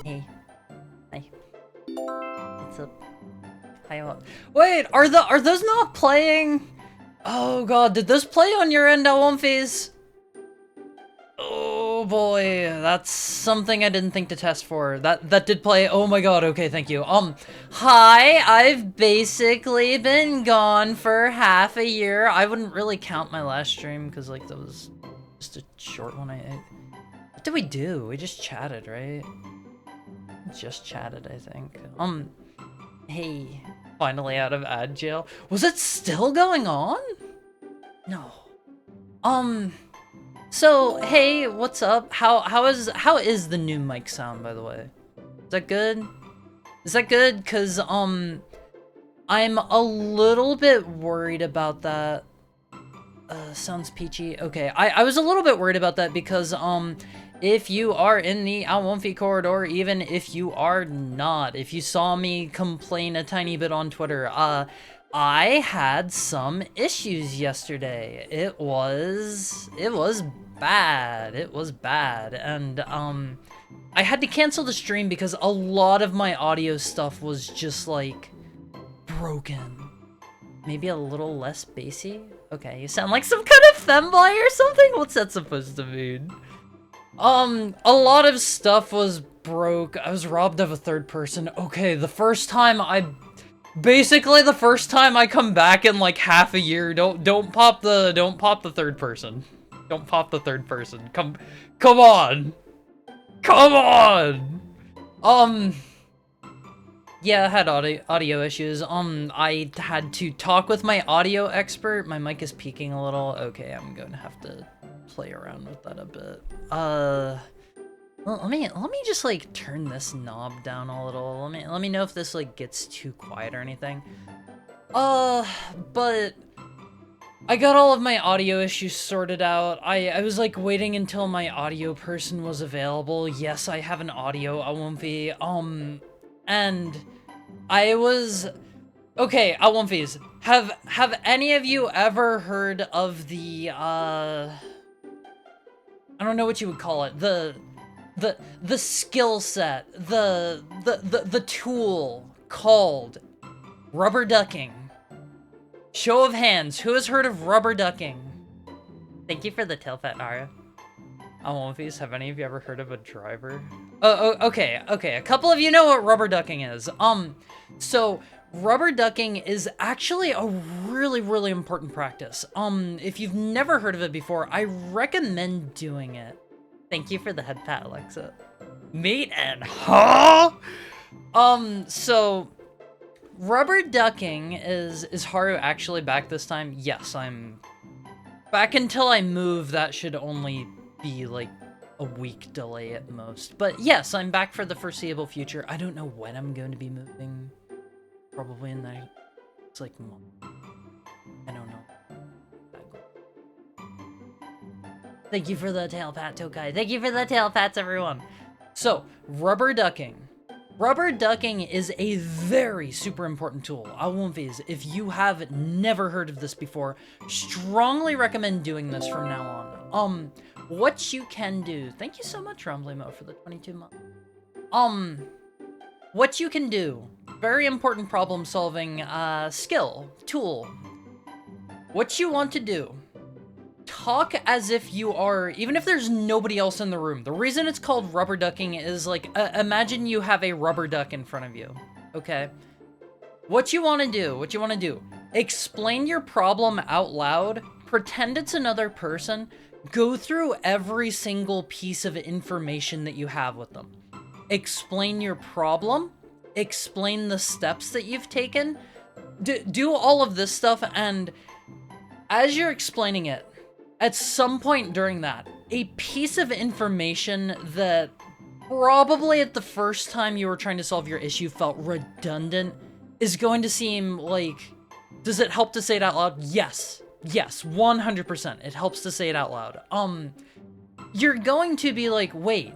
Hey. Wait, are those not playing? Oh god, did this play on your end, Elwumfies? Oh boy, that's something I didn't think to test for. That did play. Oh my god, okay, thank you. Hi, I've basically been gone for half a year. I wouldn't really count my last stream because like that was just a short one. What did we do? We just chatted, right? Just chatted, I think. Hey, finally out of ad jail. Was it still going on? No. So, hey, what's up? How is the new mic sound, by the way? Is that good? Is that good? 'Cause, I'm a little bit worried about that. Sounds peachy. Okay, I was a little bit worried about that because, if you are in the Elwumfie corridor, even if you are not, if you saw me complain a tiny bit on Twitter, I had some issues yesterday. It was bad. It was bad. And, I had to cancel the stream because a lot of my audio stuff was just, like, broken. Maybe a little less bassy? Okay, you sound like some kind of femboy or something? What's that supposed to mean? A lot of stuff was broke. I was robbed of a third person. Okay, basically the first time I come back in like half a year, don't pop the third person. Don't pop the third person. Come on. Come on. Yeah, I had audio issues. I had to talk with my audio expert. My mic is peaking a little. Okay, I'm going to have to play around with that a bit. Well, let me just like turn this knob down a little. Let me know if this like gets too quiet or anything. But I got all of my audio issues sorted out. I was like waiting until my audio person was available. Yes, I have an audio Elwumfie. And I was okay, Elwumfies. Have any of you ever heard of the I don't know what you would call it. The skill set, the tool called rubber ducking. Show of hands, who has heard of rubber ducking? Thank you for the tail fat, Nara. Elwumfies, have any of you ever heard of a driver? Oh, okay, a couple of you know what rubber ducking is. So rubber ducking is actually a really, really important practice. If you've never heard of it before, I recommend doing it. Thank you for the head pat, Alexa. Meet and huh? So rubber ducking is Haru actually back this time? Yes, I'm back until I move. That should only be like a week delay at most. But yes, I'm back for the foreseeable future. I don't know when I'm going to be moving. Probably in the it's like month. I don't know. Thank you for the tail pat, Tokai. Thank you for the tail pats, everyone. So, rubber ducking. Rubber ducking is a very super important tool. Elwumfies, if you have never heard of this before, strongly recommend doing this from now on. What you can do, thank you so much, Rumblimo, for the 22 months. What you can do, very important problem solving, skill, tool. What you want to do, talk as if you are, even if there's nobody else in the room. The reason it's called rubber ducking is like, imagine you have a rubber duck in front of you, okay? What you want to do, explain your problem out loud, pretend it's another person, go through every single piece of information that you have with them. Explain your problem, explain the steps that you've taken, do all of this stuff, and as you're explaining it, at some point during that, a piece of information that probably at the first time you were trying to solve your issue felt redundant is going to seem like, does it help to say it out loud? Yes. Yes, 100%. It helps to say it out loud. You're going to be like, wait,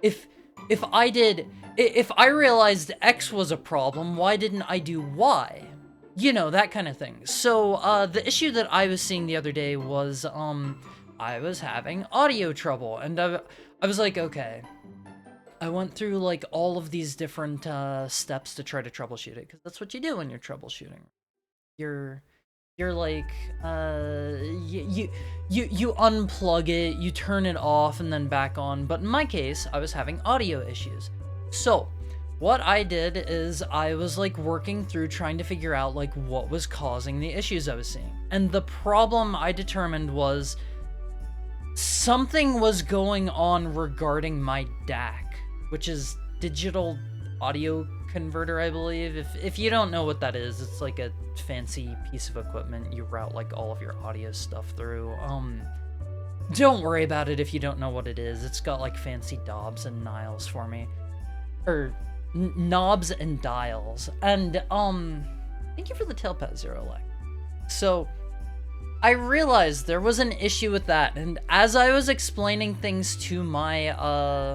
if I realized X was a problem, why didn't I do Y? You know, that kind of thing. So, the issue that I was seeing the other day was, I was having audio trouble, and I was like, okay, I went through like all of these different steps to try to troubleshoot it, because that's what you do when you're troubleshooting. You're like you unplug it, you turn it off, and then back on. But in my case, I was having audio issues. So what I did is I was like working through trying to figure out like what was causing the issues I was seeing. And the problem I determined was something was going on regarding my DAC, which is digital audio converter, I believe. If you don't know what that is, it's like a fancy piece of equipment you route like all of your audio stuff through. Don't worry about it if you don't know what it is. It's got like fancy knobs and dials for me. Or knobs and dials. And thank you for the tailpat, Zero Leg. So I realized there was an issue with that, and as I was explaining things to my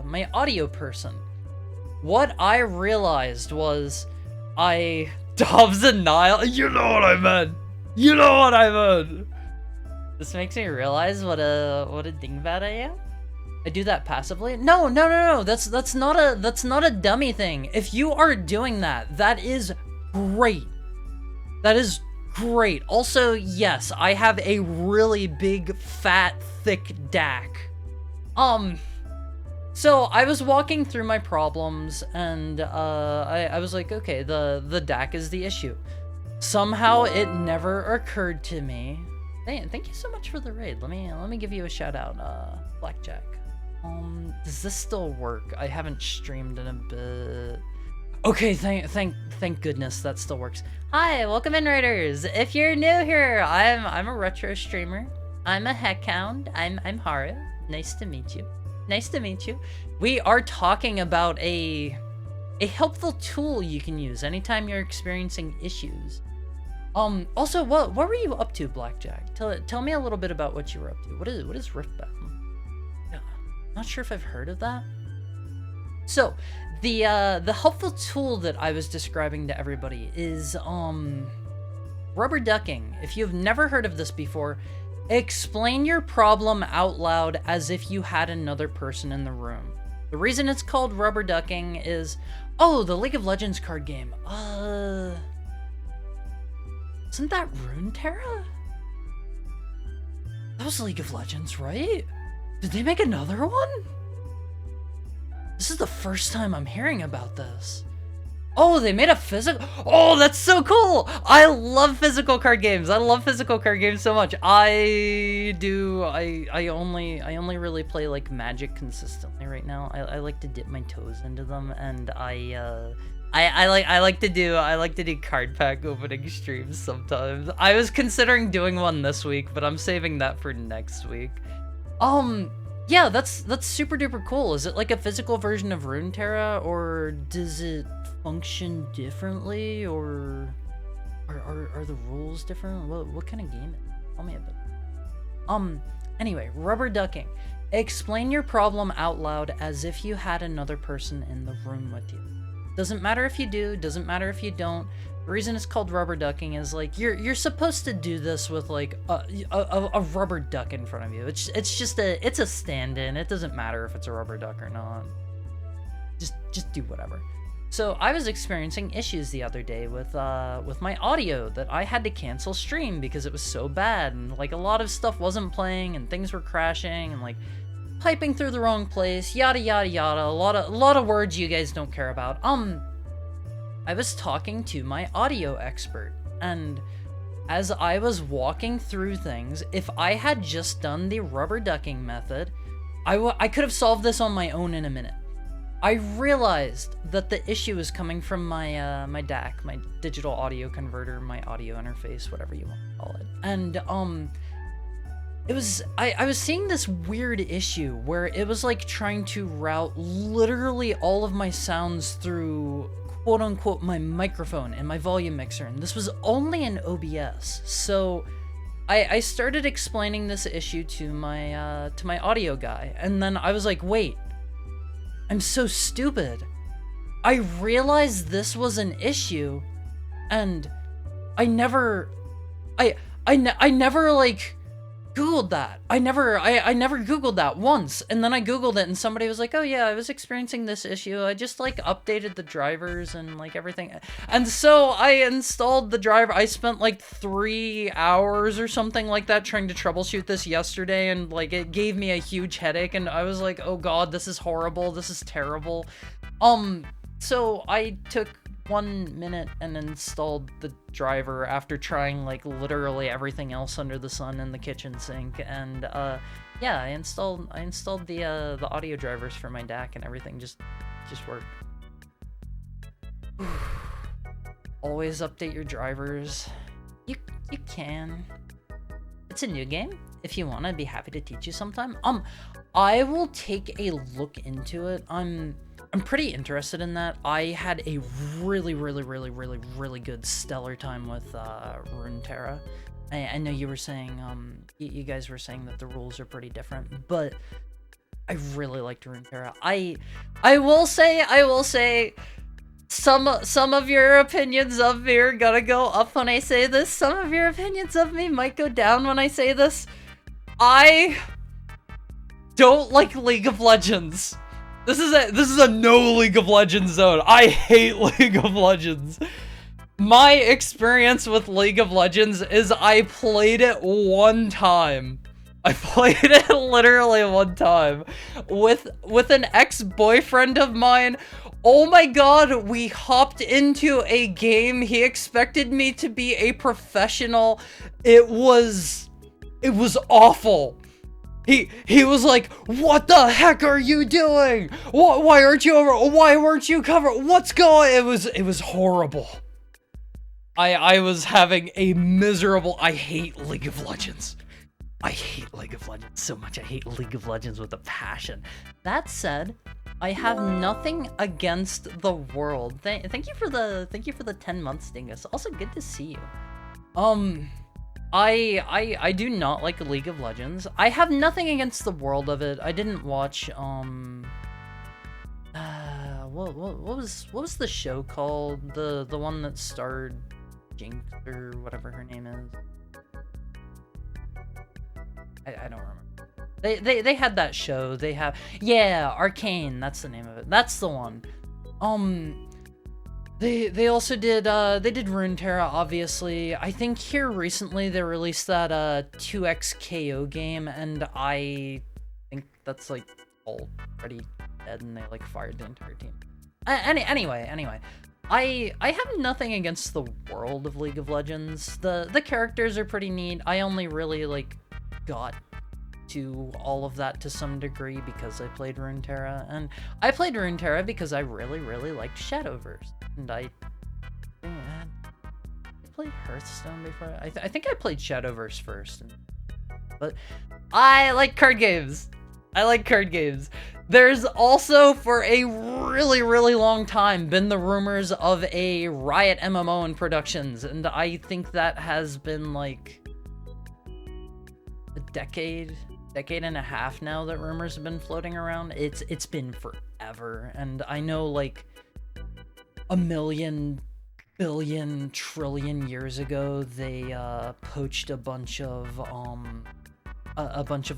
my audio person, what I realized was Dobbs and Nile, you know what I meant! You know what I meant! This makes me realize what a dingbat I am. I do that passively? No, that's not a dummy thing. If you are doing that, that is great. That is great. Also, yes, I have a really big, fat, thick DAC. So I was walking through my problems, and I was like, okay, the DAC is the issue. Somehow it never occurred to me. Thank you so much for the raid. Let me give you a shout out, Blackjack. Does this still work? I haven't streamed in a bit. Okay, thank goodness that still works. Hi, welcome in, Raiders. If you're new here, I'm a retro streamer. I'm a heckhound. I'm Haru. Nice to meet you. Nice to meet you. We are talking about a helpful tool you can use anytime you're experiencing issues. Also, what were you up to, Blackjack? Tell me a little bit about what you were up to. What is Riftbound? Not sure if I've heard of that. So, the helpful tool that I was describing to everybody is rubber ducking. If you've never heard of this before, explain your problem out loud as if you had another person in the room. The reason it's called rubber ducking is, oh, the League of Legends card game. Isn't that Runeterra? That was League of Legends, right? Did they make another one? This is the first time I'm hearing about this. Oh, they made a physical. Oh, that's so cool. I love physical card games. I love physical card games so much. I only really play like Magic consistently right now. I like to dip my toes into them, and I like to do card pack opening streams sometimes. I was considering doing one this week, but I'm saving that for next week. Yeah, that's super duper cool. Is it like a physical version of Runeterra, or does it function differently, or are the rules different? What kind of game is it? Tell me a bit. Anyway, rubber ducking. Explain your problem out loud as if you had another person in the room with you. Doesn't matter if you do, doesn't matter if you don't. The reason it's called rubber ducking is like you're supposed to do this with like a rubber duck in front of you. It's just a stand-in. It doesn't matter if it's a rubber duck or not. Just do whatever. So I was experiencing issues the other day with my audio that I had to cancel stream because it was so bad, and like a lot of stuff wasn't playing and things were crashing and like piping through the wrong place, yada yada yada. A lot of words you guys don't care about. I was talking to my audio expert, and as I was walking through things, if I had just done the rubber ducking method, I could have solved this on my own in a minute. I realized that the issue is coming from my my DAC, my digital audio converter, my audio interface, whatever you want to call it. And it was I was seeing this weird issue where it was like trying to route literally all of my sounds through quote unquote my microphone and my volume mixer, and this was only in OBS. So I started explaining this issue to my audio guy, and then I was like, wait, I'm so stupid. I realized this was an issue, and I never like Googled that. I never Googled that once. And then I Googled it and somebody was like, oh yeah, I was experiencing this issue. I just like updated the drivers and like everything. And so I installed the driver. I spent like 3 hours or something like that trying to troubleshoot this yesterday. And like it gave me a huge headache. And I was like, oh God, this is horrible. This is terrible. So I took 1 minute and installed the driver after trying like literally everything else under the sun in the kitchen sink, and yeah, I installed the audio drivers for my DAC, and everything just worked. Always update your drivers. You can. It's a new game. If you want, I'd be happy to teach you sometime. I will take a look into it. I'm pretty interested in that. I had a really good stellar time with Runeterra. I know you were saying, you guys were saying that the rules are pretty different, but I really liked Runeterra. I will say, some of your opinions of me are gonna go up when I say this. Some of your opinions of me might go down when I say this. I don't like League of Legends. This is a no League of Legends zone. I hate League of Legends. My experience with League of Legends is I played it one time. I played it literally one time with an ex-boyfriend of mine. Oh my God, we hopped into a game. He expected me to be a professional. It was awful. He was like, what the heck are you doing? Why aren't you over? Why weren't you covered? What's going? It was horrible. I was having a miserable, I hate League of Legends. I hate League of Legends so much. I hate League of Legends with a passion. That said, I have nothing against the world. Thank you for the 10 months, Dingus. Also good to see you. I do not like League of Legends. I have nothing against the world of it. I didn't watch what was the show called? The one that starred Jinx or whatever her name is. I don't remember. They had that show. They have, yeah, Arcane, that's the name of it. That's the one. They also did they did Runeterra, obviously. I think here recently they released that 2xKO game, and I think that's like already dead, and they like fired the entire team. Anyway, I have nothing against the world of League of Legends. The characters are pretty neat. I only really like got to all of that to some degree because I played Runeterra, and I played Runeterra because I really liked Shadowverse, and I played Hearthstone before. I think I played Shadowverse first, but I like card games. I like card games. There's also, for a really long time, been the rumors of a Riot MMO in productions, and I think that has been like a decade and a half now that rumors have been floating around. It's been forever, and I know like a million, billion, trillion years ago they poached a bunch of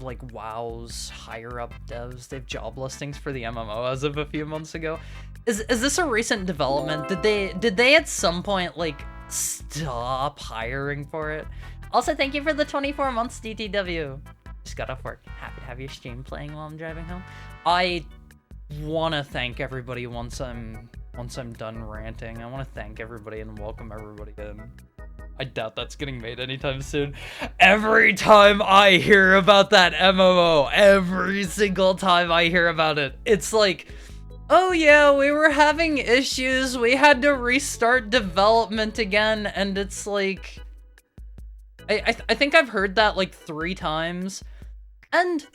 like WoW's higher up devs. They have job listings for the MMO as of a few months ago. Is this a recent development? Did they at some point like stop hiring for it? Also, thank you for the 24 months, DTW. Just got off work. Happy to have your stream playing while I'm driving home. I want to thank everybody once I'm done ranting. I want to thank everybody and welcome everybody in. I doubt that's getting made anytime soon. Every time I hear about that MMO, every single time I hear about it, it's like, oh yeah, we were having issues. We had to restart development again, and it's like, I think I've heard that like 3 times, and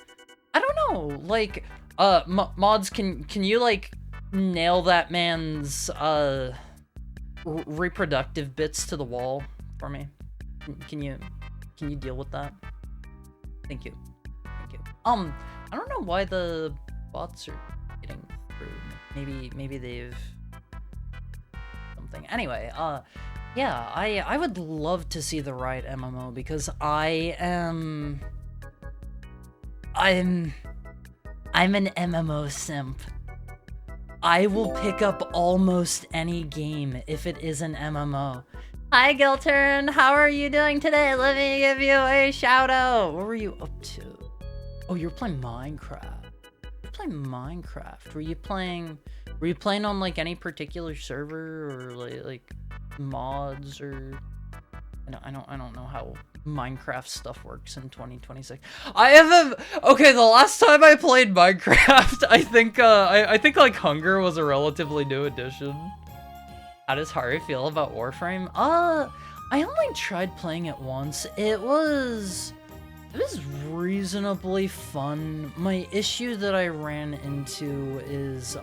I don't know, like, mods, can you like nail that man's reproductive bits to the wall for me? Can you deal with that? Thank you. I don't know why the bots are getting through. Maybe they've something. Anyway, yeah, I would love to see the Riot MMO because I am I'm an MMO simp. I will pick up almost any game if it is an MMO. Hi, Giltern. How are you doing today? Let me give you a shout out. What were you up to? Oh, you're playing Minecraft. You're playing Minecraft. Were you playing on like any particular server or like mods or? I don't know how Minecraft stuff works in 2026. Okay, the last time I played Minecraft, I think like Hunger was a relatively new addition. How does Hari feel about Warframe? I only tried playing it once. It was reasonably fun. My issue that I ran into is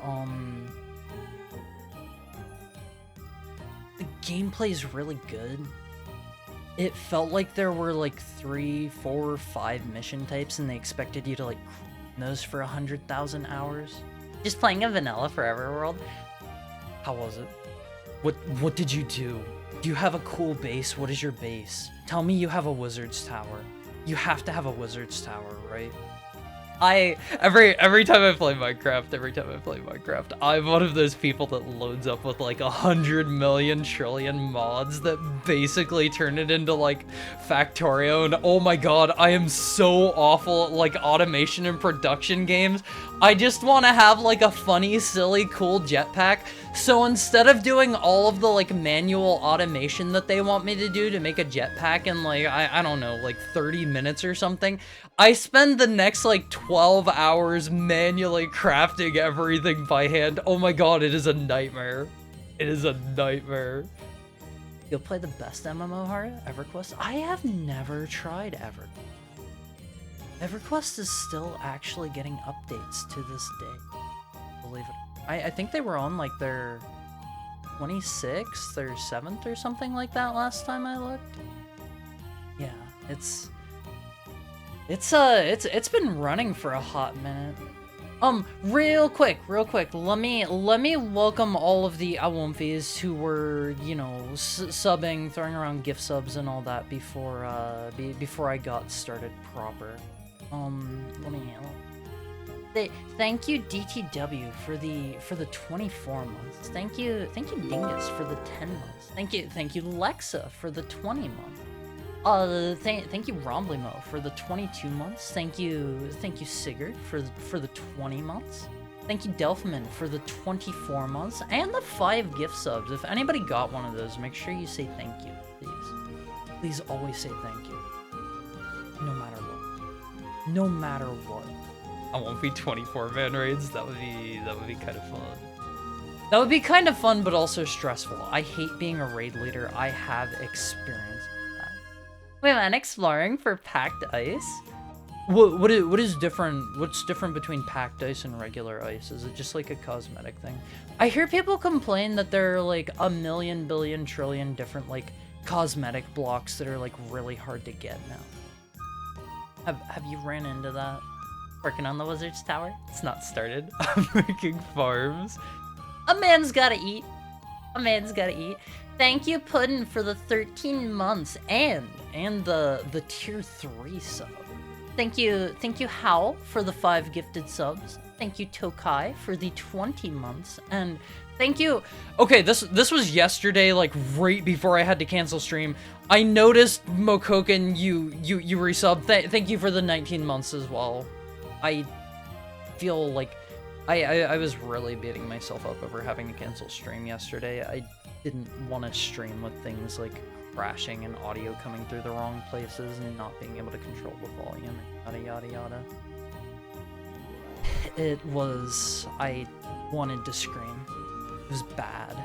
the gameplay's really good. It felt like there were like 3, 4, 5 mission types and they expected you to like those for 100,000 hours. Just playing a vanilla Forever World. How was it? What did you do? Do you have a cool base? What is your base? Tell me you have a wizard's tower. You have to have a wizard's tower, right? Every time I play Minecraft, I'm one of those people that loads up with like 100 million trillion mods that basically turn it into like Factorio, and oh my god, I am so awful at like automation and production games. I just want to have like a funny, silly, cool jetpack. So instead of doing all of the like manual automation that they want me to do to make a jetpack in like, I don't know, like 30 minutes or something, I spend the next like 12 hours manually crafting everything by hand. Oh my god, it is a nightmare. It is a nightmare. You'll play the best MMO, Hari? EverQuest? I have never tried EverQuest. EverQuest is still actually getting updates to this day. Believe it. I think they were on like their 26th or 7th or something like that last time I looked. Yeah, it's been running for a hot minute. Real quick, let me welcome all of the Awumfies who were, you know, subbing, throwing around gift subs and all that before I got started proper. Thank you DTW for the 24 months. Thank you Dingus for the 10 months. Thank you Lexa for the 20 months. Thank you Romblimo for the 22 months. Thank you Sigurd for the 20 months. Thank you Delphman for the 24 months and the 5 gift subs. If anybody got one of those, make sure you say thank you, please. Please always say thank you. No matter what. No matter what. I won't be 24-man raids. That would be kind of fun. That would be kind of fun, but also stressful. I hate being a raid leader. I have experience with that. We went exploring for packed ice. What is different? What's different between packed ice and regular ice? Is it just like a cosmetic thing? I hear people complain that there are like a million, billion, trillion different like cosmetic blocks that are like really hard to get now. Have you ran into that? Working on the wizard's tower? It's not started. I'm making farms. A man's gotta eat. A man's gotta eat. Thank you, Puddin, for the 13 months and the tier 3 sub. Thank you, Howl, for the 5 gifted subs. Thank you, Tokai, for the 20 months. And thank you. Okay, this was yesterday, like right before I had to cancel stream. I noticed Mokoken, you resub. Thank you for the 19 months as well. I feel like I was really beating myself up over having to cancel stream yesterday. I didn't want to stream with things like crashing and audio coming through the wrong places and not being able to control the volume and yada yada yada. I wanted to scream. It was bad.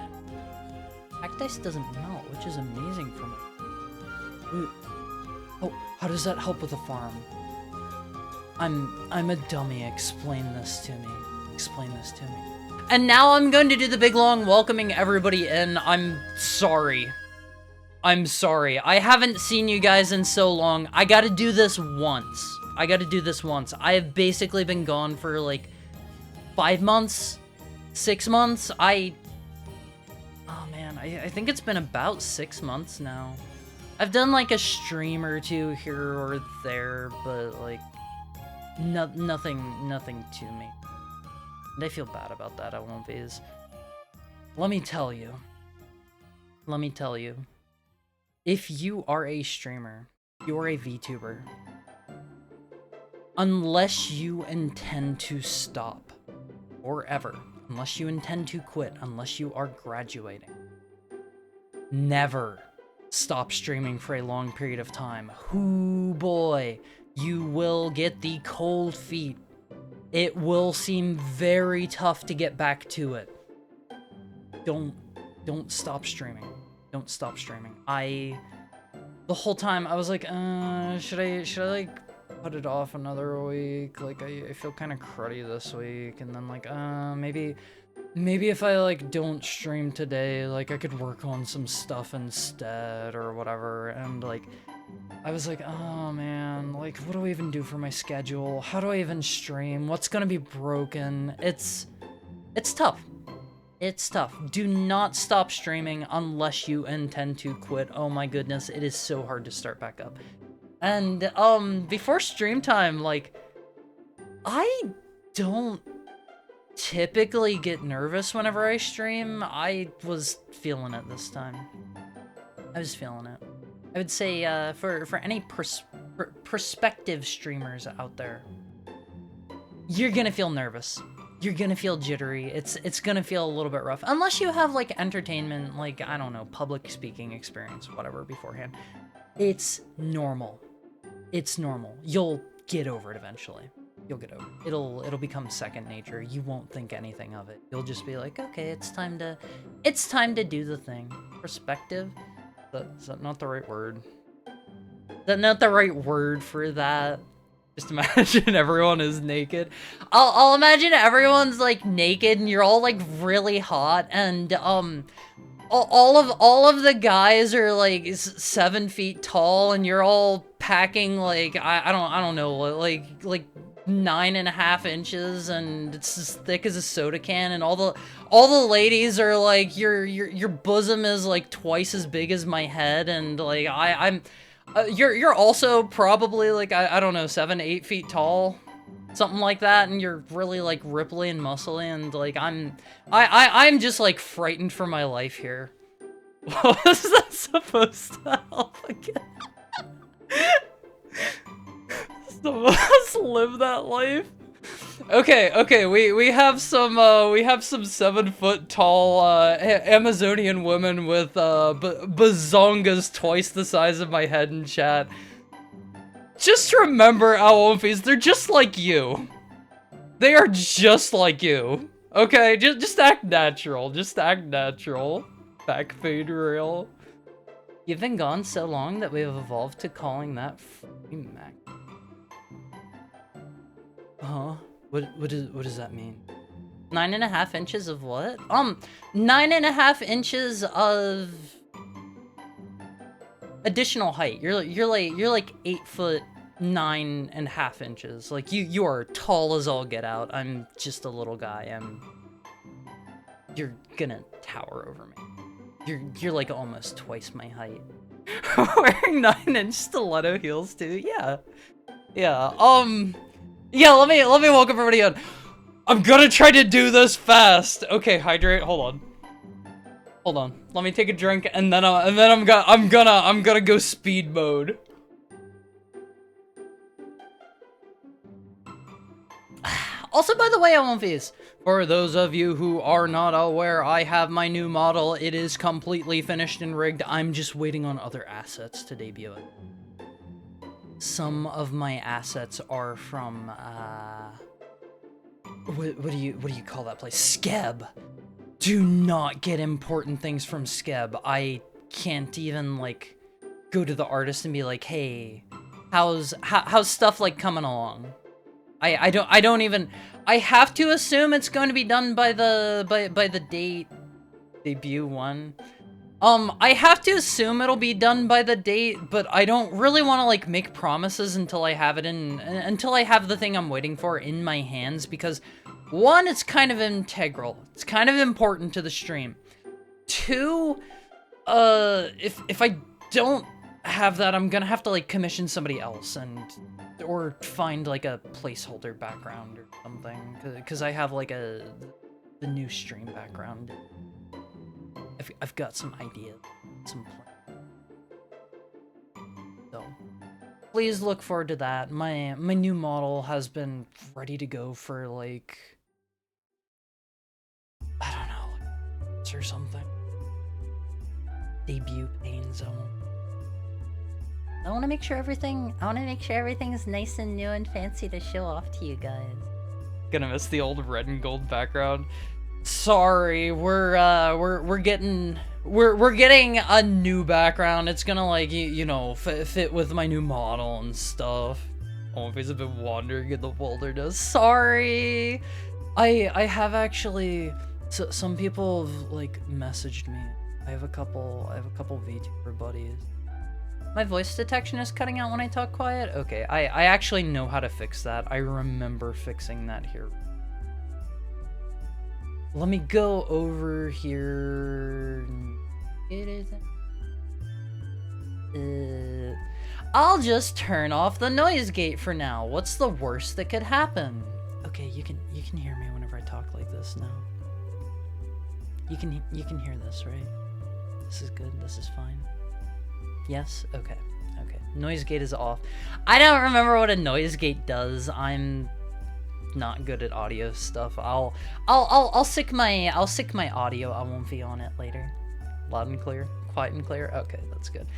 Cactus doesn't melt, which is amazing for me. Oh, how does that help with the farm? I'm a dummy. Explain this to me. Explain this to me. And now I'm going to do the big long welcoming everybody in. I'm sorry. I'm sorry. I haven't seen you guys in so long. I gotta do this once. I have basically been gone for like 5 months, 6 months. Oh man, I think it's been about 6 months now. I've done like a stream or two here or there, but like nothing to me. And I feel bad about that, I won't be. Let me tell you. If you are a streamer, you're a VTuber, unless you intend to stop, or ever, unless you intend to quit, unless you are graduating, never stop streaming for a long period of time. Hoo boy, you will get the cold feet. It will seem very tough to get back to it. Don't stop streaming. Don't stop streaming. The whole time I was like, should I like put it off another week? Like I feel kind of cruddy this week, and then like maybe if I like don't stream today, like I could work on some stuff instead or whatever. And like I was like, oh man, like what do I even do for my schedule? How do I even stream? What's gonna be broken? It's tough. It's tough. Do not stop streaming unless you intend to quit. Oh my goodness, it is so hard to start back up. And before stream time, like I don't typically get nervous whenever I stream. I was feeling it this time. I was feeling it. I would say for any prospective streamers out there, you're gonna feel nervous. You're gonna feel jittery. It's gonna feel a little bit rough. Unless you have like entertainment, like, I don't know, public speaking experience, whatever, beforehand. It's normal. It's normal. You'll get over it eventually. You'll get over it. It'll become second nature. You won't think anything of it. You'll just be like, okay, it's time to do the thing. Perspective? Is that not the right word? Is that not the right word for that? Just imagine everyone is naked. I'll imagine everyone's like naked and you're all like really hot, and all of the guys are like 7 feet tall, and you're all packing like I don't know, like 9.5 inches, and it's as thick as a soda can, and all the ladies are like your bosom is like twice as big as my head, and like I'm you're also probably like I don't know, 7-8 feet tall, something like that, and you're really like ripply and muscly, and like I'm just like frightened for my life here. What was that supposed to help again? Some of us live that life. Okay, we have some 7 foot tall Amazonian women with bazongas twice the size of my head in chat. Just remember, Owlumpies, they're just like you. They are just like you. Okay, just act natural. Just act natural. Back fade rail. You've been gone so long that we have evolved to calling that free Mac. Huh? What does that mean? 9.5 inches of what? 9.5 inches of additional height. You're like 8 foot 9.5 inches. Like you are tall as all get out. I'm just a little guy. You're gonna tower over me. You're like almost twice my height. Wearing 9-inch stiletto heels too. Yeah. Yeah, let me welcome everybody on. I'm gonna try to do this fast. Okay, hydrate. Hold on. Let me take a drink, and then I'm gonna go speed mode. Also, by the way, Owlumpies, for those of you who are not aware, I have my new model. It is completely finished and rigged. I'm just waiting on other assets to debut it. Some of my assets are from, what do you call that place? Skeb. Do not get important things from Skeb. I can't even, like, go to the artist and be like, hey, how's stuff, like, coming along? I don't even, I have to assume it's going to be done by the debut one. I have to assume it'll be done by the date, but I don't really want to like make promises until I have it until I have the thing I'm waiting for in my hands, because one, it's kind of integral. It's kind of important to the stream. Two, if I don't have that, I'm gonna have to like commission somebody else or find like a placeholder background or something, because I have like the new stream background. I've got some ideas, some plans. So please look forward to that. My new model has been ready to go for like, I don't know, like or something. Debut pain zone. I want to make sure everything is nice and new and fancy to show off to you guys. Gonna miss the old red and gold background. Sorry, we're getting a new background. It's gonna like you know fit with my new model and stuff. Oh, if he's a bit wandering in the wilderness. Sorry. I have actually some people have like messaged me. I have a couple VTuber buddies. My voice detection is cutting out when I talk quiet? Okay, I actually know how to fix that. I remember fixing that here. Let me go over here. I'll just turn off the noise gate for now. What's the worst that could happen? Okay, you can hear me whenever I talk like this now. You can hear this, right? This is good. This is fine. Yes? Okay. Okay. Noise gate is off. I don't remember what a noise gate does. I'm not good at audio stuff. I'll sick my audio. I won't be on it later. Loud and clear. Quiet and clear. Okay, that's good.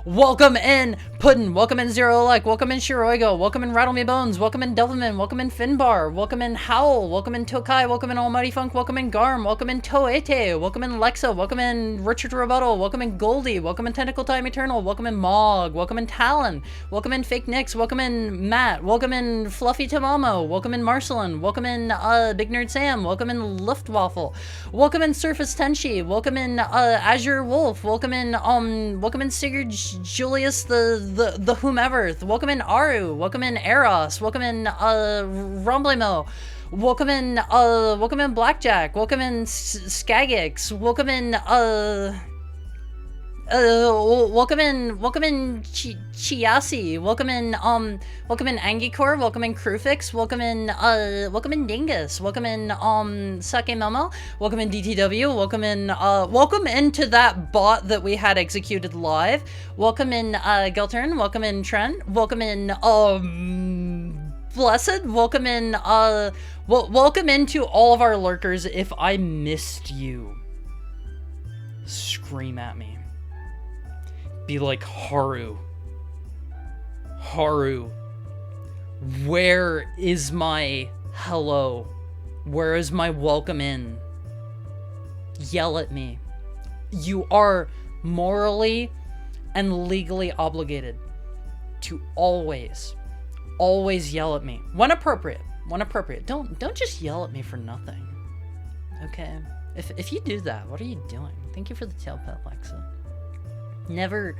Welcome in Puddin', welcome in Zero Like, welcome in Shiroigo, welcome in Rattle Me Bones, welcome in Devilman, welcome in Finbar, welcome in Howl, welcome in Tokai, welcome in Almighty Funk, welcome in Garm, welcome in Toete, welcome in Lexa, welcome in Richard Rebuttal, welcome in Goldie, welcome in Tentacle Time Eternal, welcome in Mog, welcome in Talon, welcome in Fake Nix, welcome in Matt, welcome in Fluffy Tamamo, welcome in Marcelin, welcome in Big Nerd Sam, welcome in Luftwaffle, welcome in Surface Tenshi, welcome in Azure Wolf, welcome in Sigurd Julius the whomever, welcome in Aru, welcome in Eros, welcome in Rumblemo, welcome in Blackjack, welcome in Skagix, welcome in welcome in Chiasi, welcome in Angikor, welcome in Crufix, welcome in Dingus, welcome in Sake Mama, welcome in DTW, welcome into that bot that we had executed live, welcome in Geltern, welcome in Trent, welcome in Blessed, welcome in welcome into all of our lurkers. If I missed you, scream at me. Be like, Haru, where is my hello? Where is my welcome in? Yell at me. You are morally and legally obligated to always yell at me when appropriate. Don't just yell at me for nothing. Okay? If you do that, what are you doing? Thank you for the tail pet, Lexa. Never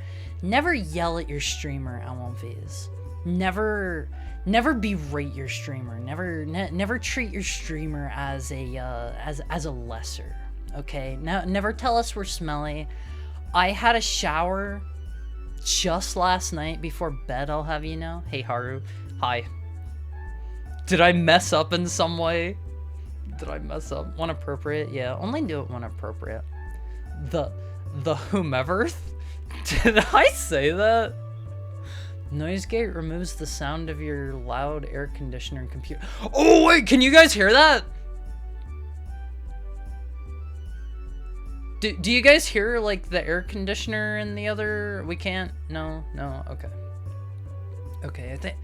yell at your streamer, Almonfees. Never berate your streamer. Never treat your streamer as a lesser. Okay? Never tell us we're smelly. I had a shower just last night before bed, I'll have you know. Hey Haru. Hi. Did I mess up in some way? Did I mess up? When appropriate? Yeah, only do it when appropriate. The whomever? Did I say that? Noise gate removes the sound of your loud air conditioner and computer. Oh wait, can you guys hear that? Do you guys hear like the air conditioner and the other? We can't? No, okay. Okay, I think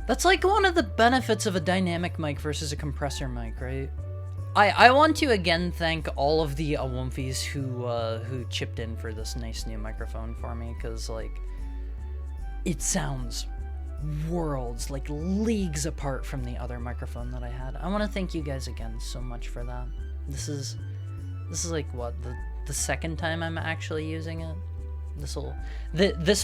that's like one of the benefits of a dynamic mic versus a compressor mic, right? I want to again thank all of the Awumfies who chipped in for this nice new microphone for me, because like it sounds worlds, like leagues apart from the other microphone that I had. I want to thank you guys again so much for that. This is like what, the second time I'm actually using it. This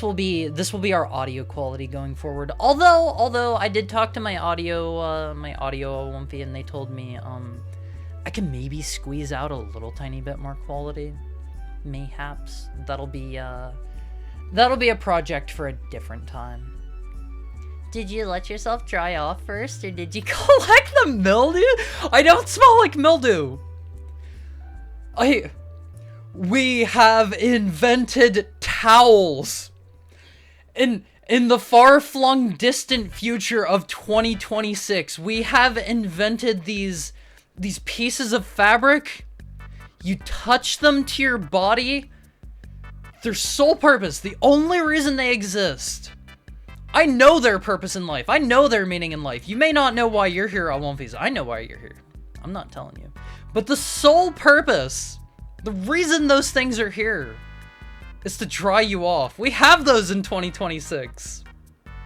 will be our audio quality going forward. Although I did talk to my audio Awumfie, and they told me I can maybe squeeze out a little tiny bit more quality. Mayhaps that'll be That'll be a project for a different time. Did you let yourself dry off first, or did you collect the mildew? I don't smell like mildew. We have invented towels. In the far-flung distant future of 2026, we have invented these pieces of fabric. You touch them to your body. Their sole purpose, the only reason they exist. I know their purpose in life. I know their meaning in life. You may not know why you're here, Awomfies. I know why you're here. I'm not telling you. But the sole purpose, the reason those things are here, is to dry you off. We have those in 2026.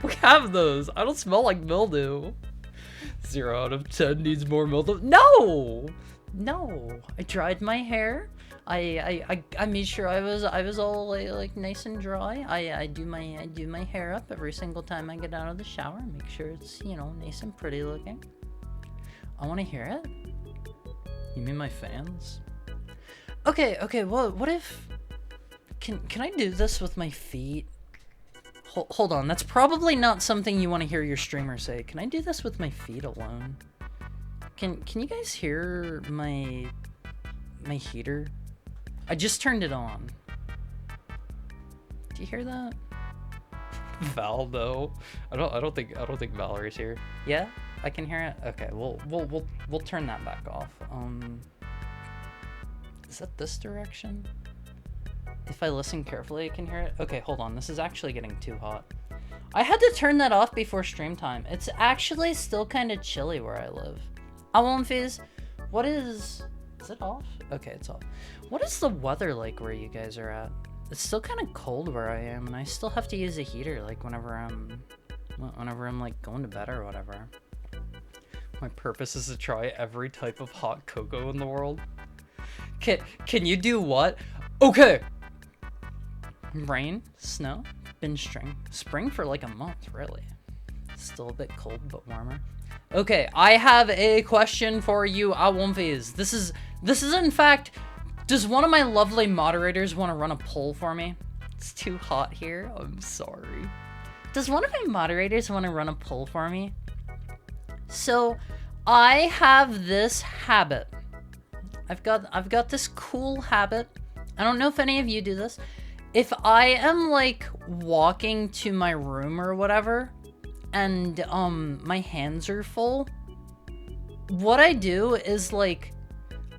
We have those. I don't smell like mildew. 0 out of 10 needs more mildew. No! No. I dried my hair. I made sure I was all like nice and dry. I do my hair up every single time I get out of the shower. Make sure it's, you know, nice and pretty looking. I want to hear it. You mean my fans? Okay, well, what if... Can I do this with my feet? Hold on, that's probably not something you want to hear your streamer say. Can I do this with my feet alone? Can you guys hear my heater? I just turned it on. Do you hear that? Val, no. I don't think Valerie's here. Yeah, I can hear it. Okay, we'll turn that back off. Is that this direction? If I listen carefully, I can hear it. Okay, hold on. This is actually getting too hot. I had to turn that off before stream time. It's actually still kind of chilly where I live. Awomfies, what is it off? Okay, it's off. What is the weather like where you guys are at? It's still kind of cold where I am, and I still have to use a heater, like whenever I'm like going to bed or whatever. My purpose is to try every type of hot cocoa in the world. Can you do what? Okay. Rain, snow, binge spring for like a month, really. Still a bit cold, but warmer. Okay, I have a question for you, Awomfies. This is in fact, does one of my lovely moderators want to run a poll for me? It's too hot here, I'm sorry. Does one of my moderators want to run a poll for me? So, I have this habit. I've got this cool habit. I don't know if any of you do this. If I am like walking to my room or whatever, and my hands are full, what I do is like,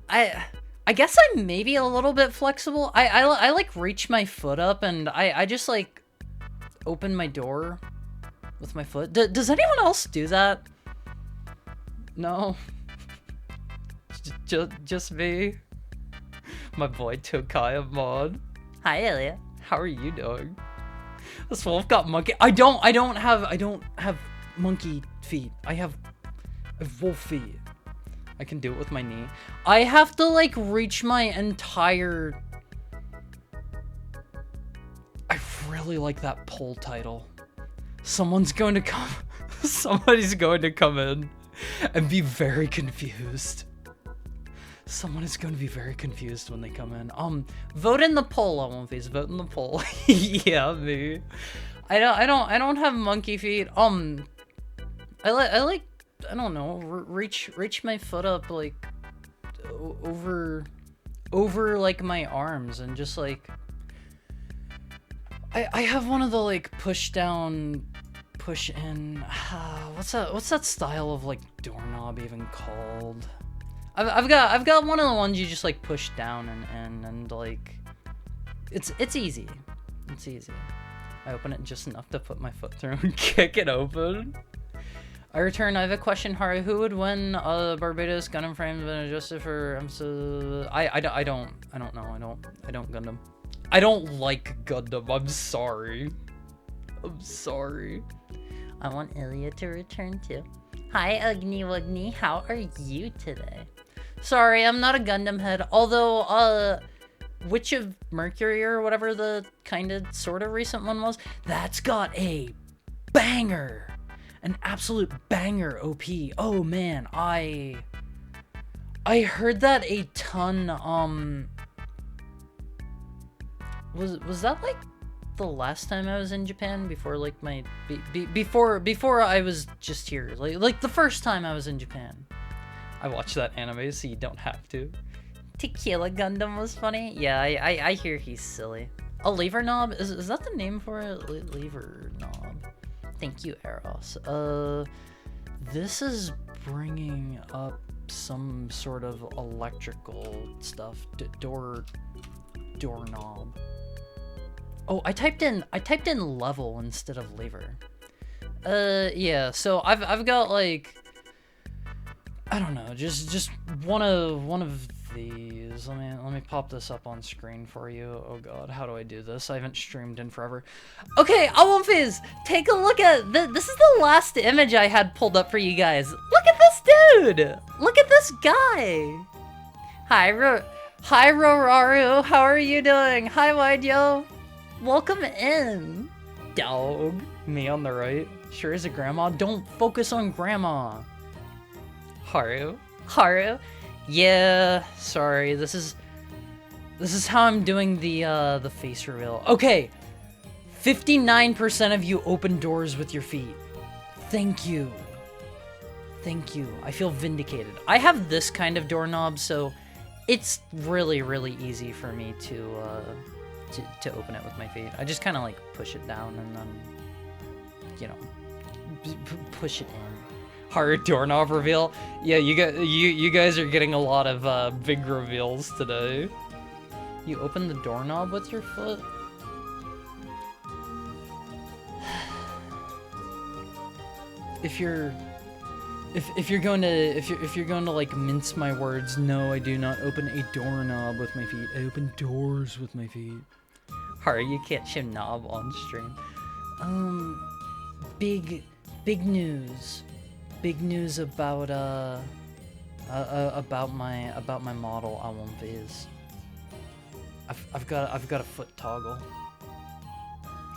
I guess I'm maybe a little bit flexible. I like reach my foot up and I just like open my door with my foot. Does anyone else do that? No. Just me. My boy Tokai Mod. Hi Elia. How are you doing? This wolf got monkey. I don't have monkey feet. I have wolf feet. I can do it with my knee. I have to like reach my entire... I really like that poll title. Somebody's going to come in and be very confused. Someone is going to be very confused when they come in. Vote in the poll, Awomfies. Vote in the poll. Yeah, me. I don't have monkey feet. I don't know, reach my foot up like over like my arms and just like I have one of the like push down, push in. What's that style of like doorknob even called? I've got one of the ones you just like push down and like it's easy. It's easy. I open it just enough to put my foot through and kick it open. I return. I have a question, Haru. Who would win Barbados Gundam frames been adjusted for? I don't know. I don't Gundam. I don't like Gundam. I'm sorry. I want Ilya to return too. Hi, Ugni Wugni. How are you today? Sorry, I'm not a Gundam head. Although, Witch of Mercury or whatever the kind of sort of recent one was, that's got a banger. An absolute banger OP. Oh man, I heard that a ton. Was that like the last time I was in Japan before like my before I was just here, like the first time I was in Japan. I watched that anime, so you don't have to. Tequila Gundam was funny. Yeah, I hear he's silly. A lever knob? Is that the name for it? Lever knob. Thank you, Eros. This is bringing up some sort of electrical stuff. Doorknob. Oh, I typed in level instead of lever. Yeah. So I've got like, I don't know, just one of these. Let me pop this up on screen for you. Oh god, how do I do this? I haven't streamed in forever. Okay, Awumfiz, take a look at this. Is the last image I had pulled up for you guys. Look at this dude. Look at this guy. Hi Roraru, how are you doing? Hi Wide Yo. Welcome in. Dog. Me on the right. Sure is a grandma. Don't focus on grandma. Haru. Yeah, sorry. This is how I'm doing the face reveal. Okay. 59% of you open doors with your feet. Thank you. Thank you. I feel vindicated. I have this kind of doorknob, so it's really, really easy for me to open it with my feet. I just kind of like push it down and then, you know, push it in. Hard doorknob reveal. Yeah, you guys are getting a lot of big reveals today. You open the doorknob with your foot? If you're going to like mince my words, no, I do not open a doorknob with my feet. I open doors with my feet. Harry, you can't show knob on stream. Big news. Big news about my model Awumfiz. I've got a foot toggle.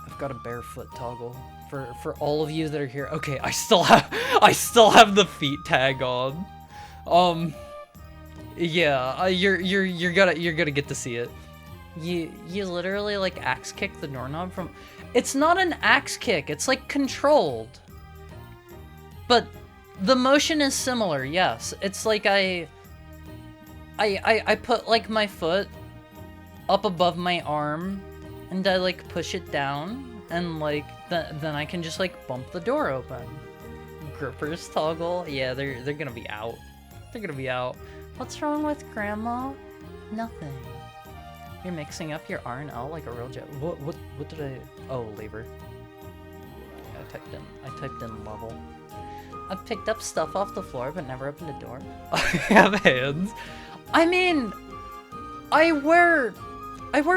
I've got a barefoot toggle for all of you that are here. Okay, I still have the feet tag on. Yeah, you're gonna get to see it. You literally like axe kick the doorknob from. It's not an axe kick. It's like controlled. But the motion is similar. Yes, it's like I put like my foot up above my arm, and I like push it down, and like then I can just like bump the door open. Grippers toggle. Yeah, they're gonna be out. They're gonna be out. What's wrong with Grandma? Nothing. You're mixing up your R and L like a real jet. What did I? Oh, labor. Yeah, I typed in level. I've picked up stuff off the floor, but never opened a door. I have hands. I mean, I wear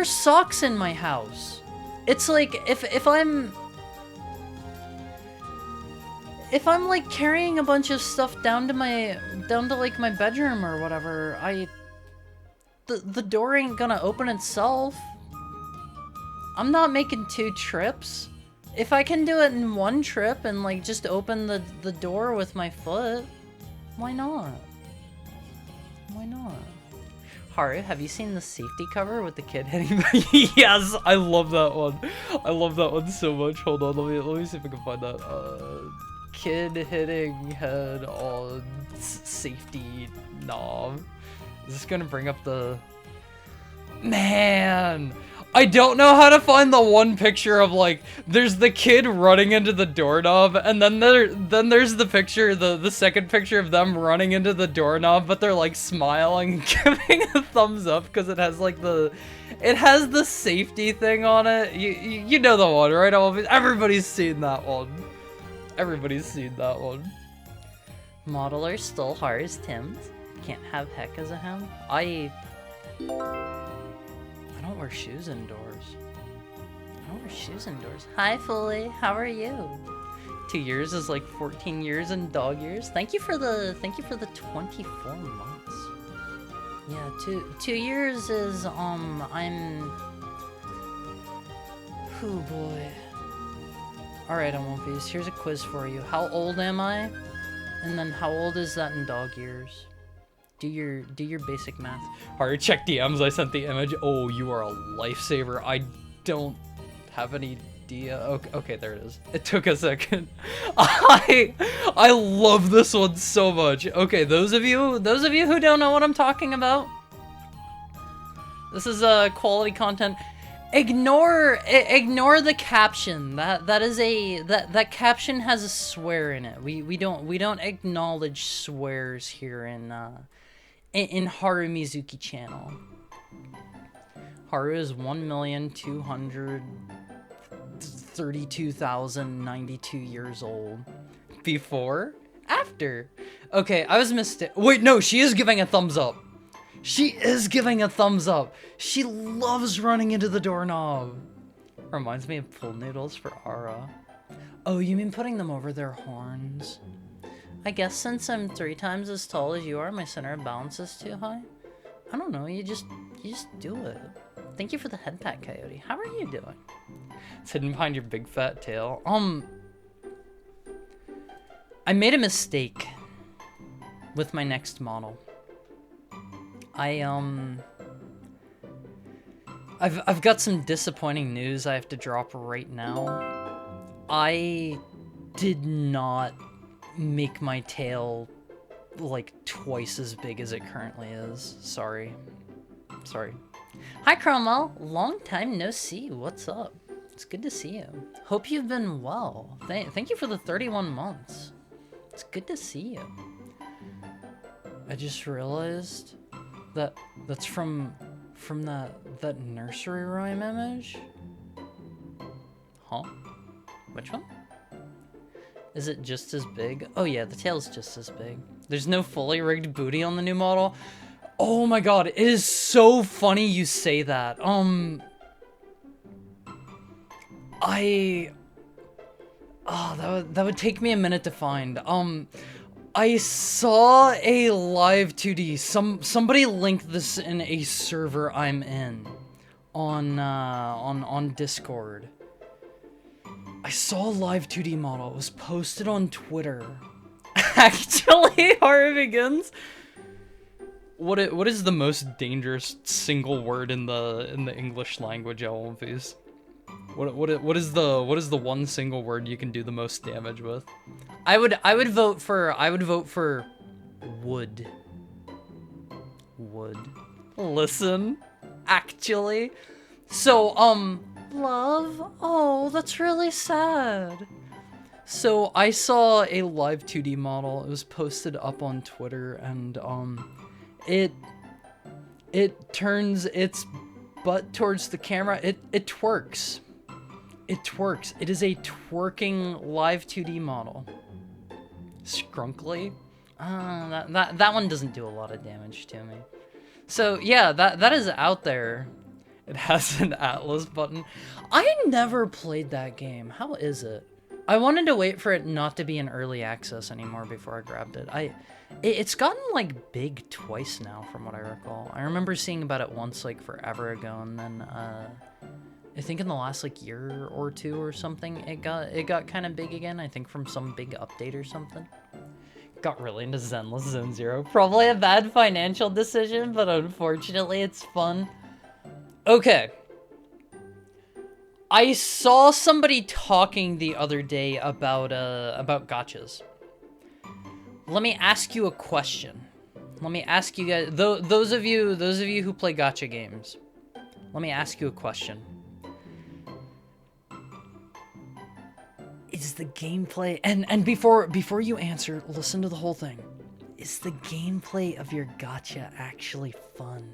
socks in my house. It's like if I'm like carrying a bunch of stuff down to like my bedroom or whatever, the door ain't gonna open itself. I'm not making 2 trips. If I can do it in 1 trip and like just open the door with my foot, why not? Why not? Haru, have you seen the safety cover with the kid hitting me? Yes, I love that one. I love that one so much. Hold on, let me see if I can find that. Kid hitting head on safety knob. Is this gonna bring up the... Man! I don't know how to find the one picture of like, there's the kid running into the doorknob, and then there's the picture, the second picture of them running into the doorknob, but they're like smiling and giving a thumbs up because it has like it has the safety thing on it. You know the one, right? Everybody's seen that one. Everybody's seen that one. Modeler stole Haru's Tim's. Can't have heck as a hem. I don't wear shoes indoors. I don't wear shoes indoors. Hi, Fully. How are you? 2 years is like 14 years in dog years. Thank you for the 24 months. Yeah, 2 years is I'm. Oh boy. All right, Awumfiz. Here's a quiz for you. How old am I? And then how old is that in dog years? Do your basic math. Alright, check DMs. I sent the image. Oh, you are a lifesaver. I don't have any idea. Okay, there it is. It took a second. I love this one so much. Okay, those of you who don't know what I'm talking about, this is quality content. Ignore the caption. That caption has a swear in it. We don't acknowledge swears here in Haru Mizuki channel. Haru is 1,232,092 years old. Before? After? Okay, I was mistaken. Wait, no, she is giving a thumbs up. She is giving a thumbs up. She loves running into the doorknob. Reminds me of pool noodles for Ara. Oh, you mean putting them over their horns? I guess since I'm 3 times as tall as you are, my center of balance is too high. I don't know, you just do it. Thank you for the head pat, Coyote. How are you doing? It's hidden behind your big fat tail. I made a mistake with my next model. I've got some disappointing news I have to drop right now. I did not make my tail like twice as big as it currently is. Sorry. Hi Cromwell, long time no see. What's up? It's good to see you. Hope you've been well. Thank you for the 31 months. It's good to see you. I just realized that's from that nursery rhyme image. Huh? Which one? Is it just as big? Oh yeah, the tail's just as big. There's no fully rigged booty on the new model. Oh my god, it is so funny you say that. That would take me a minute to find. I saw a live 2D. Somebody linked this in a server I'm in on Discord. I saw a live 2D model. It was posted on Twitter. Actually, Haru begins. What is the most dangerous single word in the English language, LMVs? What is the one single word you can do the most damage with? I would vote for wood. Wood. Listen, actually. So love. Oh, that's really sad. So I saw a live 2D model. It was posted up on Twitter, and it turns its butt towards the camera. It twerks. It twerks. It is a twerking live 2D model. Scrunkly? That one doesn't do a lot of damage to me. So yeah, that is out there. It has an Atlas button. I never played that game. How is it? I wanted to wait for it not to be in early access anymore before I grabbed it. It's gotten like big twice now from what I recall. I remember seeing about it once like forever ago, and then I think in the last like year or two or something it got kind of big again. I think from some big update or something. Got really into Zenless Zone Zero. Probably a bad financial decision, but unfortunately it's fun. Okay. I saw somebody talking the other day about gachas. Let me ask you a question. Let me ask you guys, those of you who play gacha games, let me ask you a question. Is the gameplay, and before you answer, listen to the whole thing. Is the gameplay of your gacha actually fun?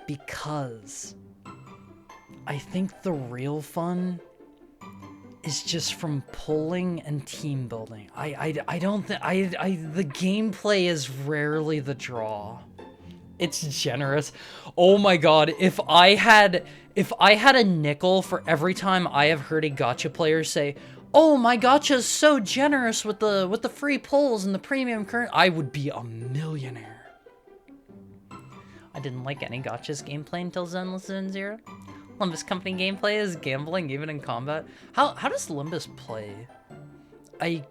Because I think the real fun is just from pulling and team building. I don't think the gameplay is rarely the draw. It's generous. Oh my god, if I had a nickel for every time I have heard a gacha player say, "Oh, my gacha's so generous with the free pulls and the premium current," I would be a millionaire. I didn't like any gacha's gameplay until Zenless Zone Zero. Limbus Company gameplay is gambling even in combat. How does Limbus play? I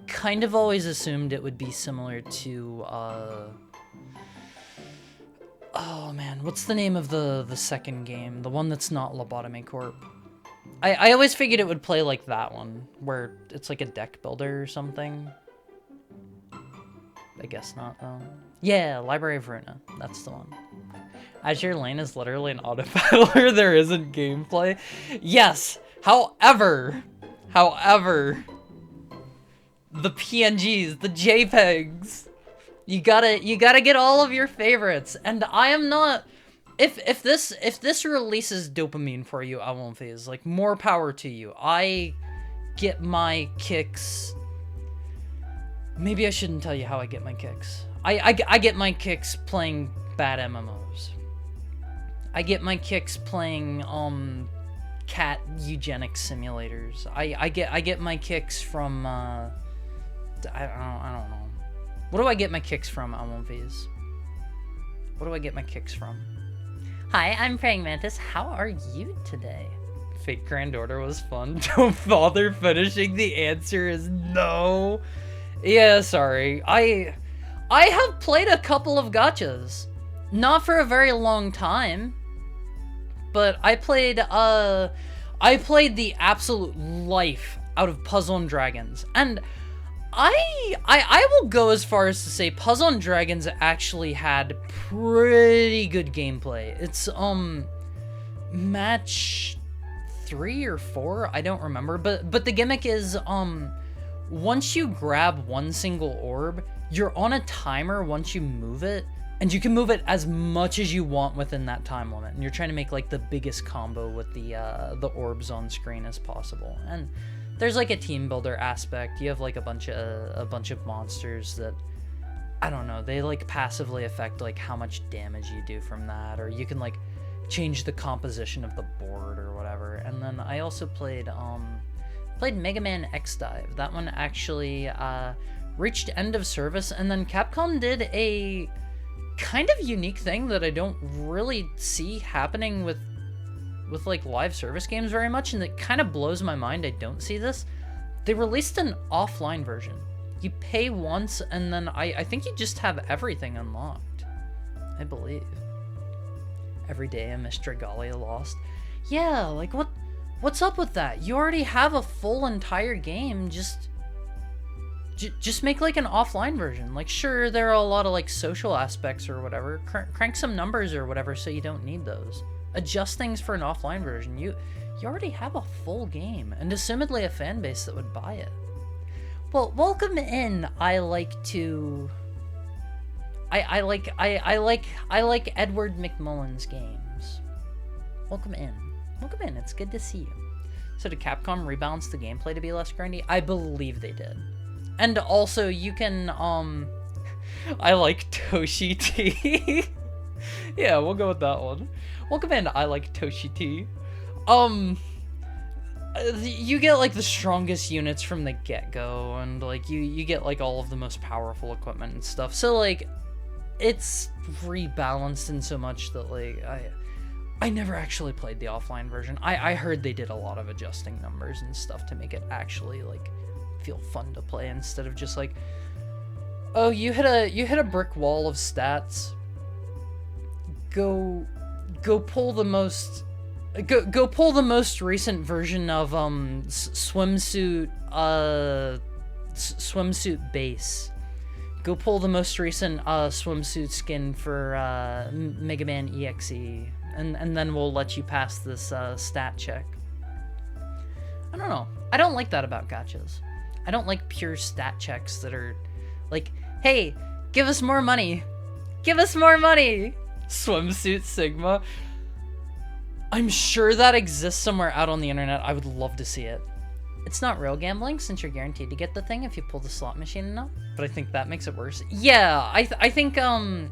kind of always assumed it would be similar to Oh man, what's the name of the second game? The one that's not Lobotomy Corp. I always figured it would play like that one, where it's like a deck builder or something. I guess not, though. Yeah, Library of Runa. That's the one. Azure Lane is literally an auto-battler. There isn't gameplay. Yes, however, the PNGs, the JPEGs, you gotta get all of your favorites. And I am not... If this releases dopamine for you, I won't phase. Like, more power to you. I get my kicks... Maybe I shouldn't tell you how I get my kicks. I get my kicks playing bad MMOs. I get my kicks playing cat eugenics simulators. I get my kicks from I don't know. What do I get my kicks from, Almonvies? What do I get my kicks from? Hi, I'm Praying Mantis. How are you today? Fate Grand Order was fun. Don't bother finishing. The answer is no. Yeah, sorry. I have played a couple of gachas. Not for a very long time. But I played the absolute life out of Puzzle and Dragons. And I will go as far as to say Puzzle and Dragons actually had pretty good gameplay. It's match 3 or 4, I don't remember, but the gimmick is once you grab one single orb, you're on a timer once you move it, and you can move it as much as you want within that time limit. And you're trying to make like the biggest combo with the orbs on screen as possible. And there's like a team builder aspect. You have like a bunch of monsters that, I don't know, they like passively affect like how much damage you do from that, or you can like change the composition of the board or whatever. And then I also played Mega Man X Dive. That one actually reached end of service, and then Capcom did a kind of unique thing that I don't really see happening with like live service games very much, and it kind of blows my mind I don't see this. They released an offline version. You pay once, and then I think you just have everything unlocked, I believe. Every day a Mr. Galia lost. Yeah, like what's up with that? You already have a full entire game. Just make like an offline version. Like, sure, there are a lot of like social aspects or whatever. Crank some numbers or whatever so you don't need those. Adjust things for an offline version. You already have a full game, and assumedly a fan base that would buy it. Well, welcome in. I like Edward McMullen's games. Welcome in. Welcome in. It's good to see you. So did Capcom rebalance the gameplay to be less grindy? I believe they did. And also you can I like Toshi T. Yeah, we'll go with that one. Welcome in. I like Toshi T. You get like the strongest units from the get-go, and like you get like all of the most powerful equipment and stuff. So like it's rebalanced in so much that like I never actually played the offline version. I heard they did a lot of adjusting numbers and stuff to make it actually like feel fun to play, instead of just like, oh, you hit a brick wall of stats. Go pull the most recent version of swimsuit base. Go pull the most recent swimsuit skin for Mega Man EXE, and then we'll let you pass this stat check. I don't know. I don't like that about gachas. I don't like pure stat checks that are like, hey, give us more money. Give us more money. Swimsuit Sigma. I'm sure that exists somewhere out on the internet. I would love to see it. It's not real gambling, since you're guaranteed to get the thing if you pull the slot machine enough, but I think that makes it worse. Yeah, I think, I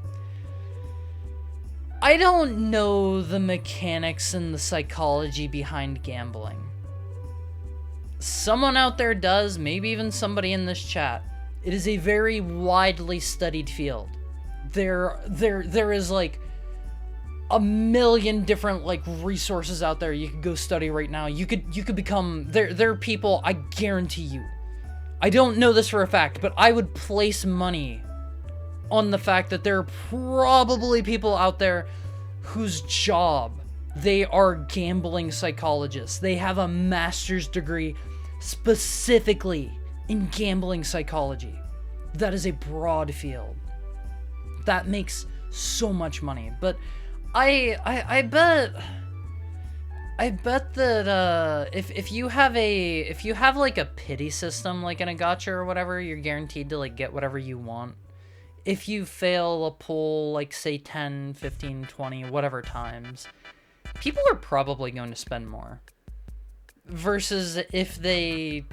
don't know the mechanics and the psychology behind gambling. Someone out there does, maybe even somebody in this chat. It is a very widely studied field. There is like a million different like resources out there you could go study right now. You could become, there are people, I guarantee you, I don't know this for a fact, but I would place money on the fact that there are probably people out there whose job, they are gambling psychologists. They have a master's degree specifically in gambling psychology. That is a broad field. That makes so much money. But I bet that if you have like a pity system like in a gacha or whatever, you're guaranteed to like get whatever you want. If you fail a pull like say 10, 15, 20, whatever times, people are probably going to spend more. Versus if they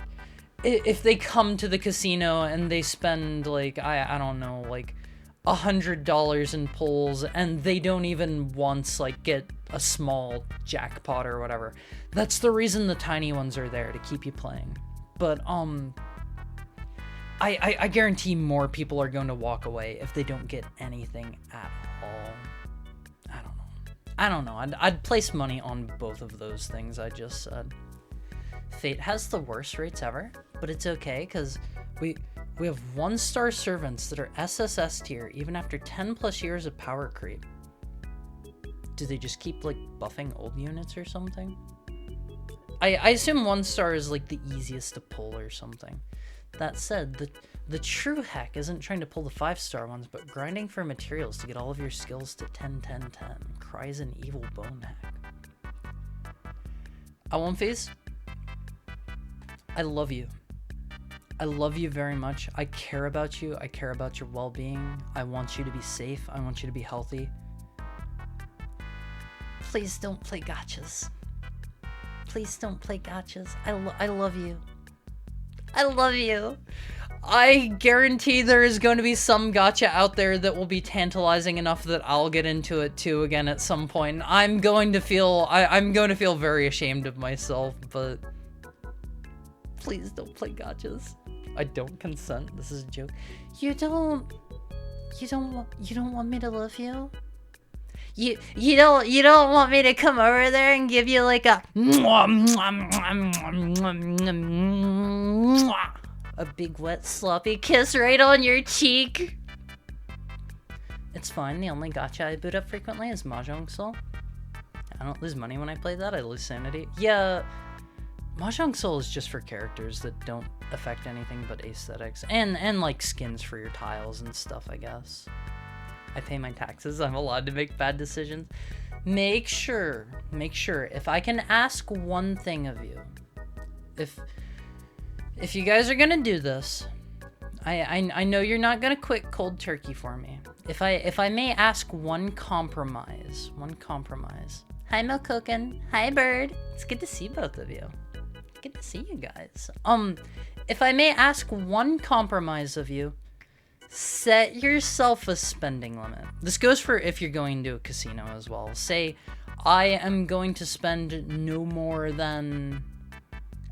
come to the casino and they spend like I don't know, like $100 in pulls and they don't even once like get a small jackpot or whatever. That's the reason the tiny ones are there, to keep you playing. But I guarantee more people are going to walk away if they don't get anything at all. I don't know. I'd place money on both of those things I just said. Fate has the worst rates ever, but it's okay because we have 1-star servants that are SSS tier even after 10 plus years of power creep. Do they just keep like buffing old units or something? I assume 1-star is like the easiest to pull or something. That said, the true hack isn't trying to pull the 5-star ones, but grinding for materials to get all of your skills to 10, 10, 10. Cries an evil bone hack. Awomfees, I love you. I love you very much. I care about you. I care about your well-being. I want you to be safe. I want you to be healthy. Please don't play gachas. Please don't play gachas. I love you. I love you. I guarantee there is going to be some gacha out there that will be tantalizing enough that I'll get into it too again at some point. I'm going to feel very ashamed of myself, but please don't play gachas. I don't consent. This is a joke. You don't want me to love you? You don't want me to come over there and give you like a big wet sloppy kiss right on your cheek? It's fine. The only gacha I boot up frequently is Mahjong Soul. I don't lose money when I play that. I lose sanity. Yeah, Mahjong Soul is just for characters that don't affect anything but aesthetics and like skins for your tiles and stuff, I guess. I pay my taxes. I'm allowed to make bad decisions. Make sure, if I can ask one thing of you, if you guys are gonna do this, I know you're not gonna quit cold turkey for me. If I may ask one compromise. Hi Milkoken. Hi Bird. It's good to see both of you. Good to see you guys. If I may ask one compromise of you, set yourself a spending limit. This goes for if you're going to a casino as well. Say, I am going to spend no more than,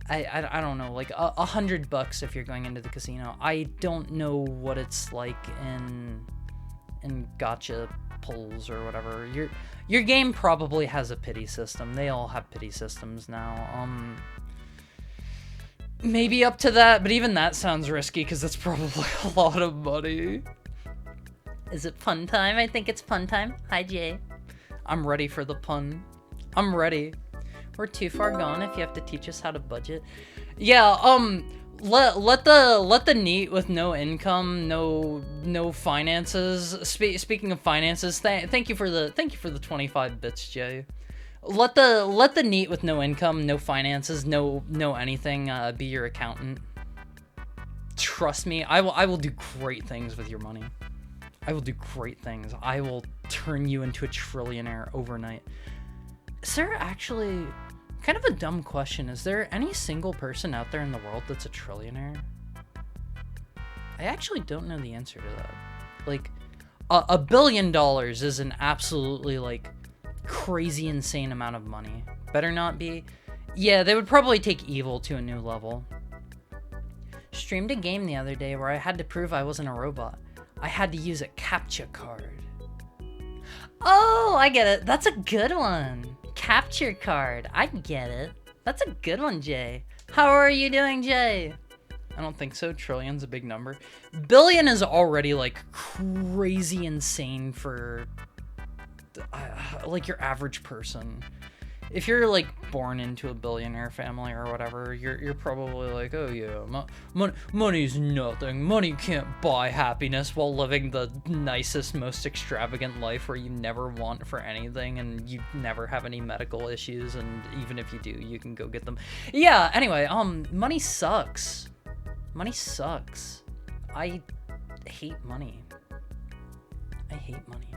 I don't know, like $100 if you're going into the casino. I don't know what it's like in gacha pulls or whatever. Your game probably has a pity system. They all have pity systems now. Maybe up to that, but even that sounds risky because that's probably a lot of money. Is it pun time? I think it's pun time. Hi, Jay. I'm ready for the pun. I'm ready. We're too far gone if you have to teach us how to budget. Yeah, let the NEET with no income, no finances. Speaking of finances, thank you for the 25 bits, Jay. Let the NEET with no income, no finances, no anything be your accountant. Trust me, I will do great things with your money. I will do great things. I will turn you into a trillionaire overnight. Is there actually, kind of a dumb question, is there any single person out there in the world that's a trillionaire? I actually don't know the answer to that. Like, $1 billion is an absolutely, like, crazy insane amount of money. Better not be. Yeah, they would probably take evil to a new level. Streamed a game the other day where I had to prove I wasn't a robot. I had to use a captcha card. Oh, I get it. That's a good one. Capture card. I get it. That's a good one, Jay. How are you doing, Jay? I don't think so. Trillion's a big number. Billion is already like crazy insane for like your average person. If you're like born into a billionaire family or whatever, you're probably like, oh yeah, money's nothing. Money can't buy happiness, while living the nicest, most extravagant life where you never want for anything and you never have any medical issues, and even if you do, you can go get them. Yeah. Anyway, money sucks. Money sucks. I hate money. I hate money.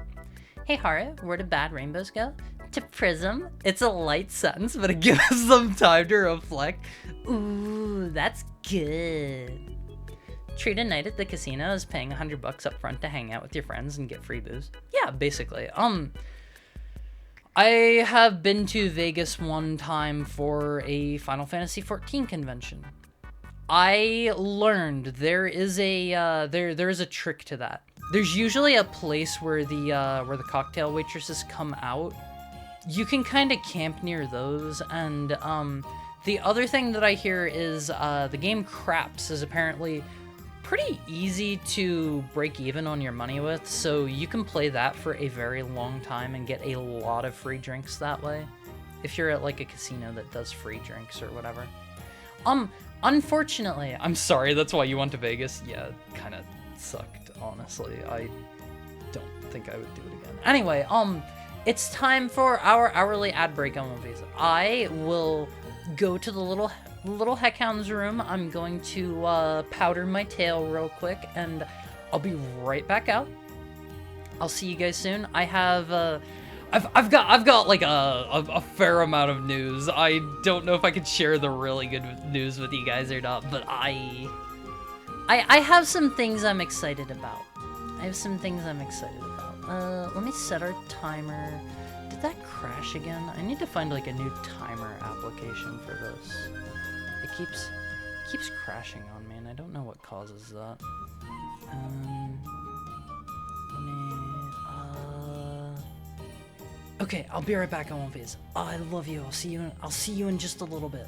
Hey Hara, where do bad rainbows go? To Prism. It's a light sentence, but it gives them time to reflect. Ooh, that's good. Treat a night at the casino as paying $100 up front to hang out with your friends and get free booze. Yeah, basically. I have been to Vegas one time for a Final Fantasy XIV convention. I learned there is a there is a trick to that. There's usually a place where the cocktail waitresses come out. You can kind of camp near those, and the other thing that I hear is the game Craps is apparently pretty easy to break even on your money with, so you can play that for a very long time and get a lot of free drinks that way, if you're at like a casino that does free drinks or whatever. Unfortunately, I'm sorry, that's why you went to Vegas. Yeah, kind of sucked, honestly. I don't think I would do it again. Anyway, it's time for our hourly ad break on movies. I will go to the little heckhound's room. I'm going to powder my tail real quick, and I'll be right back out. I'll see you guys soon. I have I've got like a fair amount of news. I don't know if I could share the really good news with you guys or not, but I have some things I'm excited about. Let me set our timer. Did that crash again? I need to find like a new timer application for this. It keeps crashing on me, and I don't know what causes that. Okay, I'll be right back on One Piece. Oh, I love you. I'll see you in just a little bit.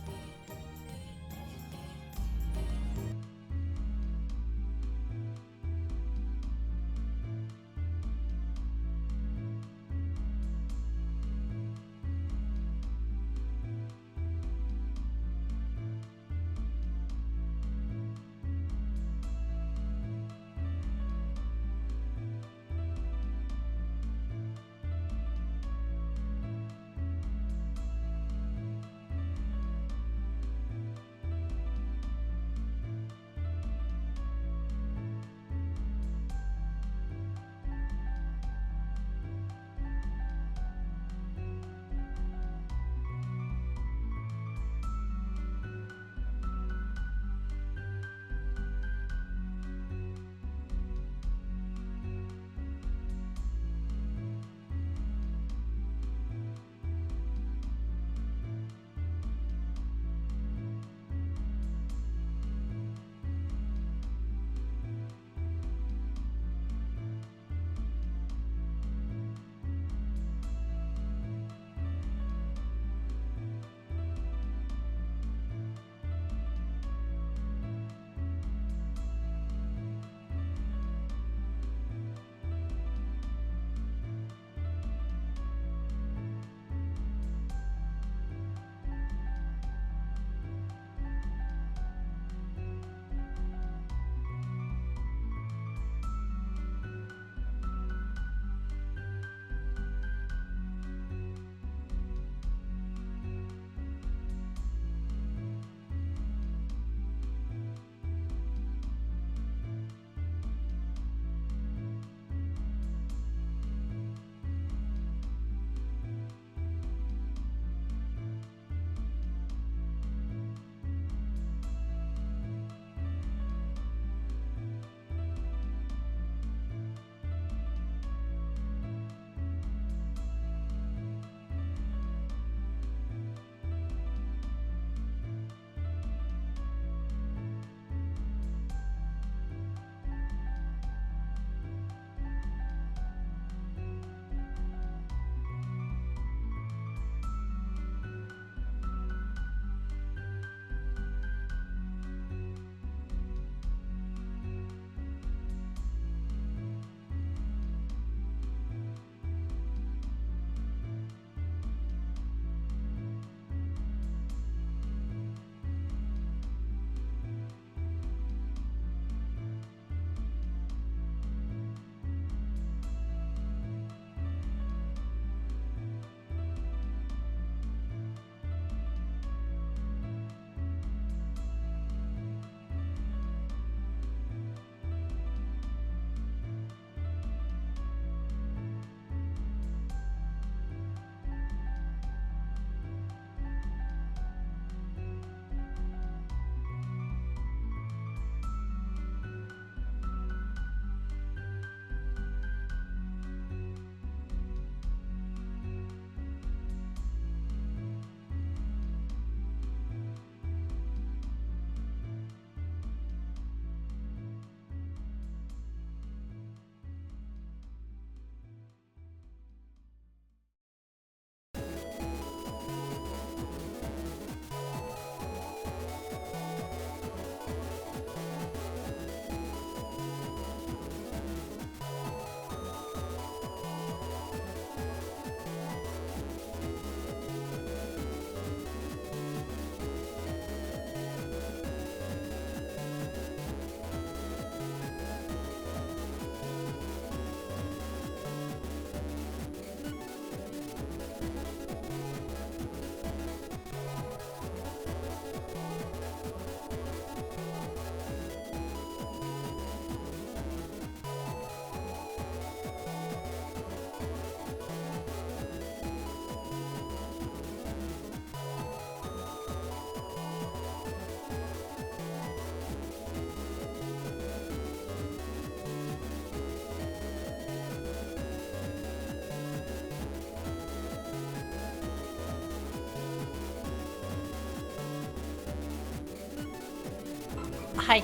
Hi.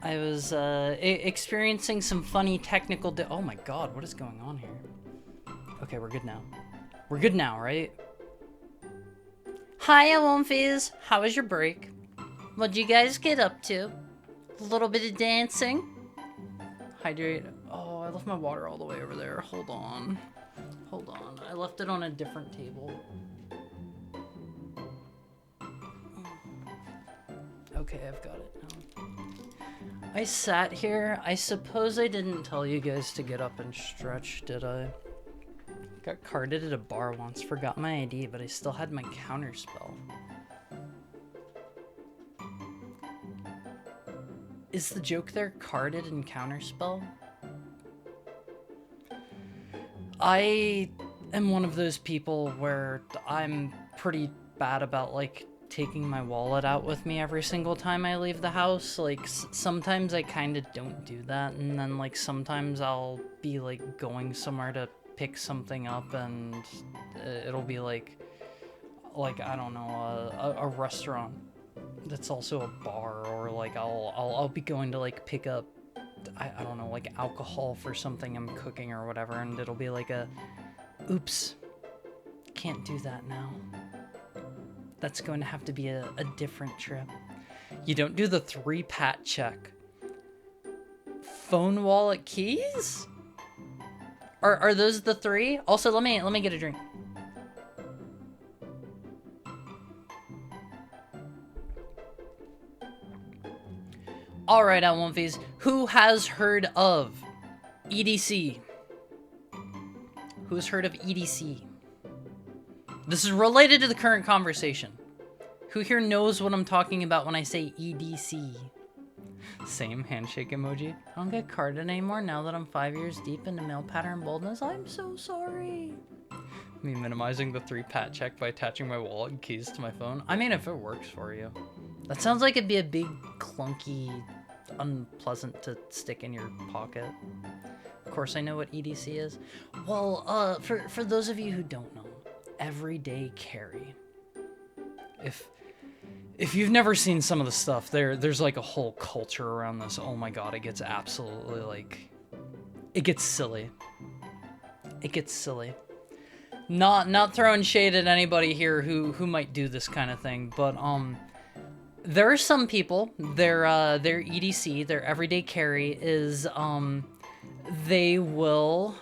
I was experiencing some funny technical oh my god, what is going on here? Okay, we're good now. We're good now, right? Hi, Alonfiz. How was your break? What'd you guys get up to? A little bit of dancing? Hydrate. Oh, I left my water all the way over there. Hold on. Hold on. I left it on a different table. Okay, I've got it now. I sat here. I suppose I didn't tell you guys to get up and stretch, did I? Got carded at a bar once. Forgot my ID, but I still had my counterspell. Is the joke there carded and counterspell? I am one of those people where I'm pretty bad about, like, taking my wallet out with me every single time I leave the house. Like, sometimes I kind of don't do that, and then, like, sometimes I'll be, like, going somewhere to pick something up, and it'll be, like, I don't know, a restaurant that's also a bar, or, like, I'll be going to, like, pick up, I don't know, like, alcohol for something I'm cooking or whatever, and it'll be like a, oops, can't do that now. That's going to have to be a different trip. You don't do the 3-pat check. Phone, wallet, keys? Are those the 3? Also, let me get a drink. All right, L1Vs. Who has heard of EDC? Who's heard of EDC? This is related to the current conversation. Who here knows what I'm talking about when I say EDC? Same handshake emoji. I don't get carded anymore now that I'm 5 years deep into male pattern boldness. I'm so sorry. Me minimizing the 3-pat check by attaching my wallet and keys to my phone. I mean, if it works for you. That sounds like it'd be a big, clunky, unpleasant to stick in your pocket. Of course I know what EDC is. Well, for those of you who don't know, everyday carry. If you've never seen some of the stuff, there's like a whole culture around this. Oh my god, it gets absolutely, like, it gets silly. It gets silly. Not throwing shade at anybody here who might do this kind of thing, but there are some people, their EDC, their everyday carry is they will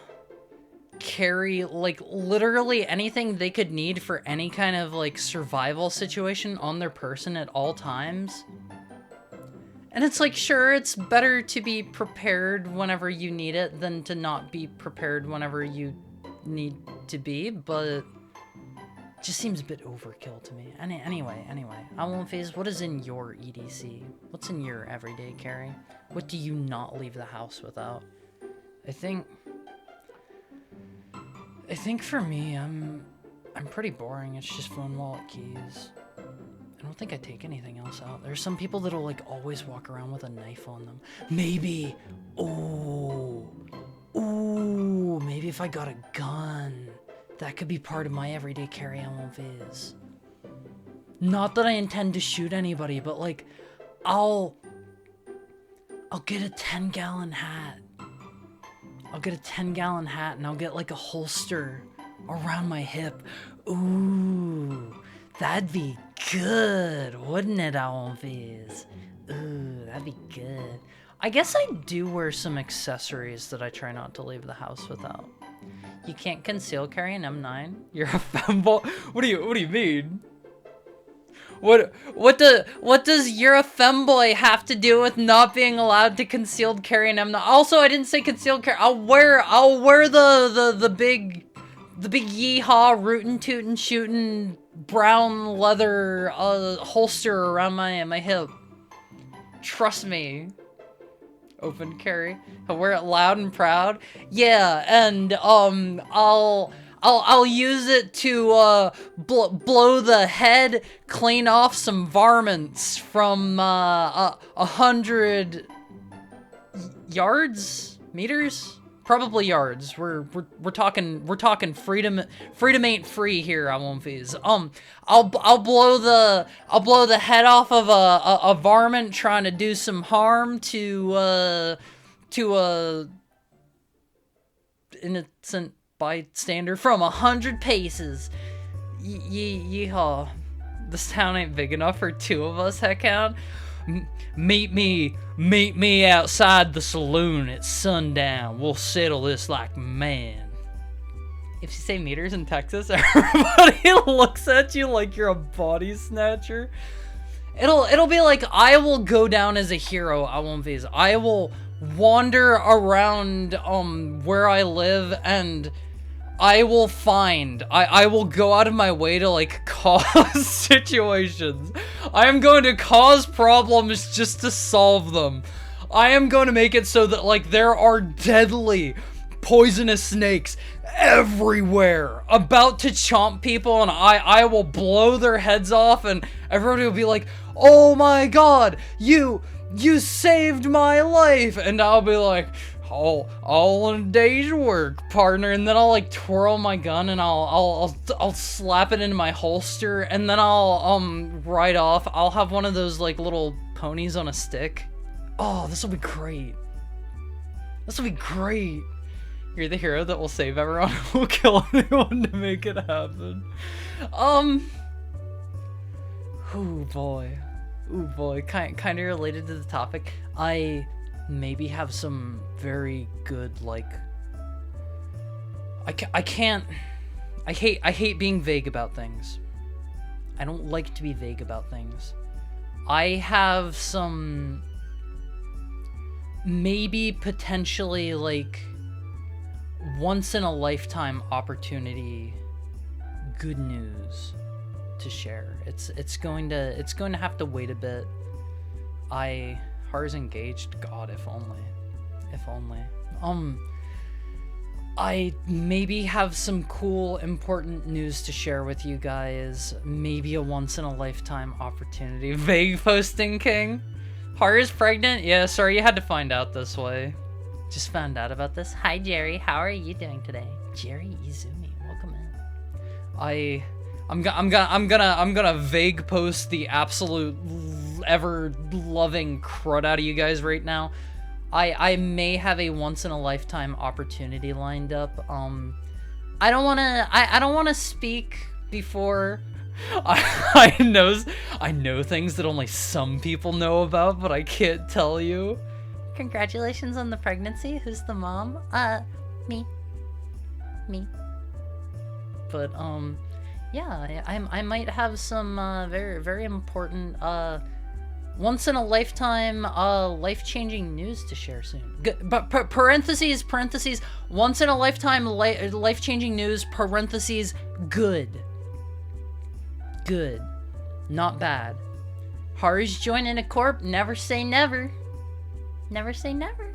carry, like, literally anything they could need for any kind of, like, survival situation on their person at all times. And it's like, sure, it's better to be prepared whenever you need it than to not be prepared whenever you need to be, but it just seems a bit overkill to me. Anyway, Alonfiz, what is in your EDC? What's in your everyday carry? What do you not leave the house without? I think for me, I'm pretty boring. It's just phone, wallet, keys. I don't think I take anything else out. There's some people that'll, like, always walk around with a knife on them. Maybe, maybe if I got a gun, that could be part of my everyday carry on Viz. Not that I intend to shoot anybody, but, like, I'll get a 10-gallon hat. I'll get a 10-gallon hat and I'll get, like, a holster around my hip. Ooh, that'd be good, wouldn't it, Alonfiz? Ooh, that'd be good. I guess I do wear some accessories that I try not to leave the house without. You can't conceal carry an M9? You're a femboy? What do you mean? What does you're a femboy have to do with not being allowed to concealed carry an M9? Also, I didn't say concealed carry. I'll wear the big yeehaw rootin' tootin' shootin' brown leather holster around my hip. Trust me. Open carry. I'll wear it loud and proud. Yeah, and I'll use it to blow the head clean off some varmints from 100 yards, meters, Probably yards. We're talking freedom. Freedom ain't free here. I won't fees. I'll blow the head off of a varmint trying to do some harm to a innocent bystander from 100 paces. Yeehaw. This town ain't big enough for 2 of us, heckhound. Meet me outside the saloon at sundown. We'll settle this like man. If you say meters in Texas, everybody looks at you like you're a body snatcher. It'll be like, I will go down as a hero. I won't phase. I will wander around where I live, and I will I will go out of my way to, like, cause situations. I am going to cause problems just to solve them. I am going to make it so that, like, there are deadly, poisonous snakes everywhere about to chomp people, and I will blow their heads off, and everybody will be like, oh my god, you saved my life, and I'll be like, all in a day's work, partner. And then I'll like twirl my gun and I'll slap it into my holster, and then I'll ride off. I'll have one of those like little ponies on a stick. Oh, this will be great. This will be great. You're the hero that will save everyone who will kill anyone to make it happen. Ooh boy. Ooh boy. Kind of related to the topic. I maybe have some very good, like, I hate being vague about things. I don't like to be vague about things. I have some maybe potentially like once in a lifetime opportunity good news to share. It's going to have to wait a bit. Har's engaged. God, if only. I maybe have some cool, important news to share with you guys. Maybe a once-in-a-lifetime opportunity. Vague posting king? Har is pregnant? Yeah, sorry, you had to find out this way. Just found out about this. Hi, Jerry. How are you doing today? Jerry Izumi, welcome in. I'm gonna vague post the absolute ever-loving crud out of you guys right now. I may have a once-in-a-lifetime opportunity lined up. I don't wanna speak before. I know things that only some people know about, but I can't tell you. Congratulations on the pregnancy. Who's the mom? Me. But yeah, I might have some very, very important once-in-a-lifetime life-changing news to share soon. But parentheses, once-in-a-lifetime life-changing news, parentheses, good. Good. Not bad. Hari's joining a corp. Never say never. Never say never.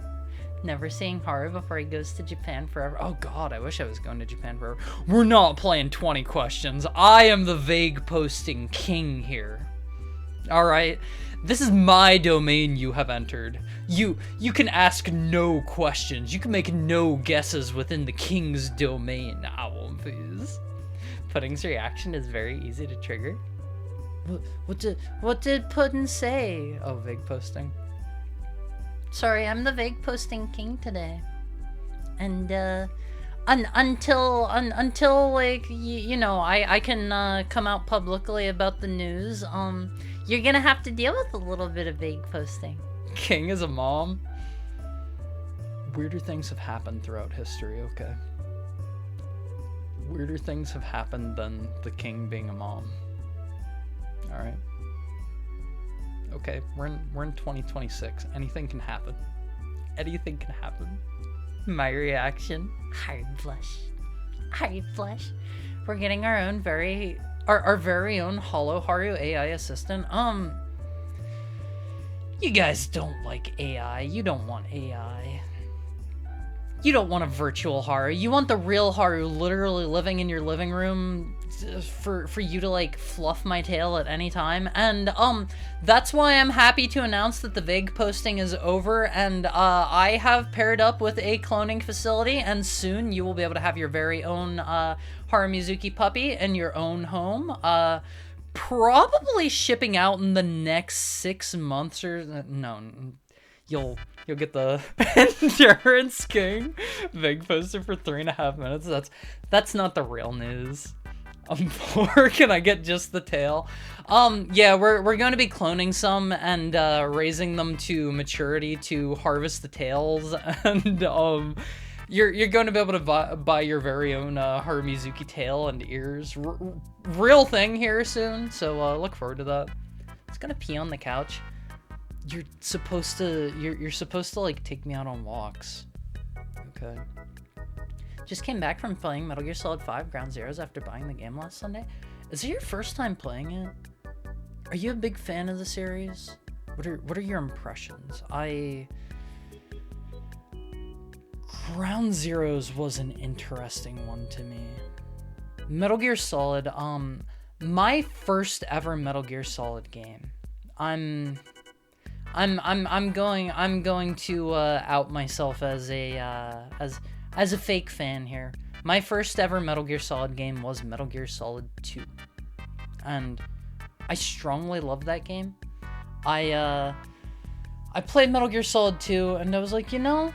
Never seeing Haru before he goes to Japan forever. Oh god, I wish I was going to Japan forever. We're not playing 20 questions. I am the vague posting king here. Alright? This is my domain you have entered. You can ask no questions. You can make no guesses within the king's domain. I won't please. Pudding's reaction is very easy to trigger. What did Puddin say? Oh, vague posting. Sorry, I'm the vague posting king today. And until like you know, I can come out publicly about the news, you're gonna have to deal with a little bit of vague posting. King is a mom. Weirder things have happened throughout history, okay? Weirder things have happened than the king being a mom. Alright. Okay, we're in 2026. Anything can happen. Anything can happen. My reaction. Hard blush. Hard blush. We're getting our own our very own Hollow Haru AI assistant. You guys don't like AI. You don't want AI. You don't want a virtual Haru. You want the real Haru literally living in your living room for you to like fluff my tail at any time. And that's why I'm happy to announce that the VIG posting is over, and I have paired up with a cloning facility, and soon you will be able to have your very own Haru Mizuki puppy in your own home. Probably shipping out in the next 6 months or no. You'll get the Endurance King VIG poster for 3.5 minutes. That's not the real news. I'm poor. Can I get just the tail? Yeah, we're going to be cloning some and raising them to maturity to harvest the tails, and you're going to be able to buy your very own Haru Mizuki tail and ears. Real thing here soon, so look forward to that. It's gonna pee on the couch. You're supposed to like take me out on walks. Okay. Just came back from playing Metal Gear Solid 5 Ground Zeroes after buying the game last Sunday. Is it your first time playing it? Are you a big fan of the series? What are your impressions? Ground Zeroes was an interesting one to me. Metal Gear Solid, my first ever Metal Gear Solid game. I'm going to out myself as a fake fan here. My first ever Metal Gear Solid game was Metal Gear Solid 2. And I strongly love that game. I played Metal Gear Solid 2 and I was like, you know,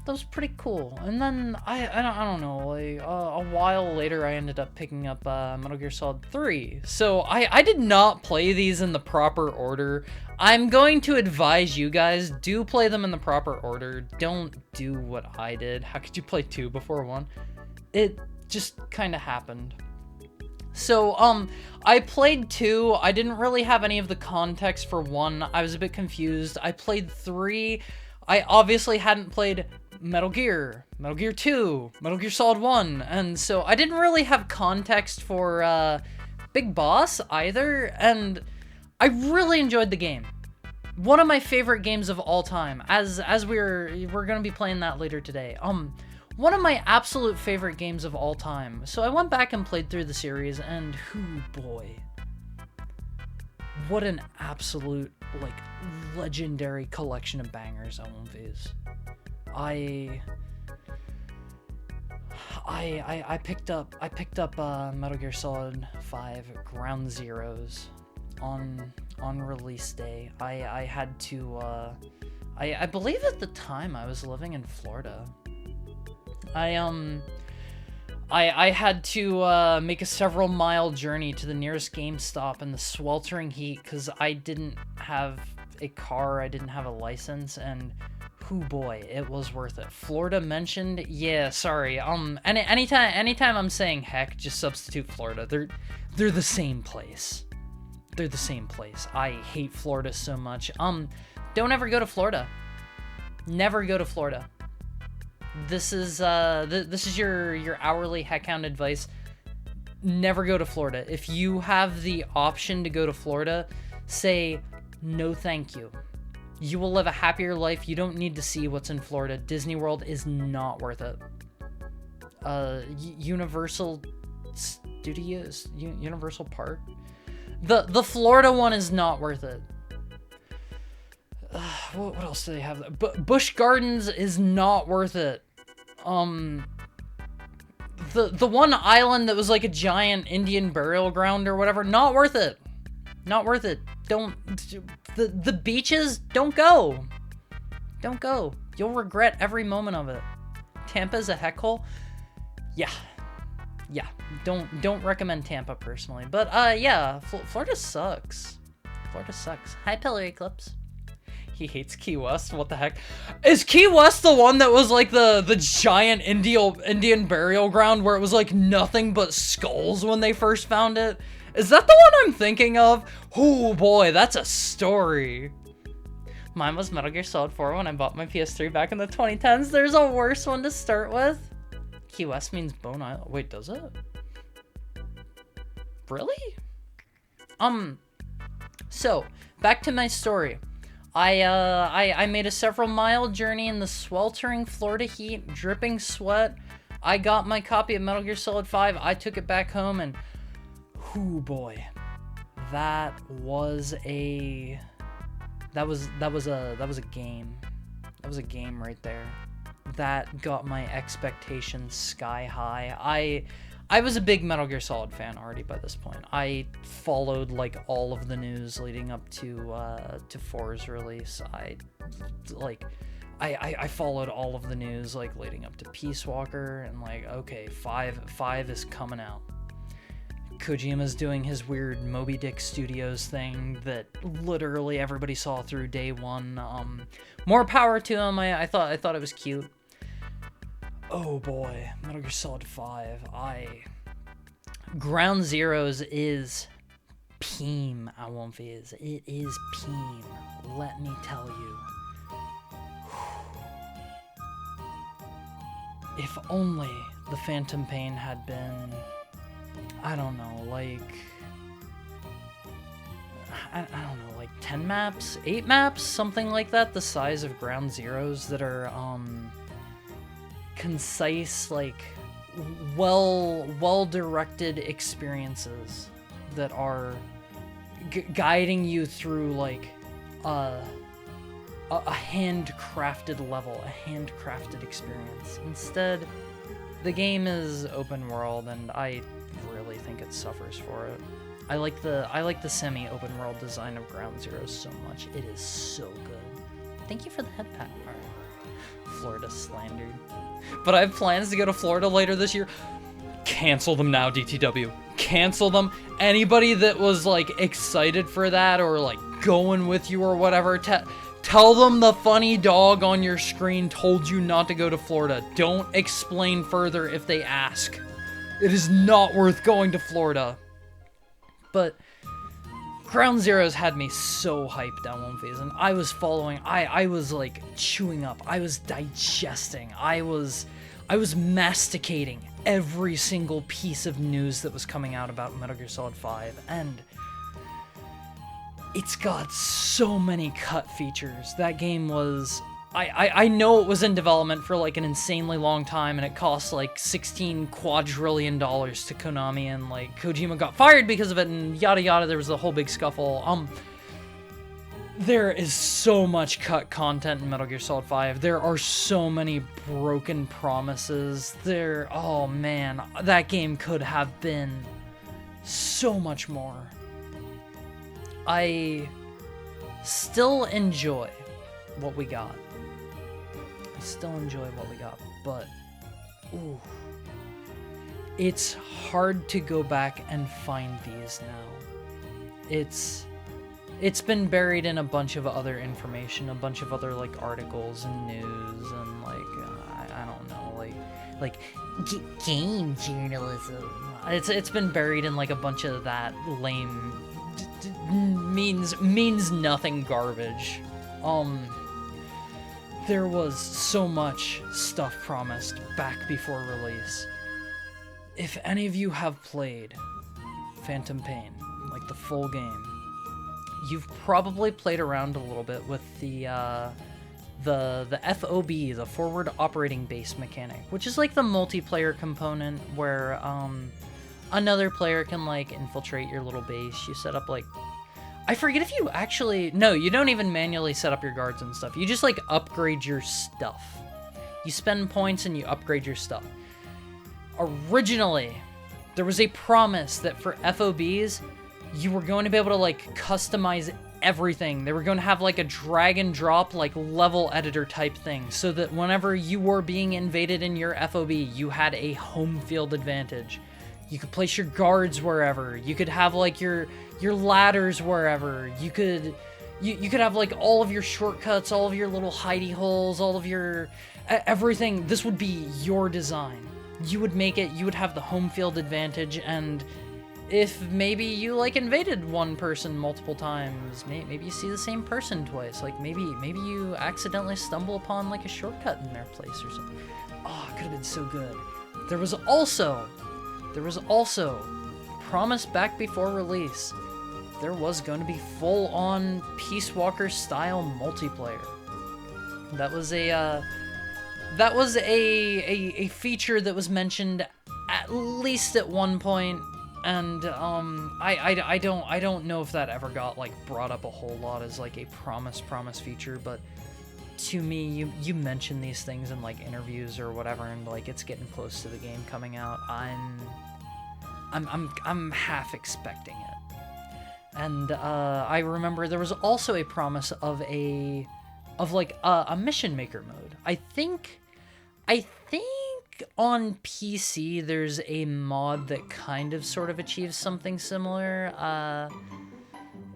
that was pretty cool. And then I don't know, like a while later I ended up picking up Metal Gear Solid 3. So I did not play these in the proper order. I'm going to advise you guys, do play them in the proper order. Don't do what I did. How could you play 2 before 1? It just kind of happened. So, I played 2. I didn't really have any of the context for 1. I was a bit confused. I played 3. I obviously hadn't played Metal Gear 2, Metal Gear Solid 1, and so I didn't really have context for Big Boss either, and I really enjoyed the game. One of my favorite games of all time, as we're gonna be playing that later today. One of my absolute favorite games of all time. So I went back and played through the series, and boy, what an absolute, like, legendary collection of bangers OMVs. I picked up Metal Gear Solid 5 Ground Zeroes on release day. I had to I believe at the time I was living in Florida. I had to make a several mile journey to the nearest GameStop in the sweltering heat because I didn't have a car, I didn't have a license, and boy, it was worth it. Florida mentioned? Yeah, sorry. Anytime I'm saying heck, just substitute Florida. They're the same place. They're the same place. I hate Florida so much. Don't ever go to Florida. Never go to Florida. This is your hourly heckhound advice. Never go to Florida. If you have the option to go to Florida, say no thank you. You will live a happier life. You don't need to see what's in Florida. Disney World is not worth it. Universal Studios, Universal Park. The Florida one is not worth it. What else do they have? Busch Gardens is not worth it. The one island that was like a giant Indian burial ground or whatever, not worth it. Not worth it. The beaches, don't go. Don't go. You'll regret every moment of it. Tampa's a heck hole. Yeah. Don't recommend Tampa personally. But yeah, Florida sucks. Florida sucks. Hi, Pillar Eclipse. He hates Key West. What the heck? Is Key West the one that was like the giant Indian burial ground where it was like nothing but skulls when they first found it? Is that the one I'm thinking of? Oh boy, that's a story. Mine was Metal Gear Solid 4 when I bought my PS3 back in the 2010s. There's a worse one to start with. Key West means Bone Island. Wait, does it? Really? So, back to my story. I made a several mile journey in the sweltering Florida heat, dripping sweat. I got my copy of Metal Gear Solid 5. I took it back home, and whoo boy, that was a game. That was a game right there. That got my expectations sky high. I was a big Metal Gear Solid fan already by this point. I followed like all of the news leading up to 4's release. I followed all of the news like leading up to Peace Walker, and like, okay, 5 is coming out. Kojima's doing his weird Moby Dick Studios thing that literally everybody saw through day one. More power to him. I thought it was cute. Oh boy, Metal Gear Solid 5. Ground Zeroes is Peem, Awomfies. It is Peem. Let me tell you. If only the Phantom Pain had been, I don't know, like, I don't know, like 10 maps, 8 maps, something like that, the size of Ground Zeroes that are, concise, like, well-directed experiences that are guiding you through, like, a handcrafted level, a handcrafted experience. Instead, the game is open world, and I really think it suffers for it. I like the semi-open world design of Ground Zeroes so much. It is so good. Thank you for the head pat. All right. Florida slandered. But I have plans to go to Florida later this year. Cancel them now, DTW. Cancel them. Anybody that was like excited for that or like going with you or whatever, tell them the funny dog on your screen told you not to go to Florida. Don't explain further if they ask. It is not worth going to Florida. But Ground Zeroes had me so hyped down one phase, and I was following, I was like chewing up, I was digesting, I was masticating every single piece of news that was coming out about Metal Gear Solid 5, and it's got so many cut features. That game was, I know it was in development for like an insanely long time, and it cost like $16 quadrillion to Konami, and like Kojima got fired because of it, and yada yada. There was a whole big scuffle. There is so much cut content in Metal Gear Solid 5. There are so many broken promises. Oh man, that game could have been so much more. I still enjoy what we got. But ooh, it's hard to go back and find these now. It's been buried in a bunch of other information, a bunch of other like articles and news and like I don't know, like game journalism. It's been buried in like a bunch of that lame means nothing garbage. There was so much stuff promised back before release. If any of you have played Phantom Pain, like the full game, you've probably played around a little bit with the FOB, the forward operating base mechanic, which is like the multiplayer component where another player can like infiltrate your little base. You set up like, I forget if you actually... No, you don't even manually set up your guards and stuff. You just, like, upgrade your stuff. You spend points and you upgrade your stuff. Originally, there was a promise that for FOBs, you were going to be able to, like, customize everything. They were going to have, like, a drag and drop, like, level editor type thing, so that whenever you were being invaded in your FOB, you had a home field advantage. You could place your guards wherever. You could have, like, your ladders wherever. You could have like all of your shortcuts, all of your little hidey holes, all of your everything. This would be your design. You would make it, you would have the home field advantage, and if maybe you like invaded one person multiple times, maybe you see the same person twice, like maybe you accidentally stumble upon like a shortcut in their place or something. Oh, it could have been so good. There was also promised back before release there was going to be full-on Peace Walker style multiplayer. That was a feature that was mentioned at least at one point, and I don't know if that ever got like brought up a whole lot as like a promise feature, but to me, you mention these things in like interviews or whatever, and like it's getting close to the game coming out. I'm half expecting it. And I remember there was also a promise of a mission maker mode. I think on PC there's a mod that kind of sort of achieves something similar.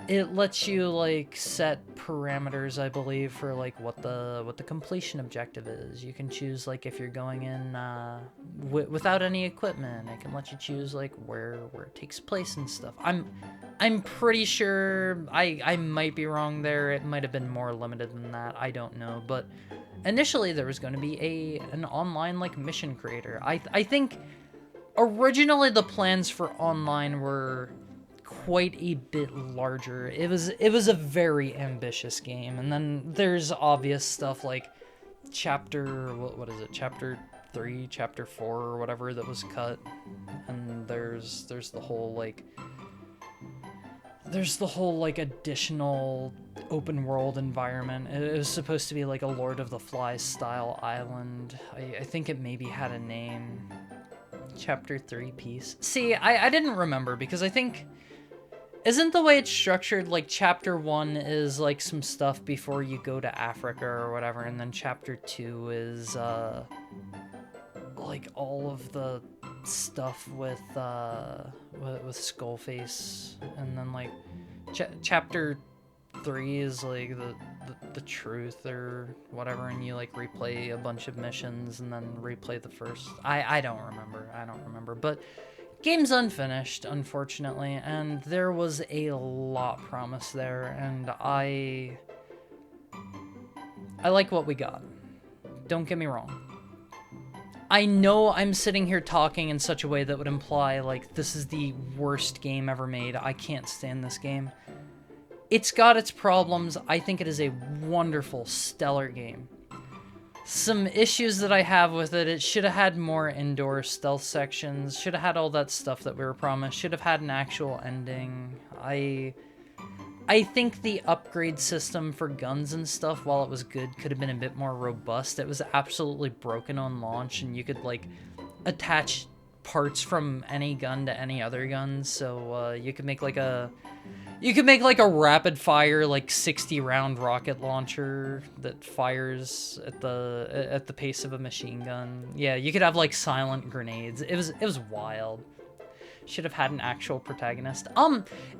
It lets you like set parameters, I believe, for like what the completion objective is. You can choose like if you're going in without any equipment. It can let you choose like where it takes place and stuff. I'm pretty sure I might be wrong there. It might have been more limited than that. I don't know, but initially there was going to be an online like mission creator. I think originally the plans for online were quite a bit larger. It was a very ambitious game, and then there's obvious stuff like chapter what is it, chapter 3, chapter 4 or whatever that was cut, and there's the whole additional open world environment. It was supposed to be like a Lord of the Flies style island. I think it maybe had a name. Chapter 3 piece. See, I didn't remember because I think, isn't the way it's structured like chapter 1 is like some stuff before you go to Africa or whatever, and then chapter 2 is like all of the stuff with Skullface, and then like chapter 3 is like the truth or whatever, and you like replay a bunch of missions and then replay the first. I don't remember, but game's unfinished, unfortunately, and there was a lot promised there, and I like what we got. Don't get me wrong. I know I'm sitting here talking in such a way that would imply, like, this is the worst game ever made. I can't stand this game. It's got its problems. I think it is a wonderful, stellar game. Some issues that I have with it: it should have had more indoor stealth sections, should have had all that stuff that we were promised, should have had an actual ending. I think the upgrade system for guns and stuff, while it was good, could have been a bit more robust. It was absolutely broken on launch, and you could like attach parts from any gun to any other gun, so you could make like a rapid fire like 60 round rocket launcher that fires at the pace of a machine gun. Yeah, you could have like silent grenades. It was wild. Should have had an actual protagonist.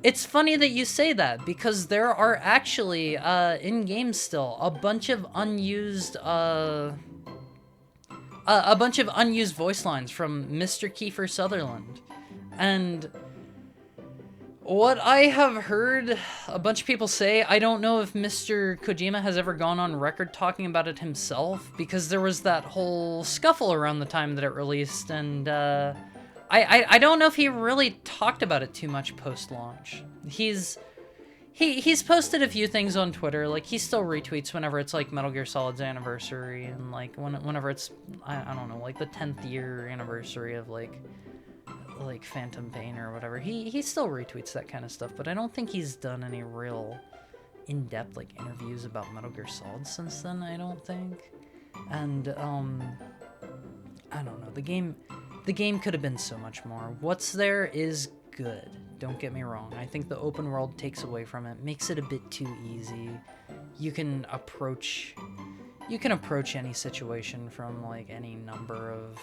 It's funny that you say that, because there are actually in game still a bunch of unused voice lines from Mr. Kiefer Sutherland. And what I have heard a bunch of people say, I don't know if Mr. Kojima has ever gone on record talking about it himself, because there was that whole scuffle around the time that it released, and I don't know if he really talked about it too much post-launch. He's posted a few things on Twitter, like he still retweets whenever it's like Metal Gear Solid's anniversary, and like whenever it's, I don't know, like the 10th year anniversary of like Phantom Pain or whatever. He still retweets that kind of stuff, but I don't think he's done any real in-depth like interviews about Metal Gear Solid since then, I don't think. And I don't know, the game could have been so much more. What's there is good, don't get me wrong. I think the open world takes away from it, makes it a bit too easy. You can approach any situation from like any number of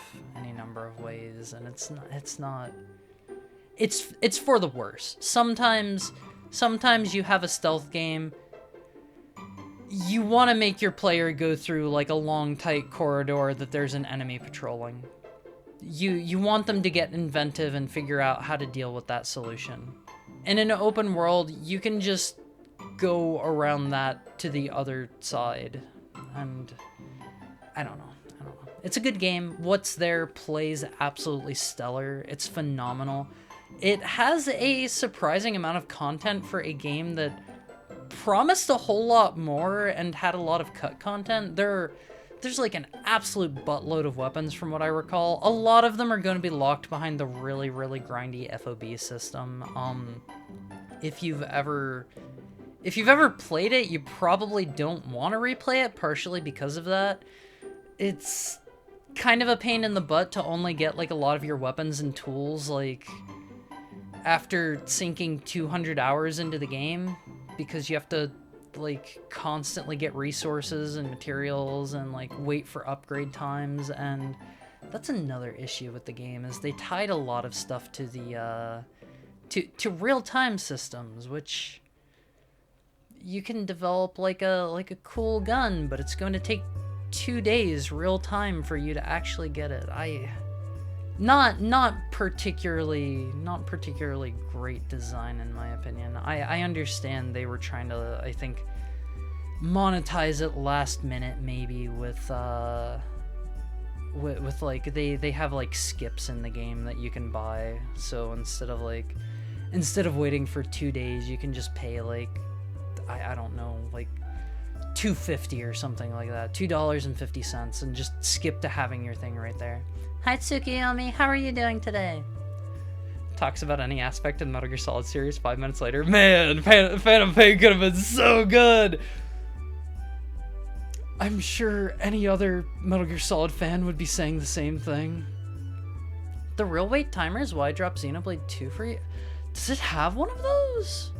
ways, and it's for the worse. Sometimes you have a stealth game, you want to make your player go through like a long tight corridor that there's an enemy patrolling. You want them to get inventive and figure out how to deal with that solution. And in an open world, you can just go around that to the other side. And I don't know. It's a good game. What's there plays absolutely stellar. It's phenomenal. it has a surprising amount of content for a game that promised a whole lot more and had a lot of cut content. There's like an absolute buttload of weapons from what I recall. A lot of them are going to be locked behind the really, really grindy FOB system. If you've ever played it, you probably don't want to replay it, partially because of that. It's kind of a pain in the butt to only get like a lot of your weapons and tools like after sinking 200 hours into the game, because you have to like constantly get resources and materials and like wait for upgrade times. And that's another issue with the game, is they tied a lot of stuff to the to real-time systems, which you can develop like a cool gun, but it's going to take 2 days real time for you to actually get it. Not particularly great design in my opinion. I understand they were trying to, I think, monetize it last minute maybe with like they have like skips in the game that you can buy. So instead of waiting for 2 days, you can just pay like I don't know, like $2.50 or something like that, $2.50, and just skip to having your thing right there. Hi Tsukiyomi, how are you doing today? Talks about any aspect of the Metal Gear Solid series 5 minutes later. Man, Phantom Pain could have been so good! I'm sure any other Metal Gear Solid fan would be saying the same thing. The real wait timer is why I dropped Xenoblade 2 for you. Does it have one of those?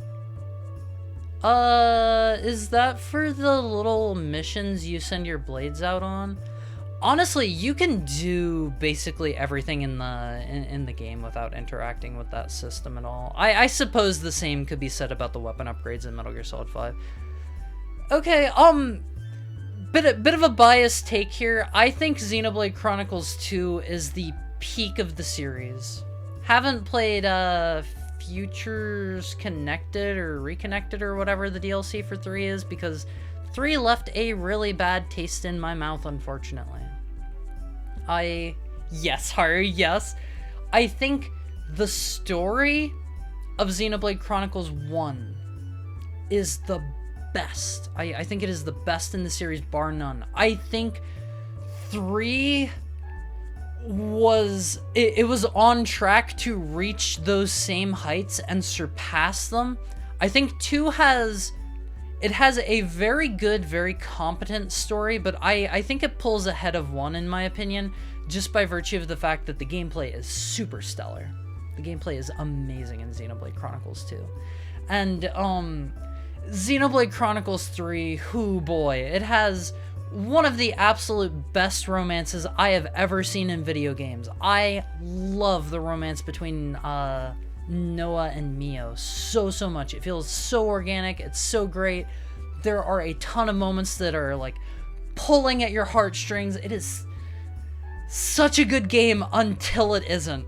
Is that for the little missions you send your blades out on? Honestly, you can do basically everything in the game without interacting with that system at all. I suppose the same could be said about the weapon upgrades in Metal Gear Solid 5. Okay, bit of a biased take here. I think Xenoblade Chronicles 2 is the peak of the series. Haven't played Futures Connected or Reconnected or whatever the DLC for 3 is, because 3 left a really bad taste in my mouth, unfortunately. Yes, Haru, yes. I think the story of Xenoblade Chronicles 1 is the best. I think it is the best in the series, bar none. I think 3 was on track to reach those same heights and surpass them. I think 2 has a very good, very competent story, but I think it pulls ahead of 1 in my opinion, just by virtue of the fact that the gameplay is super stellar. The gameplay is amazing in Xenoblade Chronicles 2. And Xenoblade Chronicles 3, hoo boy, it has one of the absolute best romances I have ever seen in video games. I love the romance between Noah and Mio so much. It feels so organic, it's so great. There are a ton of moments that are like pulling at your heartstrings. It is such a good game until it isn't.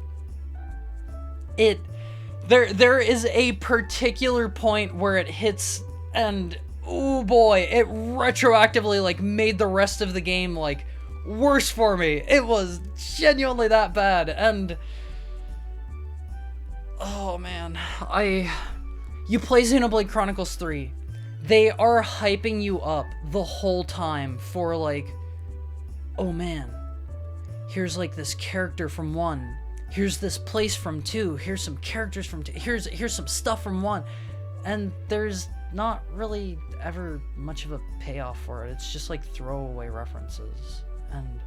There is a particular point where it hits and oh boy, it retroactively like made the rest of the game like worse for me. It was genuinely that bad. And oh man, you play Xenoblade Chronicles 3. They are hyping you up the whole time for like, oh man, here's like this character from 1. Here's this place from 2. Here's some characters from 2. Here's some stuff from 1. And there's not really ever much of a payoff for it. It's just like throwaway references. And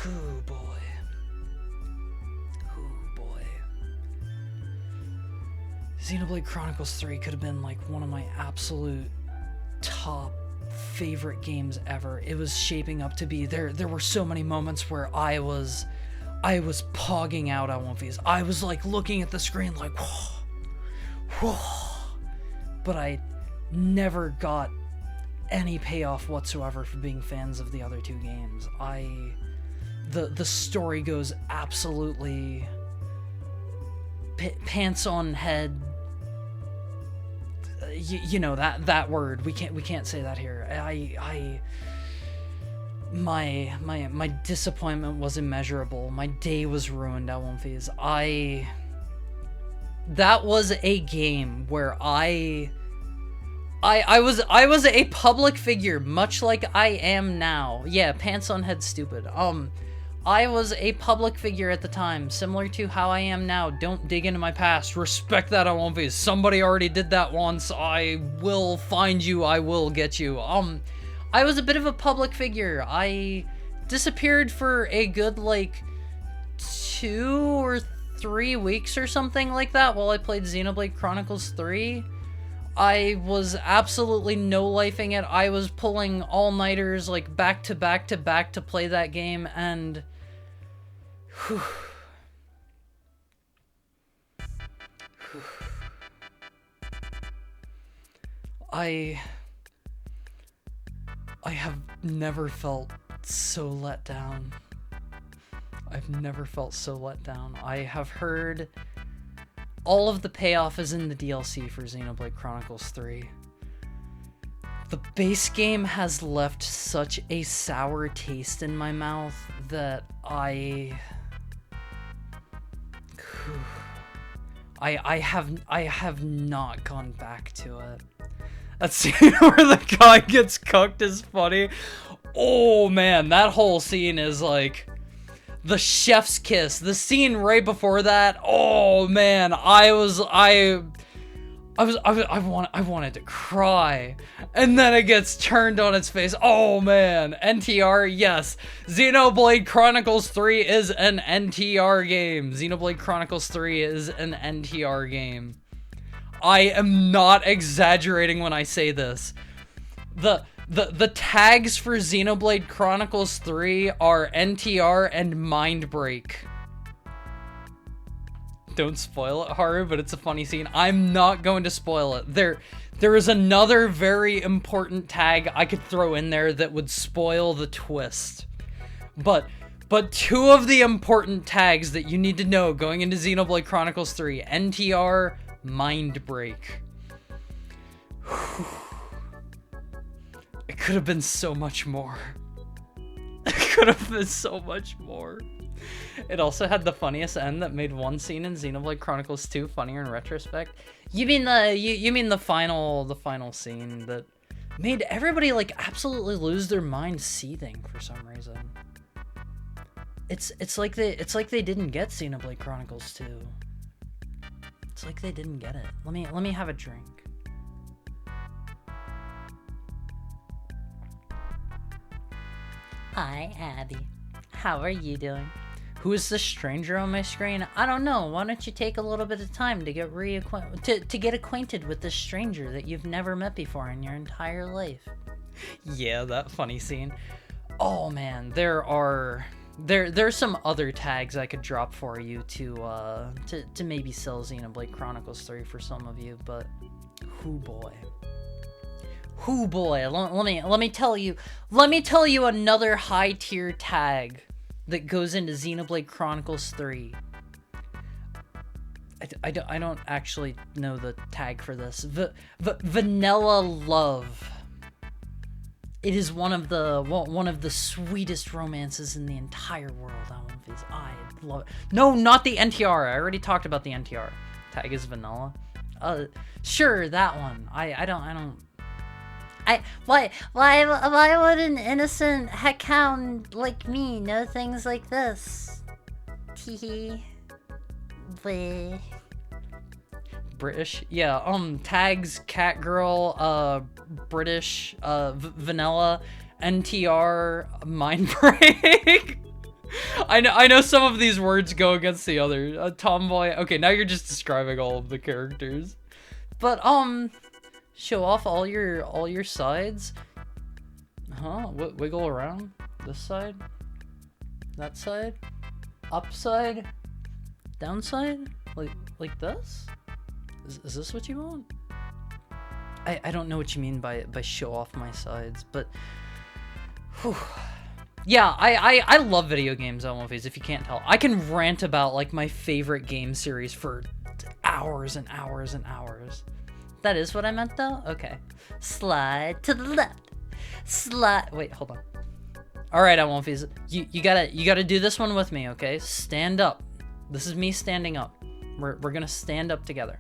ooh boy. Xenoblade Chronicles 3 could have been like one of my absolute top favorite games ever. It was shaping up to be there were so many moments where I was pogging out on one of these. I was like looking at the screen like whoa. But I never got any payoff whatsoever for being fans of the other 2 games. The story goes absolutely pants on head. You know that word. We can't say that here. My disappointment was immeasurable. My day was ruined at one phase. that was a game where I was a public figure, much like I am now. Yeah, pants on head stupid. I was a public figure at the time, similar to how I am now. Don't dig into my past. Respect that I won't be. Somebody already did that once. I will find you. I will get you. I was a bit of a public figure. I disappeared for a good, like, 2 or 3 weeks or something like that while I played Xenoblade Chronicles 3. I was absolutely no-lifing it. I was pulling all-nighters, like, back to back to back to play that game, and... whew. I have never felt so let down. I've never felt so let down. I have heard all of the payoff is in the DLC for Xenoblade Chronicles 3. The base game has left such a sour taste in my mouth that I have not gone back to it. That scene where the guy gets cooked is funny. Oh man, that whole scene is like the chef's kiss. The scene right before that. Oh man, I wanted to cry. And then it gets turned on its face. Oh man, NTR, yes. Xenoblade Chronicles 3 is an NTR game. Xenoblade Chronicles 3 is an NTR game. I am not exaggerating when I say this. The tags for Xenoblade Chronicles 3 are NTR and Mind Break. Don't spoil it, Haru, but it's a funny scene. I'm not going to spoil it. There is another very important tag I could throw in there that would spoil the twist. But 2 of the important tags that you need to know going into Xenoblade Chronicles 3, NTR, Mind Break. It could have been so much more. It could have been so much more. It also had the funniest end that made one scene in Xenoblade Chronicles 2 funnier in retrospect. You mean the final scene that made everybody like absolutely lose their mind seething for some reason. It's like they didn't get Xenoblade Chronicles 2. It's like they didn't get it. Let me have a drink. Hi, Abby. How are you doing? Who is this stranger on my screen? I don't know. Why don't you take a little bit of time to get to get acquainted with this stranger that you've never met before in your entire life? Yeah, that funny scene. Oh man, there's some other tags I could drop for you to maybe sell Xenoblade Chronicles 3 for some of you, but hoo boy. Hoo boy, let me tell you another high tier tag that goes into Xenoblade Chronicles 3. I don't actually know the tag for this. Vanilla Love. It is one of the sweetest romances in the entire world. I love it. No, not the NTR. I already talked about the NTR. Tag is vanilla. Sure, that one. Why would an innocent heckhound like me know things like this? Teehee. Bleh. British? Yeah, tags, Catgirl, British, vanilla, NTR, Mind Break. I know some of these words go against the other. Tomboy. Okay, now you're just describing all of the characters. But, show off all your sides. Huh? Wiggle around. This side? That side? Upside? Downside? Like this? Is this what you want? I don't know what you mean by show off my sides, but whew. Yeah, I love video games on One Face, if you can't tell. I can rant about like my favorite game series for hours and hours and hours. That is what I meant though? Okay. Slide to the left. Slide. Wait, hold on. Alright, I won't face. You gotta do this one with me, okay? Stand up. This is me standing up. We're gonna stand up together.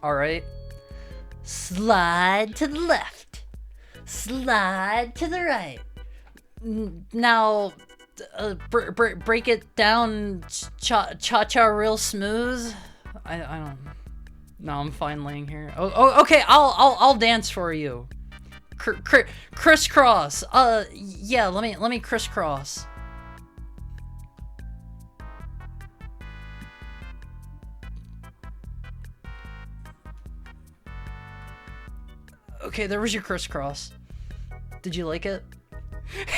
All right. Slide to the left. Slide to the right. Now, break it down, cha-cha real smooth. I don't. No, I'm fine laying here. Oh, okay. I'll dance for you. Crisscross. Yeah. Let me crisscross. Okay, there was your crisscross. Did you like it?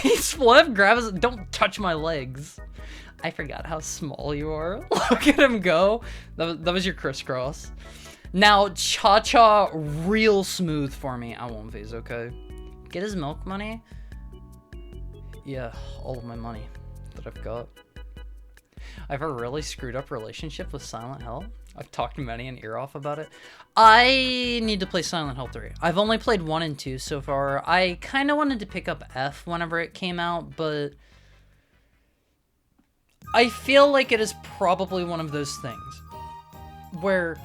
He split, grabs, don't touch my legs. I forgot how small you are. Look at him go. That was your crisscross. Now, cha-cha real smooth for me. I won't phase, okay? Get his milk money. Yeah, all of my money that I've got. I have a really screwed up relationship with Silent Hill. I've talked many an ear off about it. I need to play Silent Hill 3. I've only played 1 and 2 so far. I kind of wanted to pick up F whenever it came out, but I feel like it is probably one of those things where...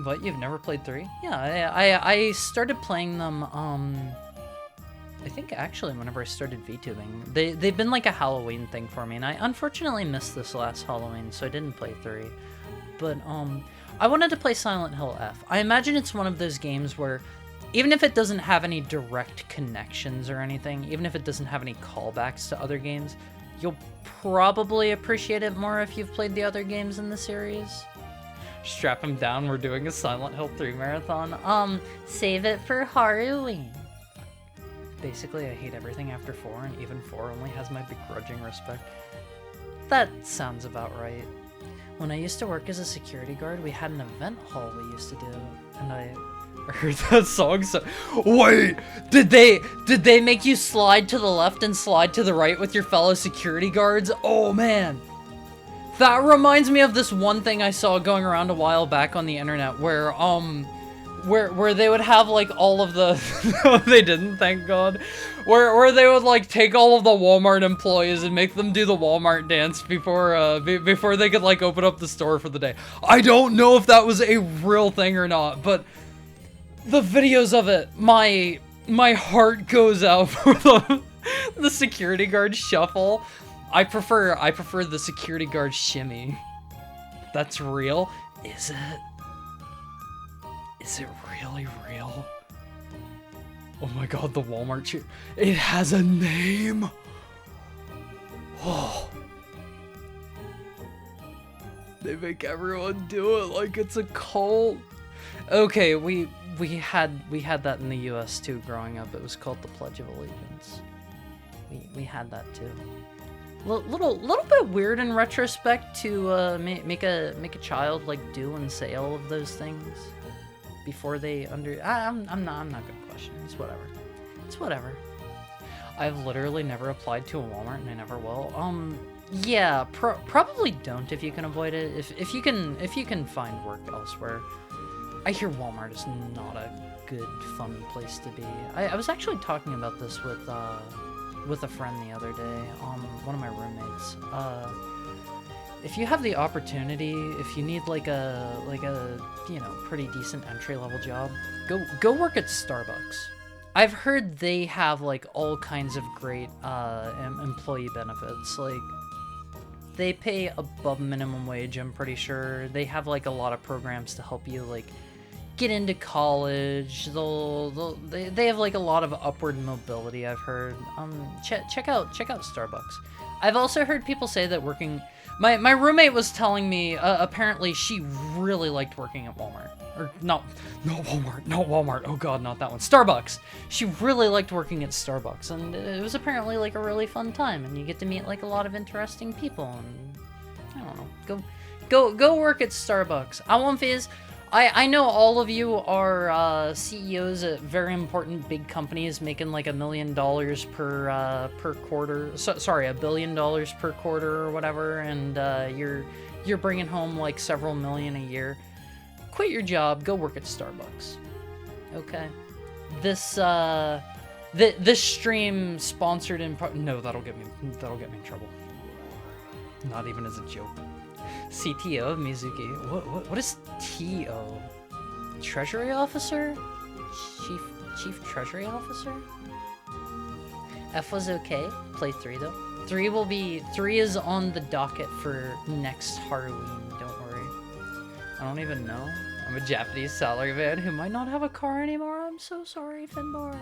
What, you've never played 3? Yeah, I started playing them, I think actually whenever I started VTubing. They've been like a Halloween thing for me, and I unfortunately missed this last Halloween, so I didn't play 3. But, I wanted to play Silent Hill F. I imagine it's one of those games where, even if it doesn't have any direct connections or anything, even if it doesn't have any callbacks to other games, you'll probably appreciate it more if you've played the other games in the series. Strap him down, we're doing a Silent Hill 3 marathon. Save it for Halloween. Basically, I hate everything after 4, and even 4 only has my begrudging respect. That sounds about right. When I used to work as a security guard, we had an event hall we used to do, and I heard that song. So, wait, did they make you slide to the left and slide to the right with your fellow security guards? Oh man, that reminds me of this one thing I saw going around a while back on the internet, where they would have like all of the no, they didn't, thank God. Where they would like take all of the Walmart employees and make them do the Walmart dance before they could like open up the store for the day. I don't know if that was a real thing or not, but the videos of it, my heart goes out for the security guard shuffle. I prefer the security guard shimmy. That's real? Is it? Is it really real? Oh my god, the Walmart cheer. It has a name! Oh. They make everyone do it like it's a cult. Okay, we had that in the US too growing up. It was called the Pledge of Allegiance. We had that too. Little bit weird in retrospect to make a child like do and say all of those things before they I'm not gonna question it. It's whatever. It's whatever. I've literally never applied to a Walmart and I never will. Yeah, probably don't if you can avoid it. If you can find work elsewhere. I hear Walmart is not a good, fun place to be. I was actually talking about this with a friend the other day, one of my roommates. If you have the opportunity, if you need like a you know, pretty decent entry-level job, go work at Starbucks. I've heard they have like all kinds of great employee benefits. Like they pay above minimum wage, I'm pretty sure. They have like a lot of programs to help you like get into college. They have like a lot of upward mobility, I've heard. Check out Starbucks. I've also heard people say that working... My roommate was telling me, apparently she really liked working at Walmart. Or, not Walmart, oh god, not that one. Starbucks! She really liked working at Starbucks, and it was apparently like a really fun time, and you get to meet like a lot of interesting people, and... I don't know, go work at Starbucks. I won't phase... I know all of you are CEOs at very important big companies making like $1 million per quarter. Sorry, $1 billion per quarter or whatever, and you're bringing home like several million a year. Quit your job, go work at Starbucks. Okay. This this stream sponsored in no, that'll get me in trouble. Not even as a joke. CTO of Mizuki. What is TO? Treasury officer? Chief Treasury officer? F was okay. Play 3 though. 3 is on the docket for next Halloween. Don't worry. I don't even know. I'm a Japanese salaryman who might not have a car anymore. I'm so sorry, Finbar.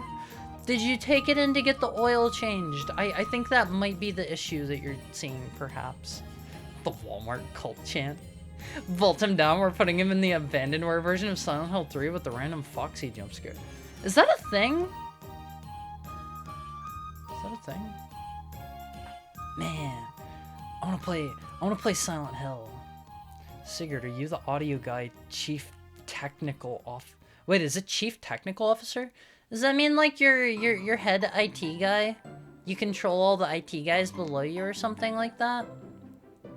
Did you take it in to get the oil changed? I think that might be the issue that you're seeing, perhaps. The Walmart cult chant. Vault him down, we're putting him in the abandonware version of Silent Hill 3 with the random Foxy jump scare. Is that a thing? Is that a thing? Man, I wanna play Silent Hill. Sigurd, are you the audio guy, chief technical Wait, is it chief technical officer? Does that mean like your head IT guy? You control all the IT guys below you or something like that?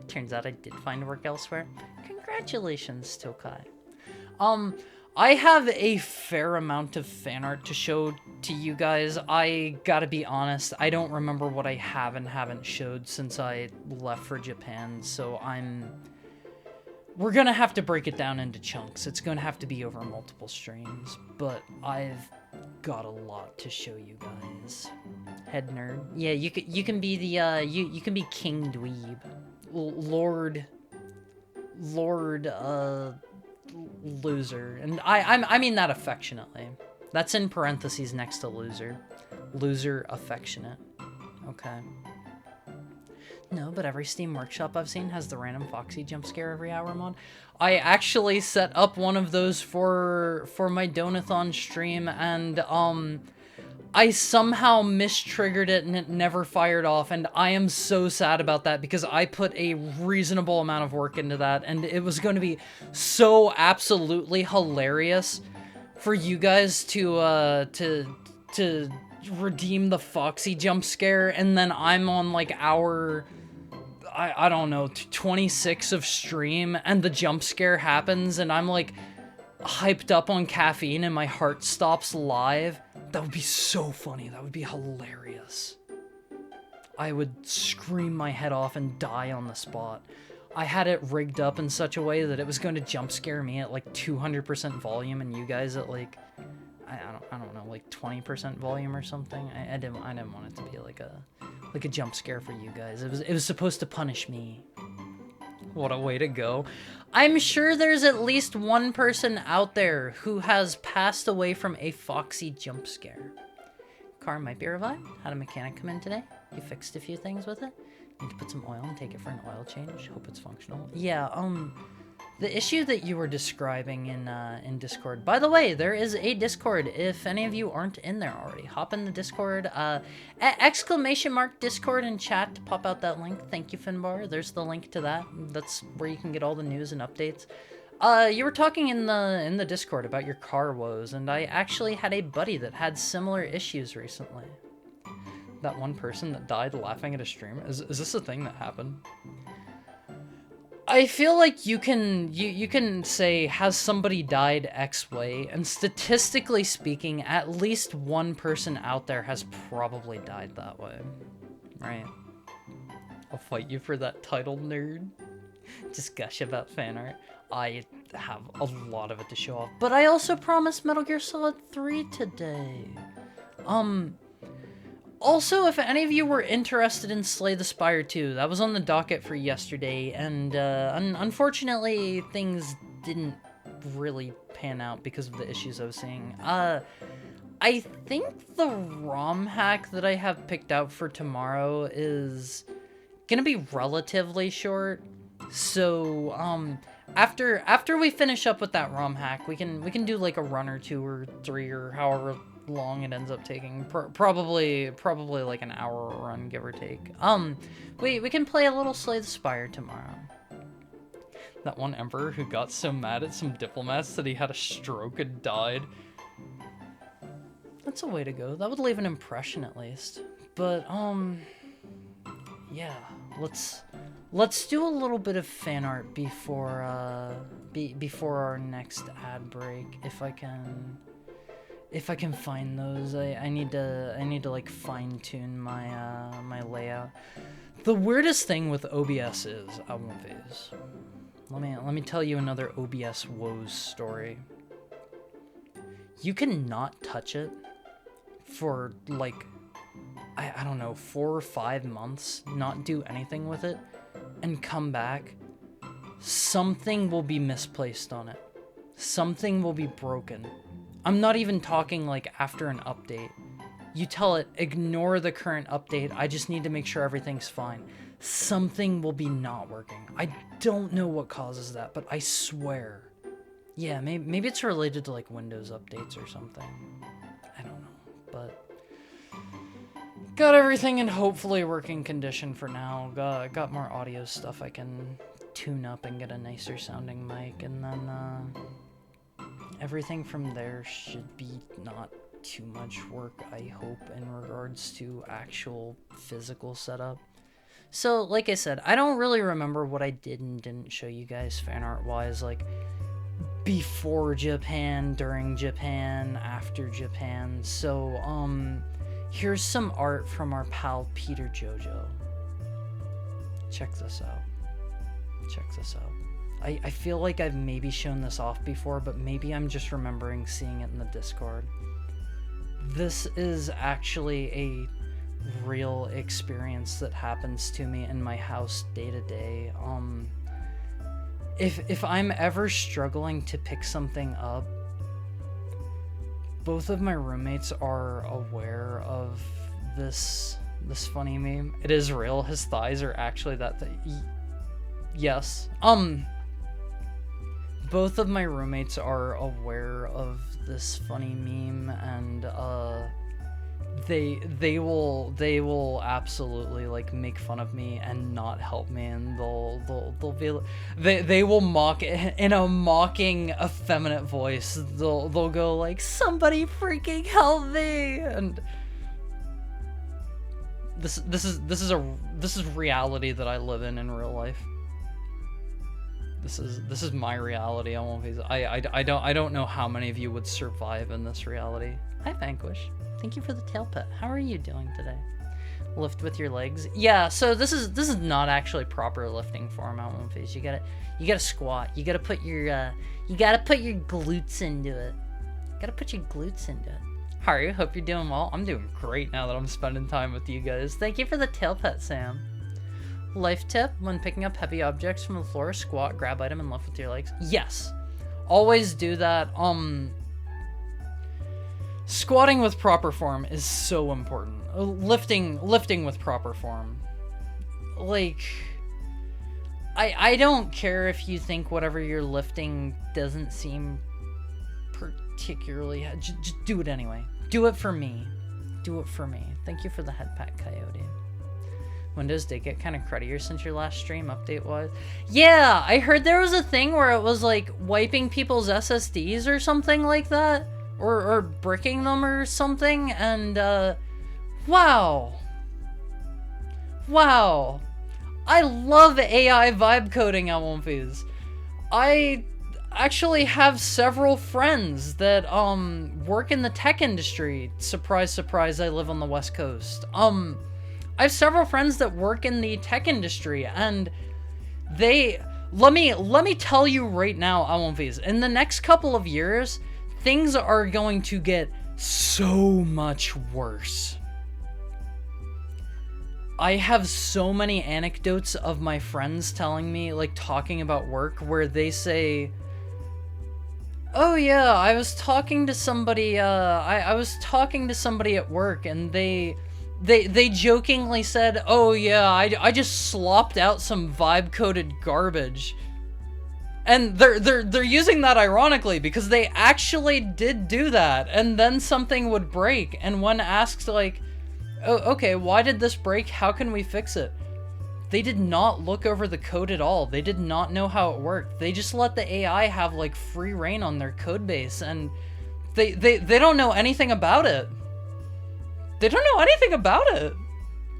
Turns out I did find work elsewhere. Congratulations, Tokai. I have a fair amount of fan art to show to you guys. I gotta be honest, I don't remember what I have and haven't showed since I left for Japan, so we're gonna have to break it down into chunks. It's gonna have to be over multiple streams, but I've got a lot to show you guys. Head nerd. Yeah, you can be the you can be King Dweeb. Lord loser, and I mean that affectionately. That's in parentheses next to loser. Loser affectionate. Okay. No, but every Steam Workshop I've seen has the random Foxy jump scare every hour mod. I actually set up one of those for my Donathon stream, and I somehow mistriggered it and it never fired off, and I am so sad about that because I put a reasonable amount of work into that, and it was going to be so absolutely hilarious for you guys to redeem the Foxy jump scare, and then I'm on like hour, I don't know, 26 of stream, and the jump scare happens, and I'm like hyped up on caffeine and my heart stops live. That would be so funny. That would be hilarious. I would scream my head off and die on the spot. I had it rigged up in such a way that it was going to jump scare me at like 200% volume and you guys at like, I don't know, like 20% volume or something. I didn't want it to be like a jump scare for you guys. It was supposed to punish me. What a way to go. I'm sure there's at least one person out there who has passed away from a Foxy jump scare. Car might be revived. Had a mechanic come in today. You fixed a few things with it. Need to put some oil and take it for an oil change. Hope it's functional. Yeah, the issue that you were describing in Discord. By the way, there is a Discord. If any of you aren't in there already, hop in the Discord. !Discord in chat to pop out that link. Thank you, Finbar. There's the link to that. That's where you can get all the news and updates. You were talking in the Discord about your car woes, and I actually had a buddy that had similar issues recently. That one person that died laughing at a stream. Is this a thing that happened? I feel like you can say, has somebody died X way, and statistically speaking, at least one person out there has probably died that way. Right? I'll fight you for that title, nerd. Just gush about fan art. I have a lot of it to show off. But I also promised Metal Gear Solid 3 today. Also, if any of you were interested in Slay the Spire 2, that was on the docket for yesterday, and unfortunately, things didn't really pan out because of the issues I was seeing. I think the ROM hack that I have picked out for tomorrow is gonna be relatively short, so, after we finish up with that ROM hack, we can do like a run or 2 or 3 or however long it ends up taking. Probably like an hour run, give or take. We can play a little Slay the Spire tomorrow. That one emperor who got so mad at some diplomats that he had a stroke and died. That's a way to go. That would leave an impression at least. But yeah, let's do a little bit of fan art before our next ad break, if I can find those. I need to like fine tune my my layout. The weirdest thing with OBS is, I won't phase. let me tell you another OBS woes story. You can not touch it for like, I don't know, 4 or 5 months, not do anything with it, and come back. Something will be misplaced on it. Something will be broken. I'm not even talking like after an update. You tell it, ignore the current update. I just need to make sure everything's fine. Something will be not working. I don't know what causes that, but I swear. Yeah, maybe it's related to like Windows updates or something. I don't know, but got everything in hopefully working condition for now. Got more audio stuff I can tune up and get a nicer sounding mic, and then everything from there should be not too much work, I hope, in regards to actual physical setup. So, like I said, I don't really remember what I did and didn't show you guys fan art wise, like before Japan, during Japan, after Japan. So, here's some art from our pal Peter Jojo. Check this out. Check this out. I feel like I've maybe shown this off before, but maybe I'm just remembering seeing it in the Discord. This is actually a real experience that happens to me in my house day to day. If I'm ever struggling to pick something up, both of my roommates are aware of this funny meme. It is real. His thighs are actually that yes. Both of my roommates are aware of this funny meme, and they will absolutely like make fun of me and not help me, and they'll be they will mock in a mocking effeminate voice. They'll go like, somebody freaking help me, and this is reality that I live in real life. This is my reality. I don't know how many of you would survive in this reality. Hi Vanquish. Thank you for the tail pet. How are you doing today? Lift with your legs. Yeah, so this is not actually proper lifting form, I won't face. You gotta squat. You gotta put your glutes into it. Gotta put your glutes into it. Haru, hope you're doing well. I'm doing great now that I'm spending time with you guys. Thank you for the tail pet, Sam. Life tip, when picking up heavy objects from the floor, squat, grab item, and lift with your legs. Yes. Always do that. Squatting with proper form is so important. Lifting with proper form. Like, I don't care if you think whatever you're lifting doesn't seem particularly... Just do it anyway. Do it for me. Do it for me. Thank you for the head pat, Coyote. Windows did get kind of cruddier since your last stream update was. Yeah, I heard there was a thing where it was like wiping people's SSDs or something like that. Or bricking them or something, and wow. Wow. I love AI vibe coding, Elwomfies. I actually have several friends that work in the tech industry. Surprise, surprise, I live on the West Coast. I have several friends that work in the tech industry, and they let me tell you right now, Elwomfies, in the next couple of years, things are going to get so much worse. I have so many anecdotes of my friends telling me, like, talking about work, where they say, oh yeah, I was talking to somebody, I was talking to somebody at work, and they jokingly said, oh yeah, I just slopped out some vibe-coded garbage. And they're using that ironically, because they actually did do that, and then something would break, and when asked like, oh, okay, why did this break? How can we fix it? They did not look over the code at all. They did not know how it worked. They just let the AI have like free reign on their code base, and they don't know anything about it. They don't know anything about it.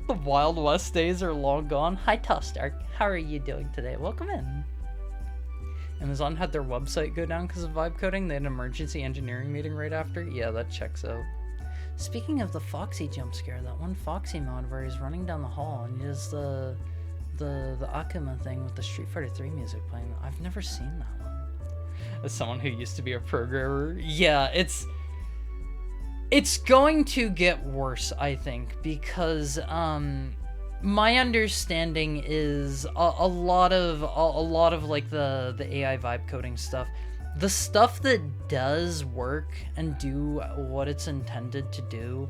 The Wild West days are long gone. Hi Tostark, how are you doing today? Welcome in. Amazon had their website go down because of vibe coding. They had an emergency engineering meeting right after. Yeah, that checks out. Speaking of the Foxy jump scare, that one Foxy mod where he's running down the hall and he does the the Akuma thing with the Street Fighter 3 music playing. I've never seen that one. As someone who used to be a programmer, yeah, it's going to get worse, I think, because my understanding is a lot of like the AI vibe coding stuff, the stuff that does work and do what it's intended to do,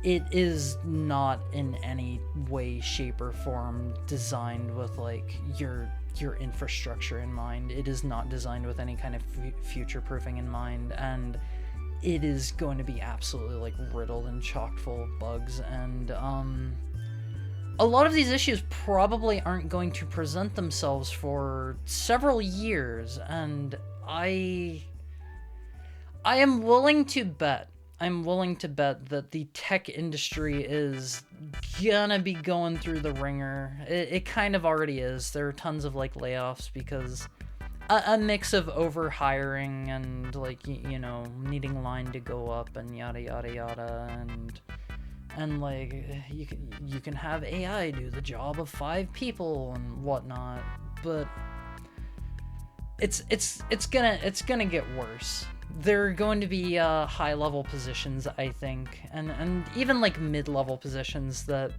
it is not in any way, shape, or form designed with like your infrastructure in mind. It is not designed with any kind of future proofing in mind, and it is going to be absolutely like riddled and chock full of bugs, and a lot of these issues probably aren't going to present themselves for several years, and I am willing to bet that the tech industry is gonna be going through the ringer. It kind of already is. There are tons of like layoffs because a mix of overhiring and like, you know, needing line to go up and yada yada yada, and like you can have AI do the job of 5 people and whatnot, but it's gonna get worse. There are going to be high level positions, I think, and even like mid level positions that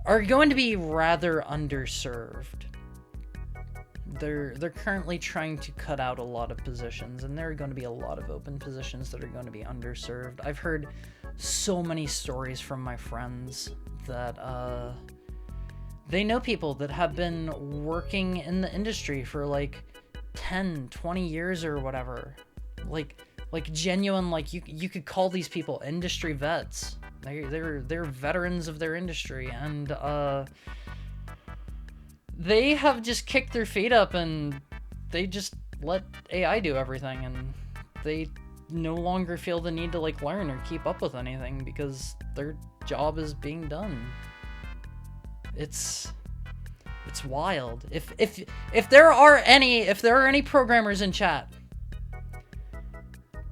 are going to be rather underserved. They're currently trying to cut out a lot of positions, and there are going to be a lot of open positions that are going to be underserved. I've heard so many stories from my friends that they know people that have been working in the industry for like 10, 20 years or whatever. Like genuine, like you could call these people industry vets. They're veterans of their industry, and they have just kicked their feet up and they just let AI do everything, and they no longer feel the need to like learn or keep up with anything because their job is being done. It's wild. If there are any programmers in chat,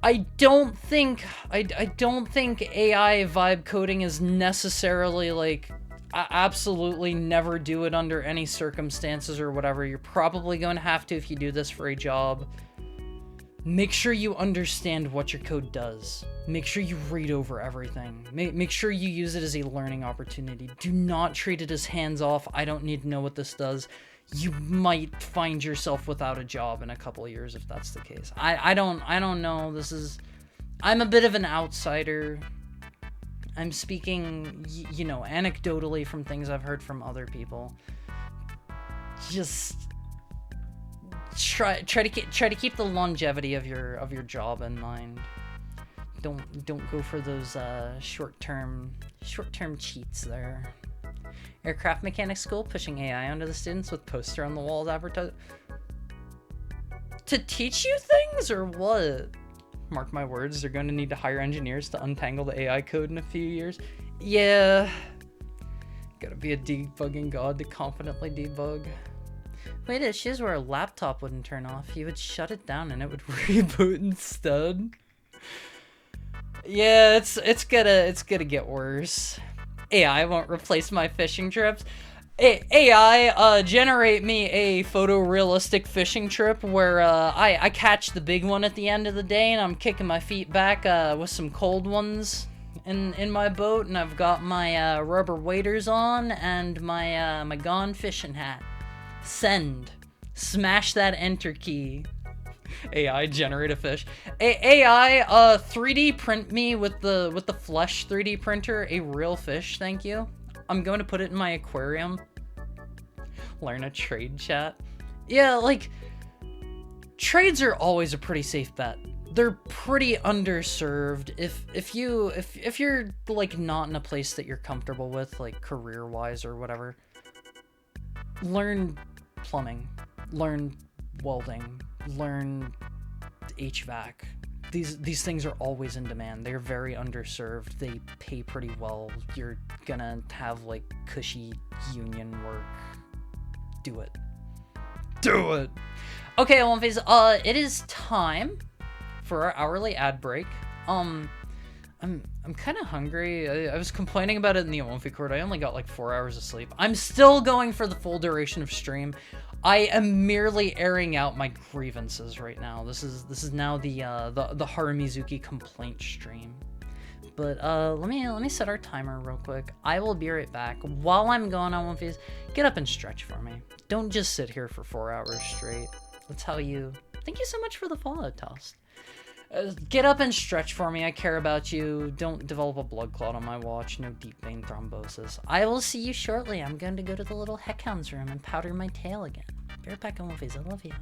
I don't think AI vibe coding is necessarily like absolutely never do it under any circumstances or whatever. You're probably going to have to if you do this for a job. Make sure you understand what your code does. Make sure you read over everything. Make sure you use it as a learning opportunity. Do not treat it as hands-off. I don't need to know what this does. You might find yourself without a job in a couple of years if that's the case. I don't know. I'm a bit of an outsider. I'm speaking, you know, anecdotally from things I've heard from other people. Just try to keep the longevity of your job in mind. Don't go for those short-term cheats there. Aircraft mechanics school pushing AI onto the students with poster on the walls advertise to teach you things or what? Mark my words, they're going to need to hire engineers to untangle the AI code in a few years. Yeah. Gotta be a debugging god to confidently debug. Wait, issues where a laptop wouldn't turn off. You would shut it down and it would reboot instead. Yeah, it's gonna get worse. AI won't replace my fishing trips. AI, generate me a photorealistic fishing trip where I catch the big one at the end of the day and I'm kicking my feet back with some cold ones in my boat, and I've got my rubber waders on and my gone fishing hat. Send. Smash that enter key. AI generate a fish. AI 3D print me with the Flesh 3D printer a real fish, thank you. I'm going to put it in my aquarium. Learn a trade chat. Yeah, like trades are always a pretty safe bet. They're pretty underserved. If you're like not in a place that you're comfortable with, like career-wise or whatever, learn plumbing, learn welding, learn HVAC. These things are always in demand. They're very underserved. They pay pretty well. You're gonna have like cushy union work. Do it. Do it. Okay, Phase. It is time for our hourly ad break. I'm kind of hungry. I was complaining about it in the Omfi Court. I only got like 4 hours of sleep. I'm still going for the full duration of stream. I am merely airing out my grievances right now. This is now the Haramizuki complaint stream. But let me set our timer real quick. I will be right back. While I'm going on one phase, get up and stretch for me. Don't just sit here for 4 hours straight. That's how you. Thank you so much for the Fallout toast. Get up and stretch for me. I care about you. Don't develop a blood clot on my watch. No deep vein thrombosis. I will see you shortly. I'm going to go to the little heckhound's room and powder my tail again. Be right back on one phase. I love you.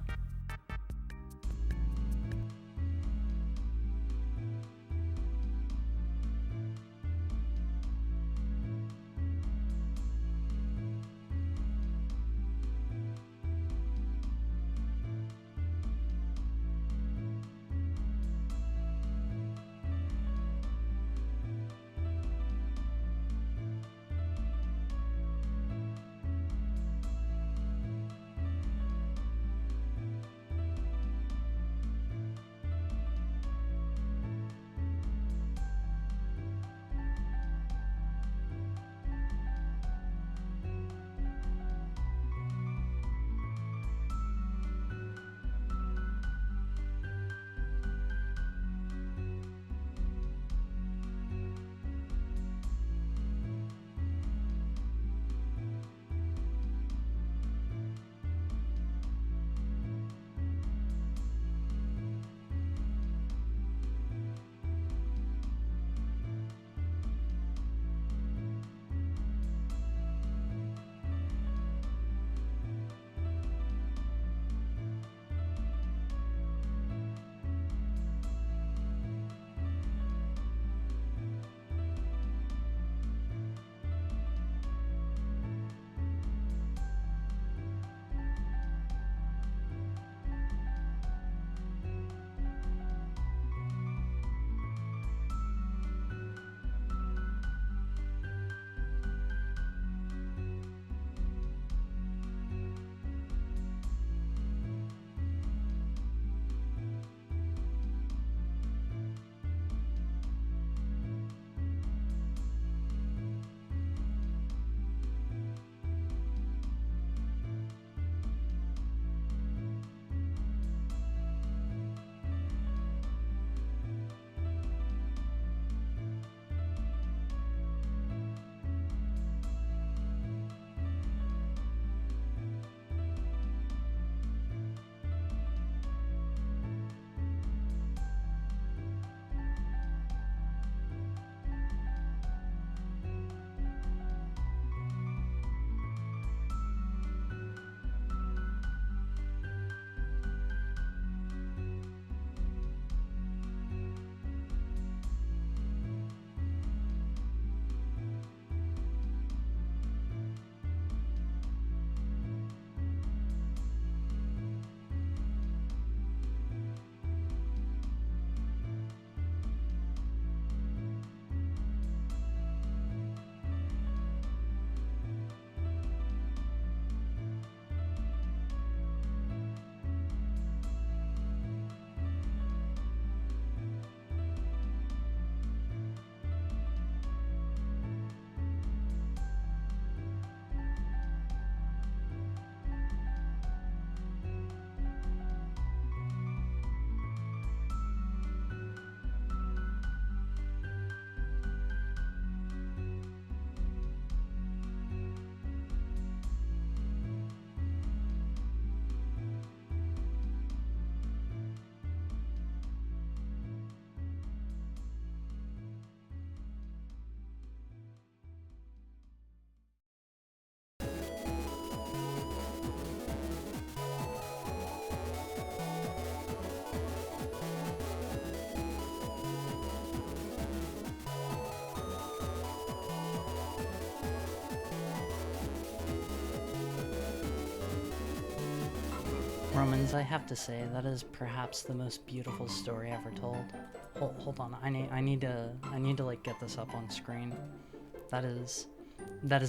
Romans, I have to say, that is perhaps the most beautiful story ever told. Hold on, I need to like get this up on screen. That is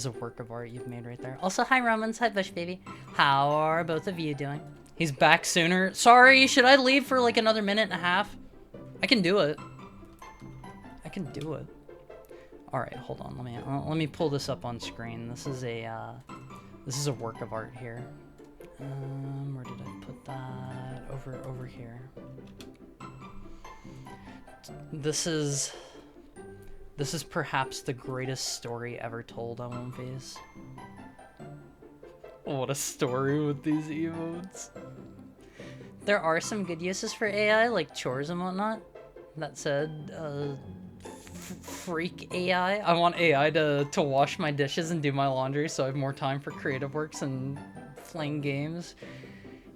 a work of art you've made right there. Also, hi Romans, hi Bush Baby. How are both of you doing? He's back sooner. Sorry, should I leave for like another minute and a half? I can do it. can do it. All right, hold on. Let me pull this up on screen. This is a work of art here. Where did I put that? Over here. This is perhaps the greatest story ever told on One Face. What a story with these emotes. There are some good uses for AI, like chores and whatnot. That said, freak AI. I want AI to wash my dishes and do my laundry so I have more time for creative works and playing games.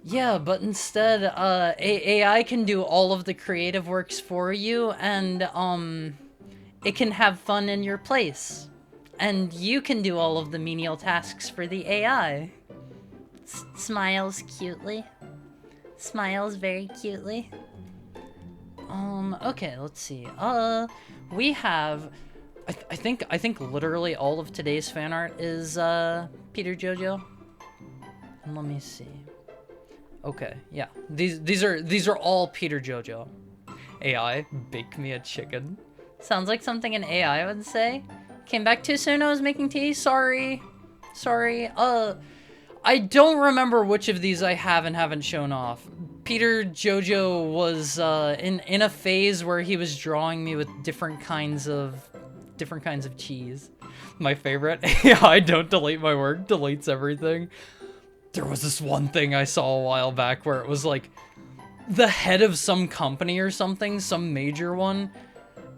Yeah, but instead, AI can do all of the creative works for you, and, it can have fun in your place. And you can do all of the menial tasks for the AI. Smiles cutely. Smiles very cutely. Okay, let's see. We have... I think literally all of today's fan art is, Peter Jojo. Let me see. Okay, yeah. These are all Peter Jojo. AI, bake me a chicken. Sounds like something an AI would say. Came back too soon, I was making tea, sorry. Sorry. I don't remember which of these I have and haven't shown off. Peter Jojo was in a phase where he was drawing me with different kinds of cheese. My favorite, AI, don't delete my work, deletes everything. There was this one thing I saw a while back where it was like the head of some company or something, some major one,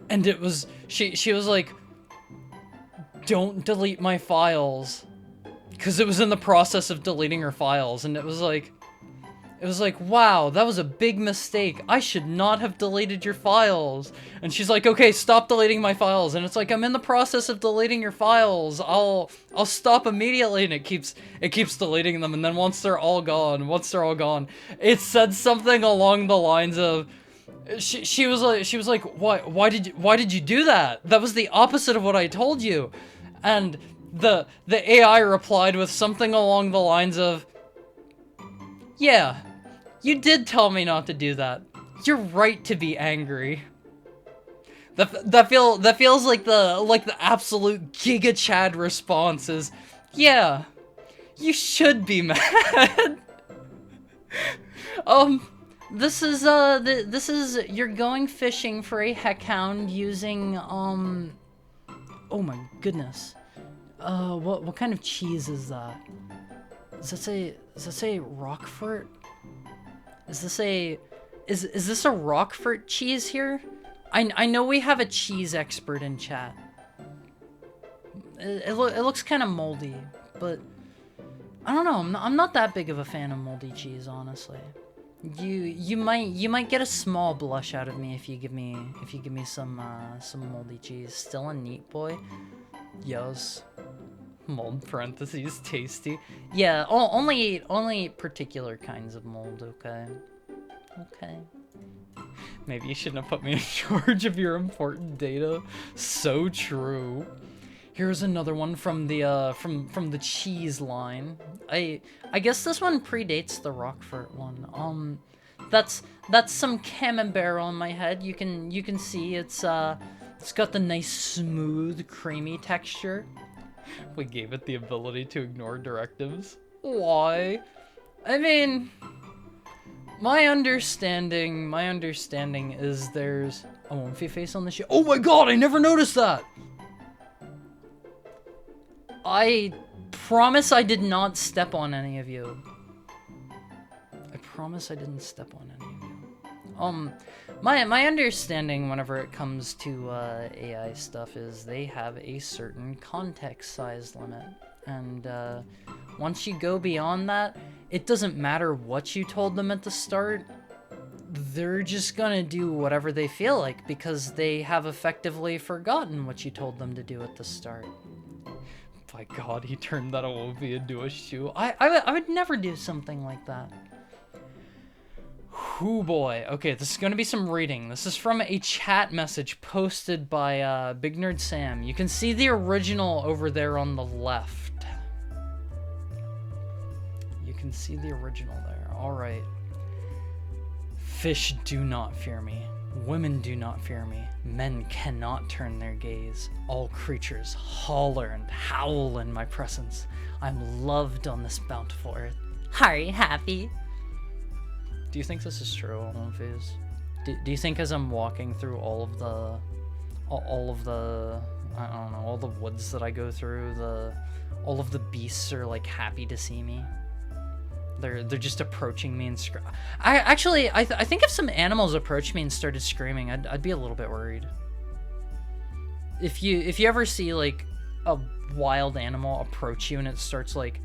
and it was she was like, don't delete my files, because it was in the process of deleting her files, and it was like, wow, that was a big mistake. I should not have deleted your files. And she's like, okay, stop deleting my files. And it's like, I'm in the process of deleting your files. I'll stop immediately. And it keeps deleting them. And then once they're all gone, it said something along the lines of, she was like, why did you do that? That was the opposite of what I told you. And the AI replied with something along the lines of, yeah, you did tell me not to do that. You're right to be angry. That feels like the absolute Giga Chad response is, yeah, you should be mad. This is you're going fishing for a heckhound using oh my goodness. What kind of cheese is that? Does that say Roquefort? Is this a Roquefort cheese here? I know we have a cheese expert in chat. It looks kind of moldy, but I don't know. I'm not that big of a fan of moldy cheese, honestly. You might get a small blush out of me if you give me some moldy cheese. Still a neat boy? Yes. Mold parentheses tasty. Yeah, only particular kinds of mold, okay? Okay. Maybe you shouldn't have put me in charge of your important data. So true. Here's another one from the from the cheese line. I guess this one predates the Roquefort one. That's some camembert on my head. You can see it's got the nice smooth creamy texture. We gave it the ability to ignore directives. Why? I mean, my understanding is there's a Wimpy face on the show. Oh my god, I never noticed that! I promise I did not step on any of you. I promise I didn't step on any of you. My understanding whenever it comes to AI stuff is they have a certain context size limit, and once you go beyond that, it doesn't matter what you told them at the start. They're just gonna do whatever they feel like because they have effectively forgotten what you told them to do at the start. My god, he turned that Awovi into a shoe. I would never do something like that. Hoo boy. Okay, this is gonna be some reading. This is from a chat message posted by Big Nerd Sam. You can see the original over there on the left. You can see the original there. Alright. Fish do not fear me. Women do not fear me. Men cannot turn their gaze. All creatures holler and howl in my presence. I'm loved on this bountiful earth. Are you happy? Do you think this is true, Phase? Do you think as I'm walking through all of the, I don't know, all the woods that I go through, all of the beasts are like happy to see me? They're just approaching me and I think if some animals approached me and started screaming, I'd be a little bit worried. If you ever see like a wild animal approach you and it starts like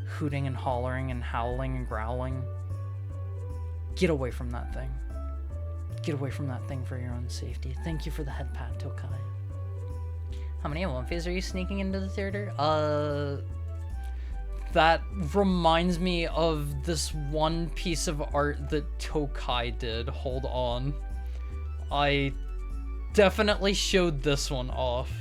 hooting and hollering and howling and growling, get away from that thing. Get away from that thing for your own safety. Thank you for the head pat, Tokai. How many Wumfies are you sneaking into the theater? That reminds me of this one piece of art that Tokai did. Hold on. I definitely showed this one off.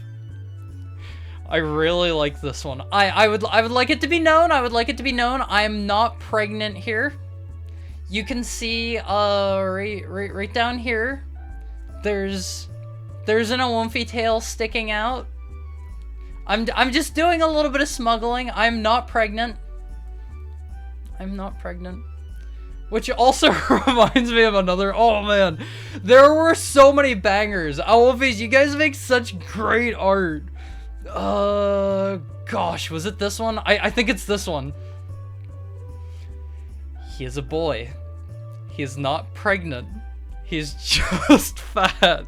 I really like this one. I would like it to be known. I am not pregnant here. You can see right down here. There's an Wumfie tail sticking out. I'm just doing a little bit of smuggling. I'm not pregnant. Which also reminds me of another. Oh man, there were so many bangers. Wumfies, you guys make such great art. Gosh, was it this one? I think it's this one. He is a boy. He is not pregnant. He's just fat.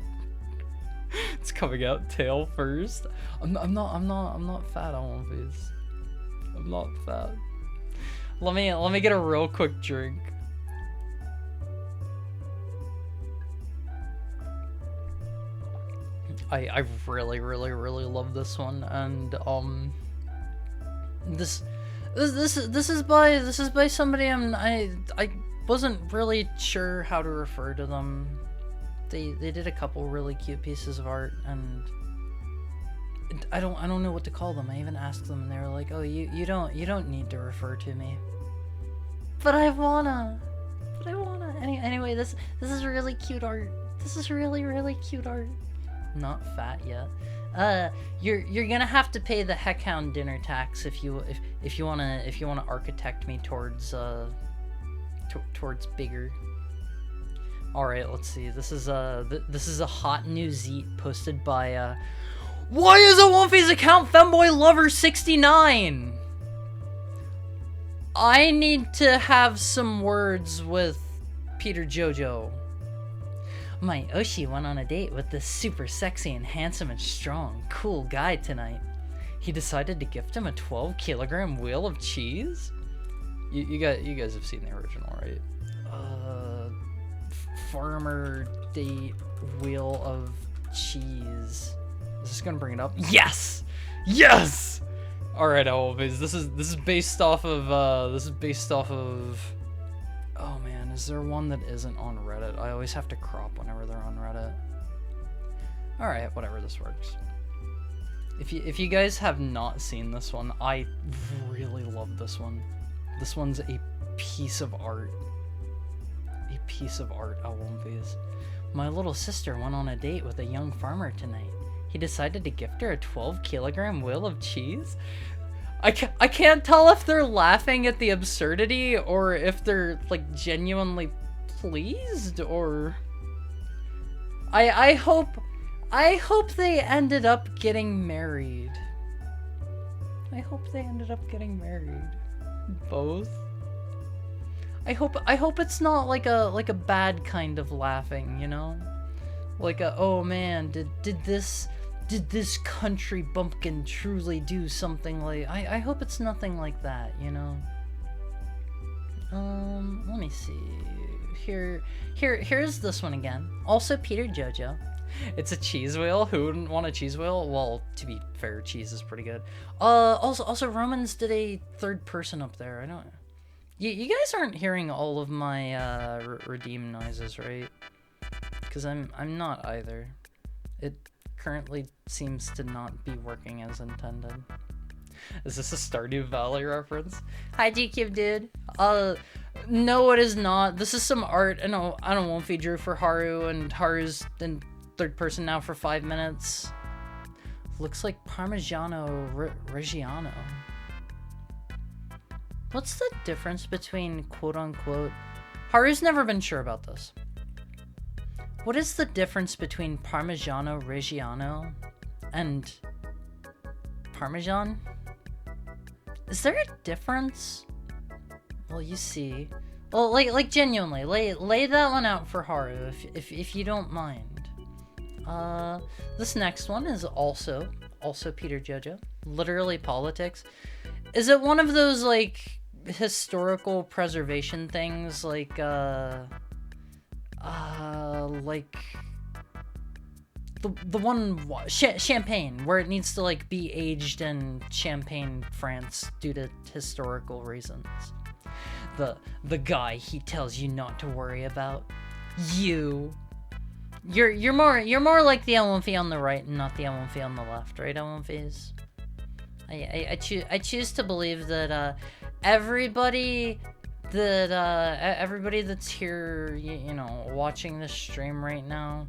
It's coming out tail first. I'm not fat on Wumfies. I'm not fat. Let me get a real quick drink. I really love this one, and this is by somebody I wasn't really sure how to refer to them. They did a couple really cute pieces of art, and I don't know what to call them. I even asked them, and they were like, "Oh, you don't need to refer to me." But I wanna. Anyway, this is really cute art. This is really cute art. Not fat yet. You're gonna have to pay the Heckhound dinner tax if you wanna architect me towards bigger. All right, let's see. This is a hot new zeet posted by why is a Wumfie's account femboy lover 69? I need to have some words with Peter Jojo. My Oshi went on a date with this super sexy and handsome and strong, cool guy tonight. He decided to gift him a 12-kilogram wheel of cheese? You guys have seen the original, right? Farmer date wheel of cheese. Is this gonna bring it up? Yes! Yes! Alright, Elvis, this is based off of oh man, is there one that isn't on Reddit? I always have to crop whenever they're on Reddit. Alright, whatever, this works. If you guys have not seen this one, I really love this one. This one's a piece of art. A piece of art, Wumfies. My little sister went on a date with a young farmer tonight. He decided to gift her a 12-kilogram wheel of cheese? I can't tell if they're laughing at the absurdity or if they're like genuinely pleased, or I hope they ended up getting married. I hope they ended up getting married. Both. I hope it's not like a bad kind of laughing, you know? Like a, oh man, did this country bumpkin truly do something like... I hope it's nothing like that, you know? Let me see. Here's this one again. Also Peter Jojo. It's a cheese wheel. Who wouldn't want a cheese wheel? Well, to be fair, cheese is pretty good. Also Romans did a third person up there. I don't... You guys aren't hearing all of my redeem noises, right? Because I'm not either. It currently seems to not be working as intended. Is this a Stardew Valley reference? Hi, GCube dude. No, it is not. This is some art, and I don't want drew for Haru, and Haru's in third person now for 5 minutes. Looks like Parmigiano Reggiano. What's the difference between quote-unquote... Haru's never been sure about this. What is the difference between Parmigiano Reggiano and Parmesan? Is there a difference? Well, you see. Well, like genuinely, lay that one out for Haru if you don't mind. This next one is also Peter Jojo. Literally politics. Is it one of those like historical preservation things like the one Champagne, where it needs to like be aged in Champagne, France, due to historical reasons. The guy he tells you not to worry about. You're more like the L1V on the right and not the L1V on the left, right, L1Vs? I choose to believe that everybody that's here, you know, watching this stream right now,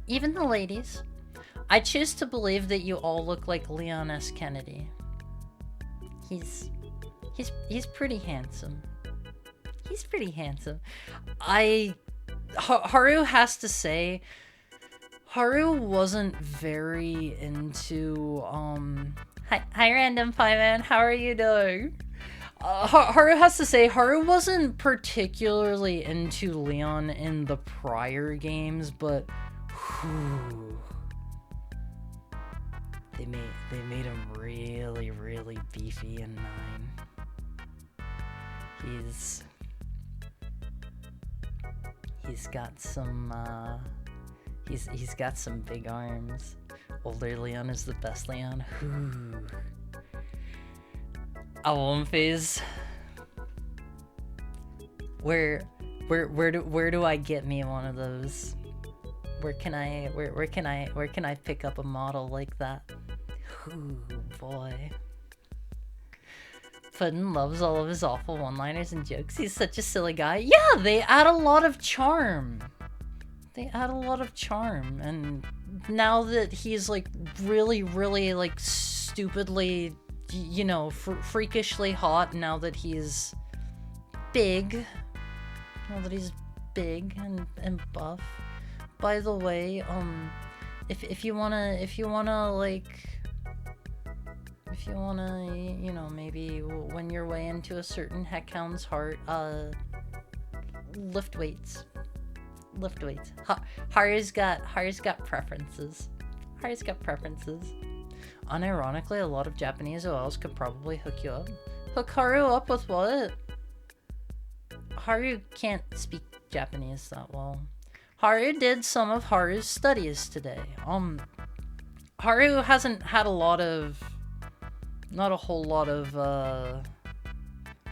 even the ladies, I choose to believe that you all look like Leon S. Kennedy. He's pretty handsome. He's pretty handsome. Haru has to say, Haru wasn't very into, hi Random Pie Man, how are you doing? Haru has to say, Haru wasn't particularly into Leon in the prior games, but whew, they made him really, really beefy in 9. He's got some he's got some big arms. Older Leon is the best Leon. Whew. Album phase. Where do I get me one of those? Where can I pick up a model like that? Ooh, boy. Puddin loves all of his awful one-liners and jokes. He's such a silly guy. Yeah, they add a lot of charm. And now that he's like really, really like stupidly, you know, freakishly hot, now that he's big. And buff. By the way, if you wanna, you know, maybe when you're way into a certain heckhound's heart, lift weights. Haru's got preferences. Unironically, a lot of Japanese OLs could probably hook you up. Hook Haru up with what? Haru can't speak Japanese that well. Haru did some of Haru's studies today. Haru hasn't had not a whole lot of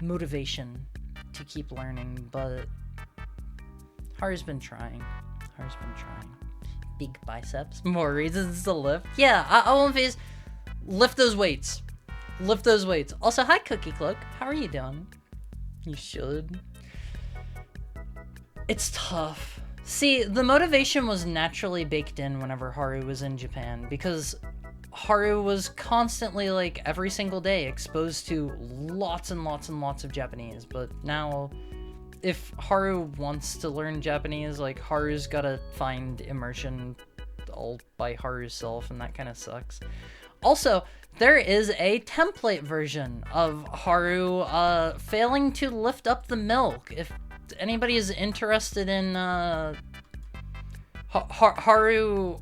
motivation to keep learning, but Haru's been trying. Big biceps, more reasons to lift. Yeah, I won't face. Lift those weights. Also, hi Cookie Cloak, how are you doing? You should. It's tough. See, the motivation was naturally baked in whenever Haru was in Japan, because Haru was constantly, like, every single day exposed to lots and lots and lots of Japanese. But now, if Haru wants to learn Japanese, like, Haru's gotta find immersion all by Haru's self, and that kind of sucks. Also, there is a template version of Haru failing to lift up the milk. If anybody is interested in Haru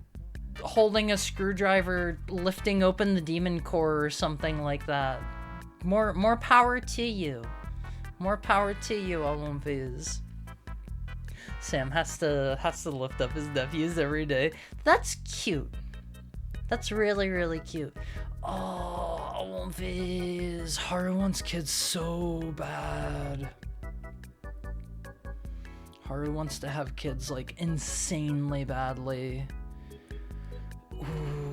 holding a screwdriver, lifting open the demon core or something like that, more power to you. More power to you, Olympias. Sam has to lift up his nephews every day. That's cute. That's really, really cute. Oh, Olympias. Haru wants kids so bad. Haru wants to have kids, like, insanely badly. Ooh.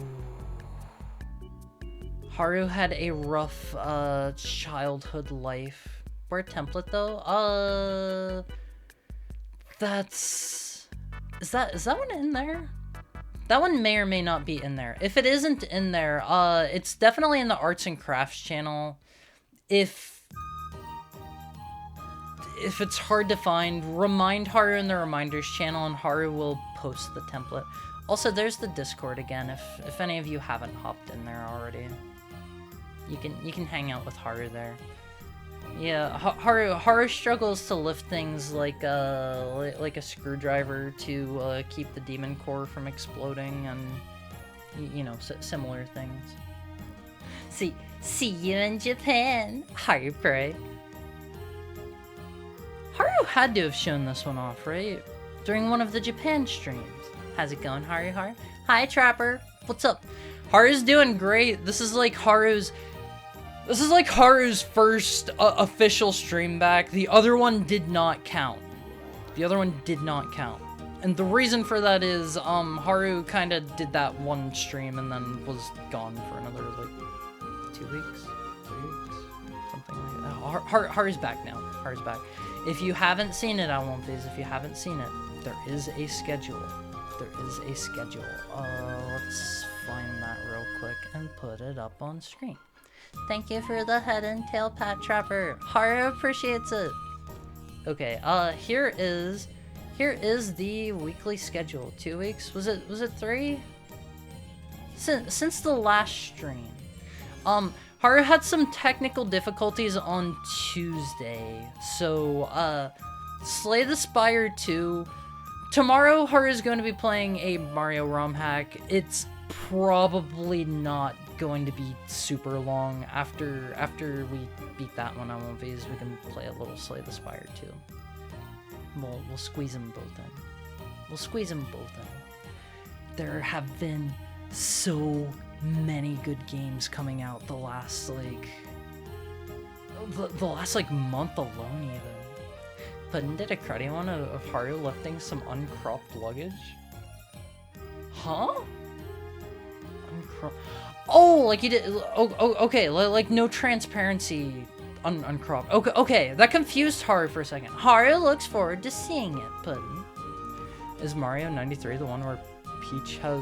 Haru had a rough childhood life wear template though. Is that one in there? That one may or may not be in there. If it isn't in there, it's definitely in the arts and crafts channel. If it's hard to find, remind Haru in the reminders channel and Haru will post the template. Also, there's the Discord again, if any of you haven't hopped in there already. You can hang out with Haru there. Yeah, Haru struggles to lift things like a screwdriver to keep the demon core from exploding and you know, similar things. See you in Japan, Haru pray. Haru had to have shown this one off, right? During one of the Japan streams. How's it going, Haru? Hi, Trapper. What's up? Haru's doing great. This is like Haru's first official stream back. The other one did not count. And the reason for that is, Haru kind of did that one stream and then was gone for another, like, 2 weeks? 3 weeks? Something like that. Haru's back now. Haru's back. If you haven't seen it, if you haven't seen it, there is a schedule. Let's find that real quick and put it up on screen. Thank you for the head and tail pat, Trapper. Haru appreciates it. Okay, here is the weekly schedule. 2 weeks? Was it 3? Since the last stream. Haru had some technical difficulties on Tuesday. So, Slay the Spire 2. Tomorrow, Haru is going to be playing a Mario ROM hack. It's probably not going to be super long. After we beat that one on One V's, we can play a little Slay the Spire 2. We'll squeeze them both in. There have been so many good games coming out the last like month alone even. Puddin did a cruddy one of Haru lifting some uncropped luggage. Huh? Oh, like you did. Oh, okay. Like no transparency, uncropped. Okay. That confused Haru for a second. Haru looks forward to seeing it. Puddin. Is Mario 93 the one where Peach has?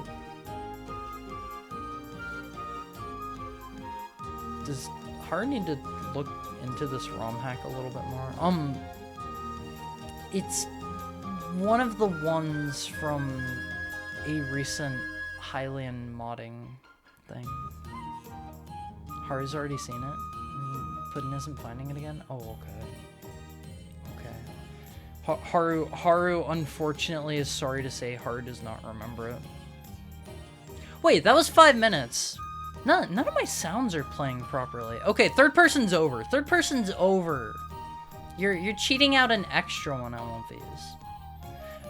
Does Haru need to look into this ROM hack a little bit more? It's one of the ones from a recent Hylian modding thing. Haru's already seen it. Puddin isn't finding it again? Oh, okay. Haru, unfortunately, is sorry to say Haru does not remember it. Wait, that was 5 minutes. None of my sounds are playing properly. Okay, third person's over. You're cheating out an extra one on one of these.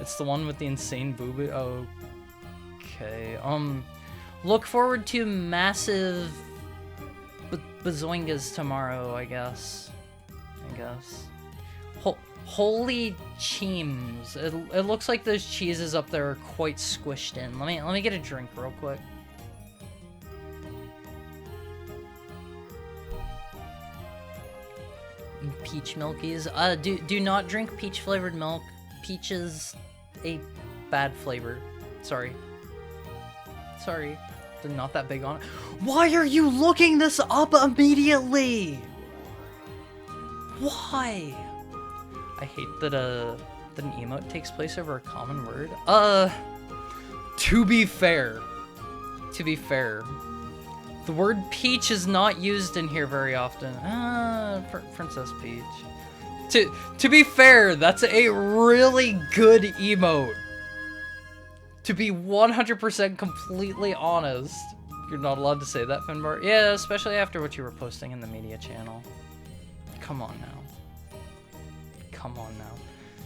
It's the one with the insane booby. Okay. Look forward to massive bazoingas tomorrow, I guess. Holy cheems. It looks like those cheeses up there are quite squished in. Let me get a drink real quick. Peach milkies. Do not drink peach flavored milk. Peach is a bad flavor. Sorry. They're not that big on it. Why are you looking this up immediately? Why? I hate that an emote takes place over a common word. To be fair, the word peach is not used in here very often. Princess Peach. To be fair, that's a really good emote. To be 100% completely honest. You're not allowed to say that, Finbar. Yeah, especially after what you were posting in the media channel. Come on now.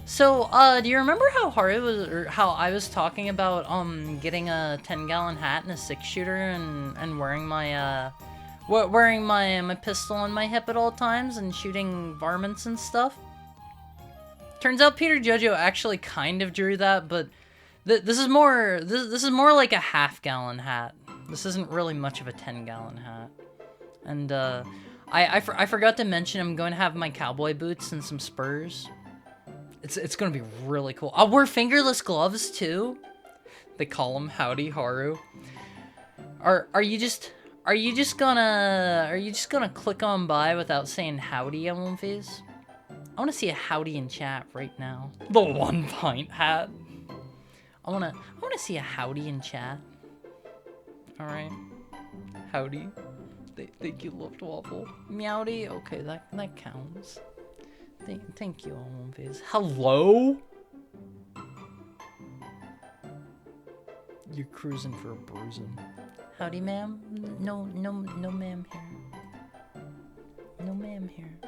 So, do you remember how how I was talking about, getting a 10-gallon hat and a 6-shooter and wearing my, my pistol on my hip at all times and shooting varmints and stuff? Turns out Peter Jojo actually kind of drew that, but this is more like a half-gallon hat. This isn't really much of a 10-gallon hat. And, I forgot to mention I'm going to have my cowboy boots and some spurs. It's gonna be really cool. I'll wear fingerless gloves too. They call them Howdy Haru. Are you just gonna click on by without saying howdy, Moonface? I wanna see a howdy in chat right now. The 1 pint hat. I wanna see a howdy in chat. Alright. Howdy. Thank you, Loved Waffle. Meowdy. Okay, that counts. Thank you, Moonface. Hello? You're cruising for a bruising. Howdy, ma'am. No, ma'am here. No, ma'am here.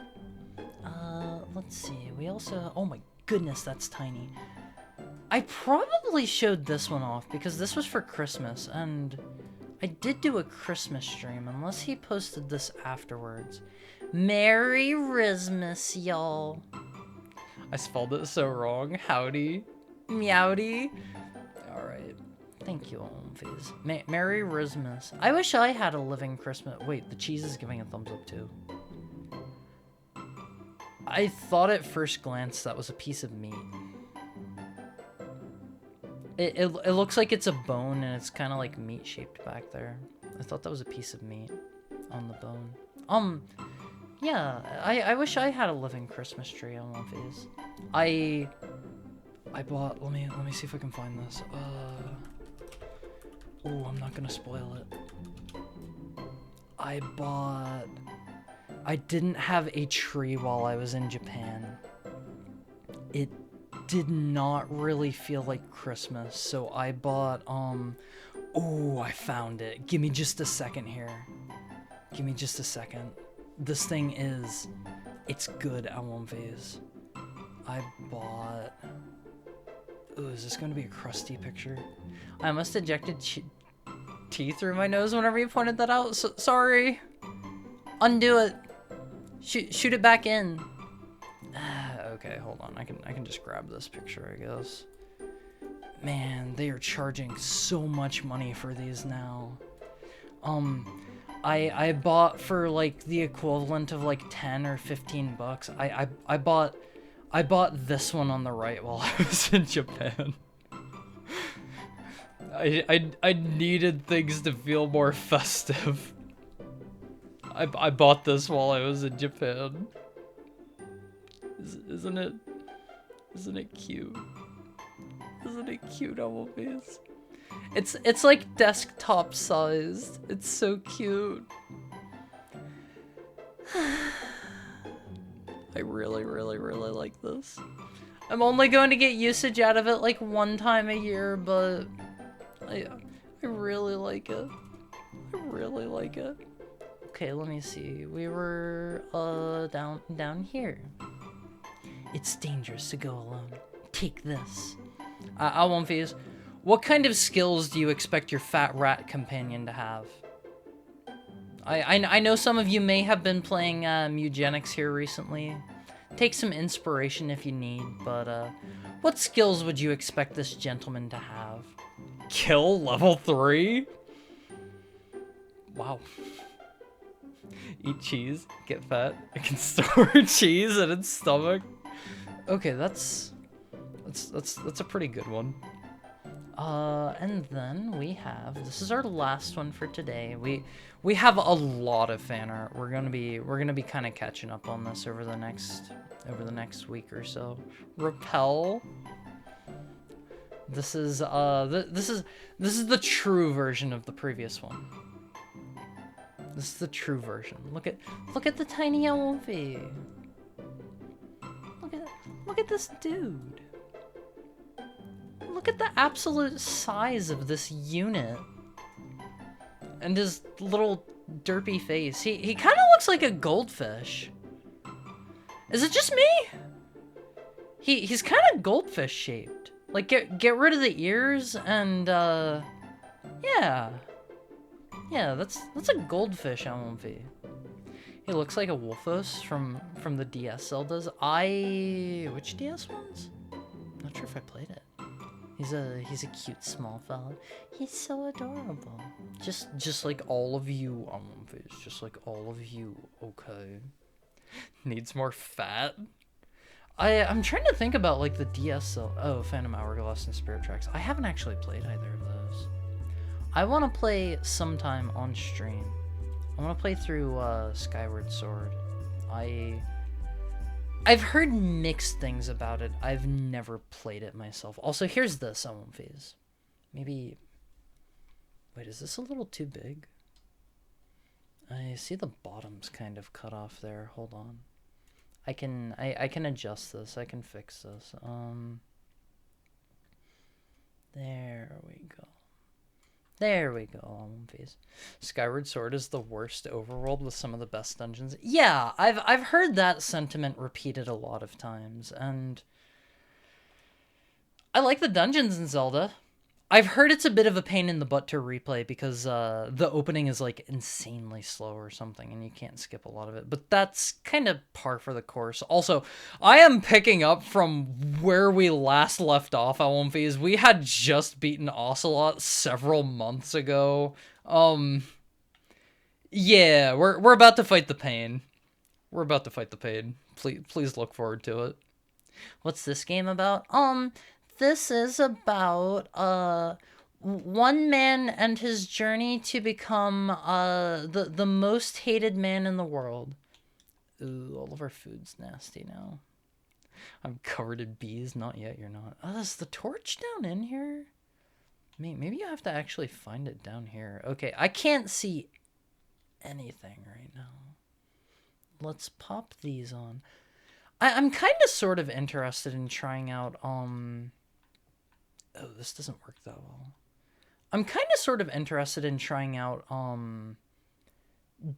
Let's see. We also... Oh my goodness, that's tiny. I probably showed this one off because this was for Christmas, and I did do a Christmas stream, unless he posted this afterwards. Merry Christmas, y'all. I spelled it so wrong. Howdy. Meowdy. Alright. Thank you, Omphys. Merry Christmas. I wish I had a living Christmas. Wait, the cheese is giving a thumbs up too. I thought at first glance that was a piece of meat. It looks like it's a bone and it's kind of like meat shaped back there. I thought that was a piece of meat on the bone. Yeah, I wish I had a living Christmas tree on Omphys. I bought, let me see if I can find this. Oh, I'm not gonna spoil it. I didn't have a tree while I was in Japan. It did not really feel like Christmas, so I bought, oh, I found it. Give me just a second here. Give me just a second. This thing it's good at one phase. I bought... Ooh, is this going to be a crusty picture? I almost ejected tea through my nose whenever you pointed that out. So, sorry. Undo it. Shoot it back in. Okay, hold on. I can just grab this picture, I guess. Man, they are charging so much money for these now. I bought for like the equivalent of like 10 or 15 bucks. I bought this one on the right while I was in Japan. I needed things to feel more festive. I bought this while I was in Japan. Isn't it cute? Isn't it cute, Humblebees? It's like desktop sized. It's so cute. I really like this. I'm only going to get usage out of it like 1 time a year, but I really like it. I really like it. Okay, let me see. We were down here. It's dangerous to go alone. Take this. I won't phase. What kind of skills do you expect your fat rat companion to have? I know some of you may have been playing Mugenics here recently. Take some inspiration if you need, but what skills would you expect this gentleman to have? Kill level 3? Wow. Eat cheese, get fat. It can store cheese in its stomach. Okay, that's a pretty good one. And then we have, this is our last one for today. We have a lot of fan art. We're gonna be kind of catching up on this over the next week or so. Repel. This is the true version of the previous one. This is the true version. Look at the tiny Wolfie. Look at this dude. Look at the absolute size of this unit. And his little derpy face. He kind of looks like a goldfish. Is it just me? He's kind of goldfish shaped. Like get rid of the ears and yeah. Yeah, that's a goldfish Elmfie. He looks like a Wolfos from the DS Zeldas. Which DS ones? Not sure if I played it. He's a cute small fella. He's so adorable. Just like all of you, just like all of you, okay. Needs more fat? I'm trying to think about like the oh, Phantom Hourglass and Spirit Tracks. I haven't actually played either of those. I want to play sometime on stream. I want to play through Skyward Sword. I've heard mixed things about it. I've never played it myself. Also, here's this. I won't phase. Maybe. Wait, is this a little too big? I see the bottom's kind of cut off there. Hold on. I can adjust this. I can fix this. There we go. There we go. Skyward Sword is the worst overworld with some of the best dungeons. Yeah, I've heard that sentiment repeated a lot of times, and I like the dungeons in Zelda. I've heard it's a bit of a pain in the butt to replay because the opening is like insanely slow or something, and you can't skip a lot of it. But that's kind of par for the course. Also, I am picking up from where we last left off, Alonphys. We had just beaten Ocelot several months ago. Yeah, we're about to fight the pain. We're about to fight the pain. Please look forward to it. What's this game about? This is about one man and his journey to become the most hated man in the world. Ooh, all of our food's nasty now. I'm covered in bees. Not yet, you're not. Oh, is the torch down in here? Maybe you have to actually find it down here. Okay, I can't see anything right now. Let's pop these on. I'm kind of sort of interested in trying out, oh, this doesn't work that well. I'm kind of sort of interested in trying out,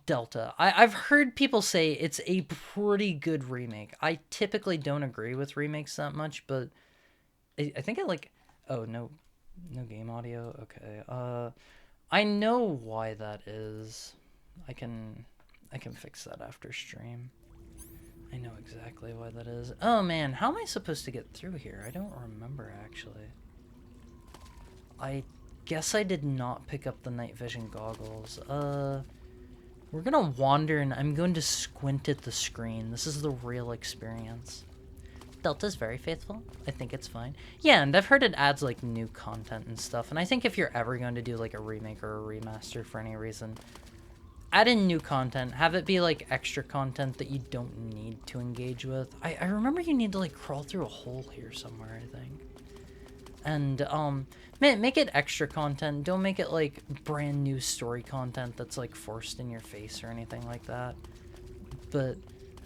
Delta. I've heard people say it's a pretty good remake. I typically don't agree with remakes that much, but I think I like... Oh, no game audio? Okay. I know why that is. I can fix that after stream. I know exactly why that is. Oh man, how am I supposed to get through here? I don't remember, actually. I guess I did not pick up the night vision goggles. We're gonna wander and I'm going to squint at the screen. This is the real experience. Delta's very faithful. I think it's fine. Yeah, and I've heard it adds like new content and stuff. And I think if you're ever going to do like a remake or a remaster for any reason, add in new content. Have it be like extra content that you don't need to engage with. I remember you need to like crawl through a hole here somewhere, I think. And make it extra content. Don't make it like brand new story content that's like forced in your face or anything like that. But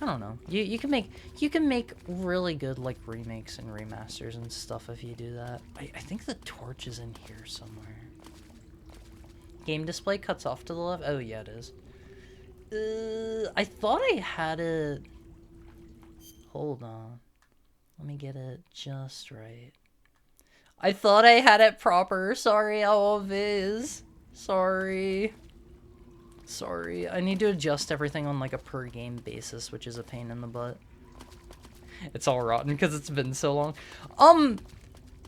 I don't know. You can make really good like remakes and remasters and stuff if you do that. I think the torch is in here somewhere. Game display cuts off to the left. Oh yeah, it is. I thought I had it. Hold on. Let me get it just right. I thought I had it proper. Sorry, Alviz. Sorry. Sorry. I need to adjust everything on like a per game basis, which is a pain in the butt. It's all rotten because it's been so long.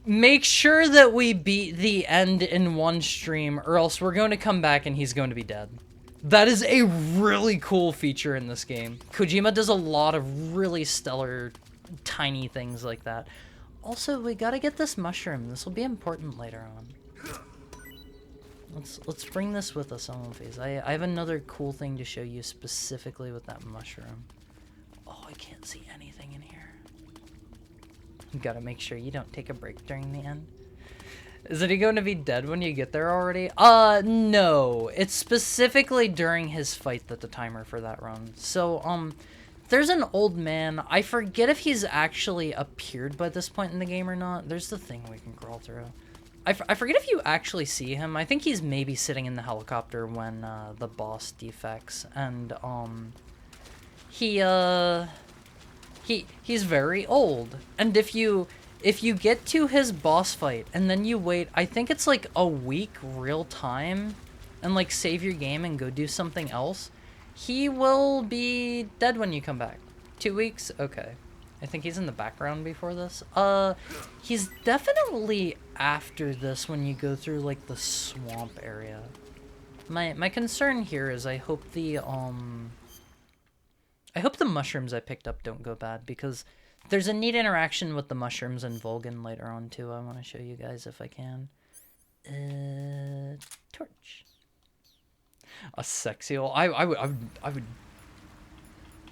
Make sure that we beat the end in one stream, or else we're going to come back and he's going to be dead. That is a really cool feature in this game. Kojima does a lot of really stellar, tiny things like that. Also, we gotta get this mushroom. This will be important later on. Let's bring this with us on phase. I have another cool thing to show you specifically with that mushroom. Oh, I can't see anything in here. You gotta make sure you don't take a break during the end. Isn't he going to be dead when you get there already? No. It's specifically during his fight that the timer for that runs. So, there's an old man. I forget if he's actually appeared by this point in the game or not. There's the thing we can crawl through. I forget if you actually see him. I think he's maybe sitting in the helicopter when the boss defects. And, he's very old. And if you get to his boss fight and then you wait, I think it's like a week real time, and like save your game and go do something else, he will be dead when you come back. 2 weeks? Okay. I think he's in the background before this. He's definitely after this when you go through, like, the swamp area. My concern here is I hope the mushrooms I picked up don't go bad, because there's a neat interaction with the mushrooms and Volgan later on, too. I want to show you guys if I can. Torch. A sexy old... I would...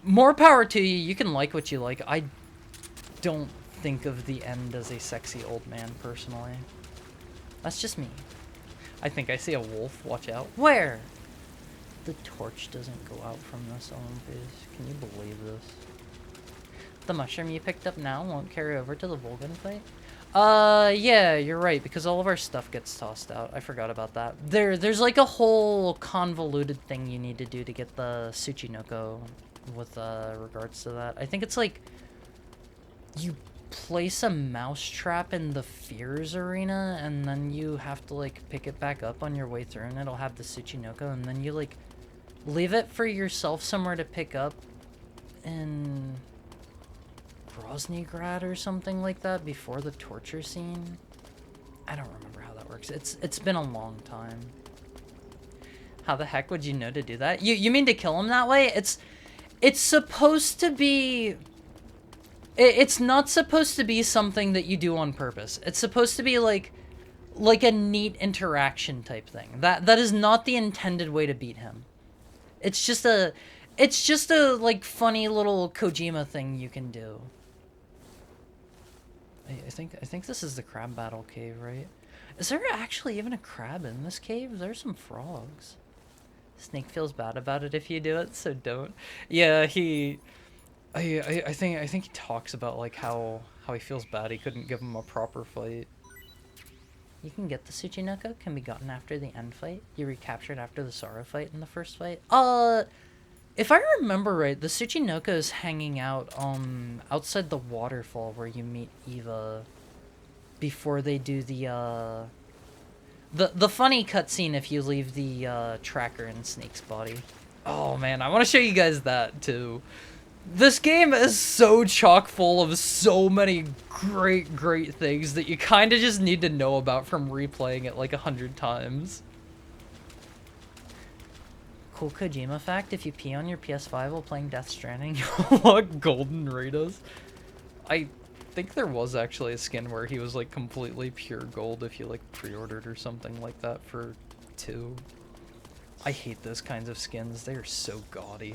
More power to you. You can like what you like. I don't think of the end as a sexy old man, personally. That's just me. I think I see a wolf. Watch out. Where? The torch doesn't go out from this own face. Can you believe this? The mushroom you picked up now won't carry over to the Volgan fight? Yeah, you're right, because all of our stuff gets tossed out. I forgot about that. There's like a whole convoluted thing you need to do to get the Tsuchinoko with regards to that. I think it's like you place a mousetrap in the Fears arena, and then you have to like pick it back up on your way through, and it'll have the Tsuchinoko, and then you like leave it for yourself somewhere to pick up in Groznygrad or something like that before the torture scene. I don't remember how that works. It's been a long time. How the heck would you know to do that? You mean to kill him that way? It's supposed to be... It's not supposed to be something that you do on purpose. It's supposed to be like a neat interaction type thing. That is not the intended way to beat him. It's just a like funny little Kojima thing you can do. I think this is the crab battle cave, right? Is there actually even a crab in this cave? There's some frogs. Snake feels bad about it if you do it, so don't. Yeah, I think he talks about like how he feels bad he couldn't give him a proper fight. You can get the Tsuchinoko, can be gotten after the end fight. You recaptured after the Sora fight in the first fight. If I remember right, the Tsuchinoko is hanging out outside the waterfall where you meet Eva before they do the funny cutscene if you leave the tracker in Snake's body. Oh man, I want to show you guys that too. This game is so chock full of so many great things that you kind of just need to know about from replaying it like 100 times. Cool Kojima fact, if you pee on your PS5 while playing Death Stranding, you'll unlock golden Raiders. I think there was actually a skin where he was like completely pure gold if you like pre-ordered or something like that for 2. I hate those kinds of skins, they are so gaudy.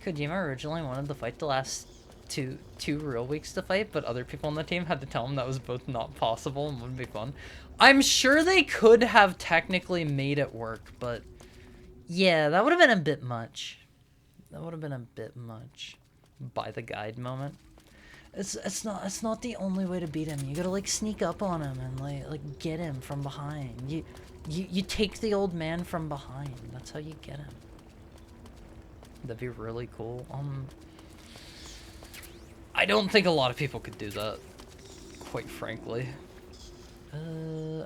Kojima originally wanted the fight to last two real weeks to fight, but other people on the team had to tell him that was both not possible and wouldn't be fun. I'm sure they could have technically made it work, but yeah, that would have been a bit much. That would have been a bit much. By the guide moment. It's not the only way to beat him. You gotta like sneak up on him and like get him from behind. You take the old man from behind. That's how you get him. That'd be really cool. I don't think a lot of people could do that, quite frankly.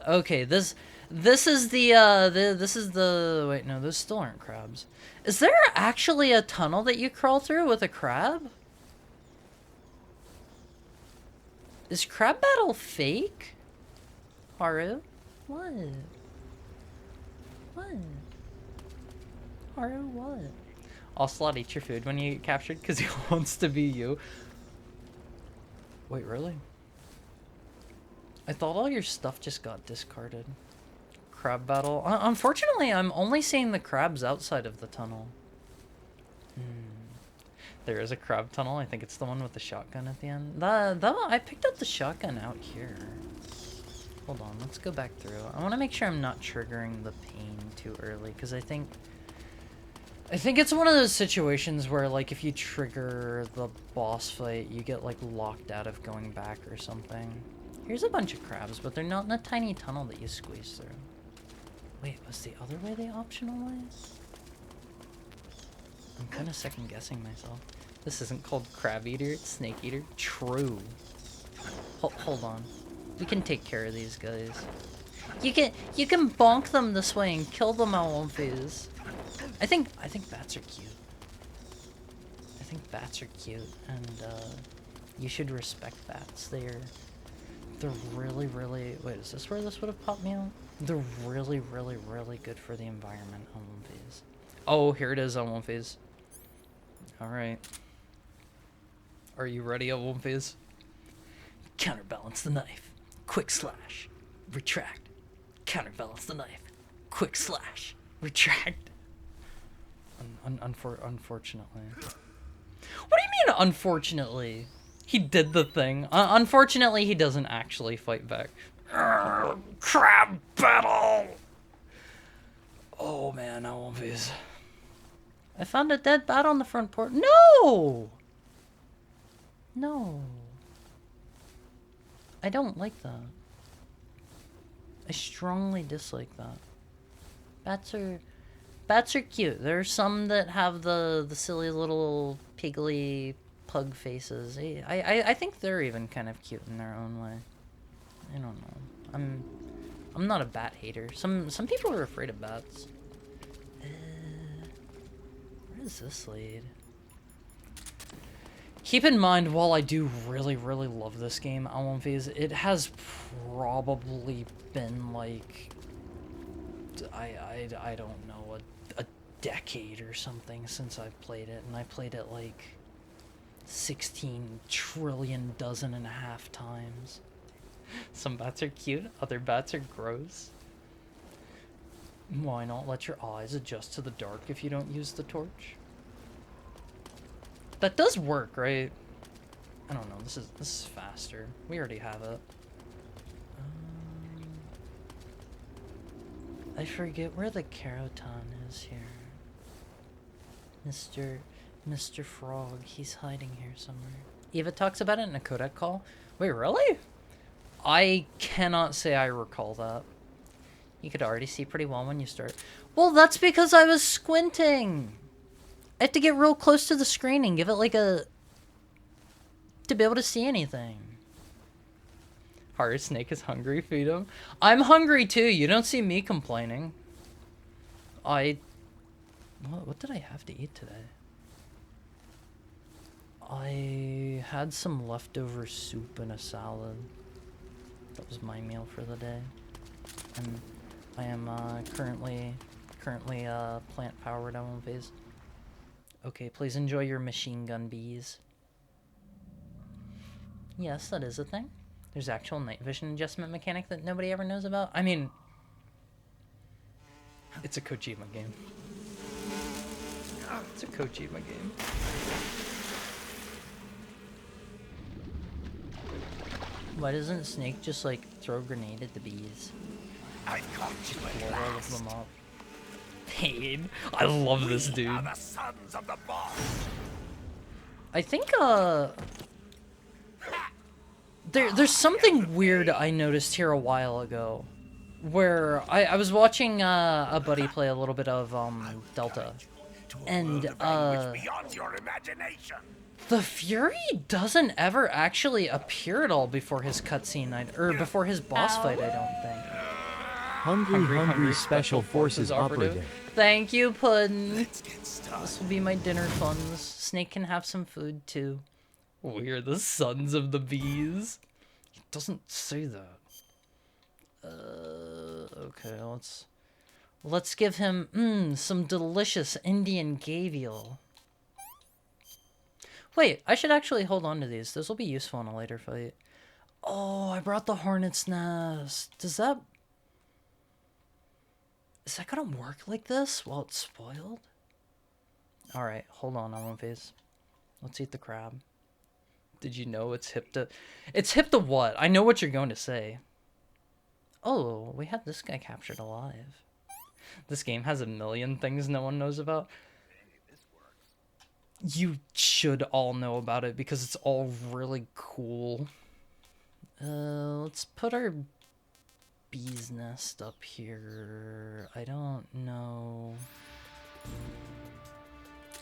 Okay, this is the wait, no, those still aren't crabs. Is there actually a tunnel that you crawl through with a crab? Is crab battle fake? Haru? What? What? Haru, what? Ocelot, eat your food when you get captured because he wants to be you. Wait, really? I thought all your stuff just got discarded. Crab battle. Unfortunately, I'm only seeing the crabs outside of the tunnel. There is a crab tunnel. I think it's the one with the shotgun at the end. I picked up the shotgun out here. Hold on, let's go back through. I want to make sure I'm not triggering the pain too early, because I think it's one of those situations where, like, if you trigger the boss fight, you get, like, locked out of going back or something. Here's a bunch of crabs, but they're not in a tiny tunnel that you squeeze through. Wait, was the other way the optional way? I'm kind of second-guessing myself. This isn't called Crab Eater, it's Snake Eater. True. Hold on. We can take care of these guys. You can bonk them this way and kill them all on phase. I think bats are cute. think bats are cute, and you should respect bats. They're really, really... Wait, is this where this would have popped me out? They're really, really, really good for the environment on one phase. Oh, here it is on one phase. Alright. Are you ready on one phase? Counterbalance the knife. Quick slash. Retract. Counterbalance the knife. Quick slash. Retract. Unfortunately. What do you mean, unfortunately? He did the thing. Unfortunately, he doesn't actually fight back. Crab battle! Oh man, I won't be. I found a dead bat on the front porch. No! No. I don't like that. I strongly dislike that. Bats are cute. There are some that have the silly little piggly pug faces. I think they're even kind of cute in their own way. I don't know. I'm not a bat hater. Some people are afraid of bats. Where does this lead? Keep in mind, while I do really, really love this game, it has probably been like I don't know, a decade or something since I've played it, and I played it like 16 trillion dozen and a half times. Some bats are cute, other bats are gross. Why not let your eyes adjust to the dark if you don't use the torch? That does work, right? I don't know, this is faster. We already have it. I forget where the Carotan is here. Mr. Frog, he's hiding here somewhere. Eva talks about it in a codec call. Wait, really? I cannot say I recall that. You could already see pretty well when you start. Well, that's because I was squinting. I have to get real close to the screen and give it like a... to be able to see anything. Our snake is hungry, feed him. I'm hungry too, you don't see me complaining. What did I have to eat today? I had some leftover soup and a salad. That was my meal for the day. And I am currently plant powered on phase. Okay, please enjoy your machine gun bees. Yes, that is a thing. There's actual night vision adjustment mechanic that nobody ever knows about. I mean, it's a Kojima game. It's a Kojima game. Why doesn't Snake just like throw a grenade at the bees? I got you at Blow all of last. them up. Pain. I love this dude. We are the sons of the boss. I think there's something weird I noticed here a while ago, where I was watching a buddy play a little bit of Delta, and Beyond your imagination. the Fury doesn't ever actually appear at all before his cutscene, or before his boss fight, I don't think. Hungry Special Forces Operative. Thank you, Puddin'. Let's get started. This will be my dinner funds. Snake can have some food too. We are the sons of the bees. It doesn't say that. Okay, let's give him some delicious Indian gavial. Wait, I should actually hold on to these. This will be useful in a later fight. Oh, I brought the hornet's nest. Is that gonna work like this while it's spoiled? Alright, hold on one phase. Let's eat the crab. Did you know it's hip to... It's hip to what? I know what you're going to say. Oh, we had this guy captured alive. This game has a million things no one knows about. You should all know about it because it's all really cool. Let's put our bee's nest up here. I don't know.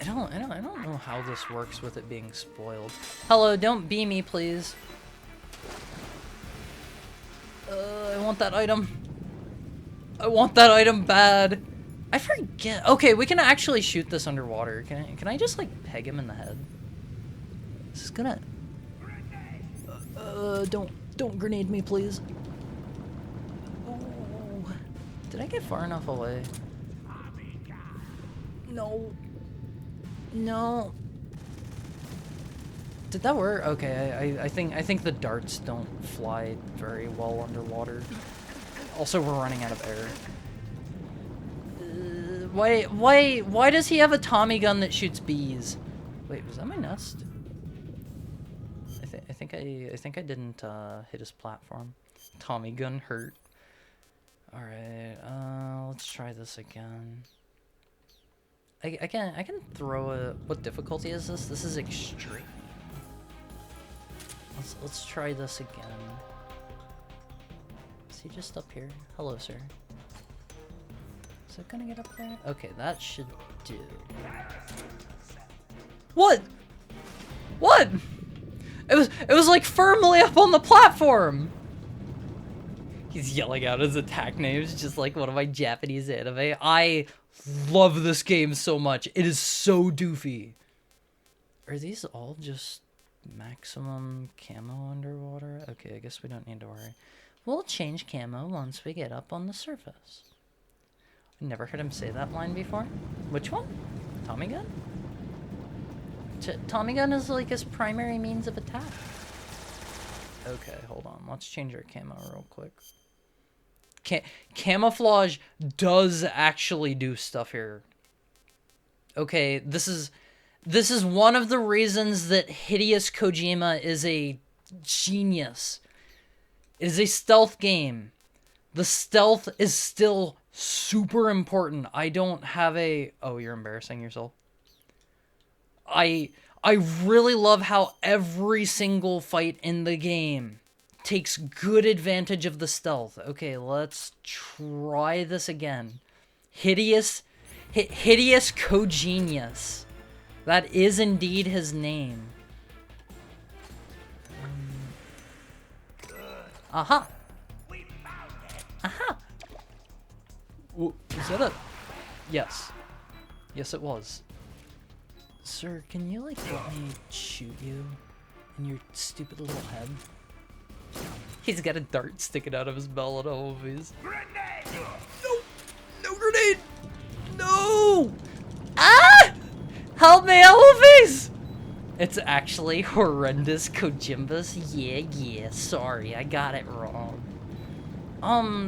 I don't know how this works with it being spoiled. Hello, don't bee me, please. I want that item. I want that item bad. I forget. Okay, we can actually shoot this underwater. Can I just like peg him in the head? This is gonna... don't grenade me, please. Ooh. Did I get far enough away? No. No. Did that work? Okay, I think the darts don't fly very well underwater. Also, we're running out of air. Why does he have a Tommy gun that shoots bees? Wait, was that my nest? I think I didn't hit his platform. Tommy gun hurt. All right, let's try this again. I can throw a... What difficulty is this? This is extreme. Let's try this again. Is he just up here? Hello, sir. Is it gonna get up there? Okay, that should do. What? What? It was like firmly up on the platform. He's yelling out his attack names just like one of my Japanese anime. I love this game so much. It is so doofy. Are these all just maximum camo underwater? Okay, I guess we don't need to worry. We'll change camo once we get up on the surface. I never heard him say that line before. Which one? Tommy gun? Tommy gun is like his primary means of attack. Okay, hold on. Let's change our camo real quick. Camouflage does actually do stuff here. Okay, this is one of the reasons that Hideous Kojima is a genius. It is a stealth game. The stealth is still super important. I don't have a... Oh, you're embarrassing yourself. I really love how every single fight in the game takes good advantage of the stealth. Okay, let's try this again. Hideous Kojinius. That is indeed his name. Aha! Aha! Is that a... Yes. Yes, it was. Sir, can you, like, let me shoot you in your stupid little head? He's got a dart sticking out of his belly. Oh, he's... Grenade! No! No grenade! No! Ah! Help me, Elvis! It's actually horrendous Kojimbas. Yeah, sorry, I got it wrong.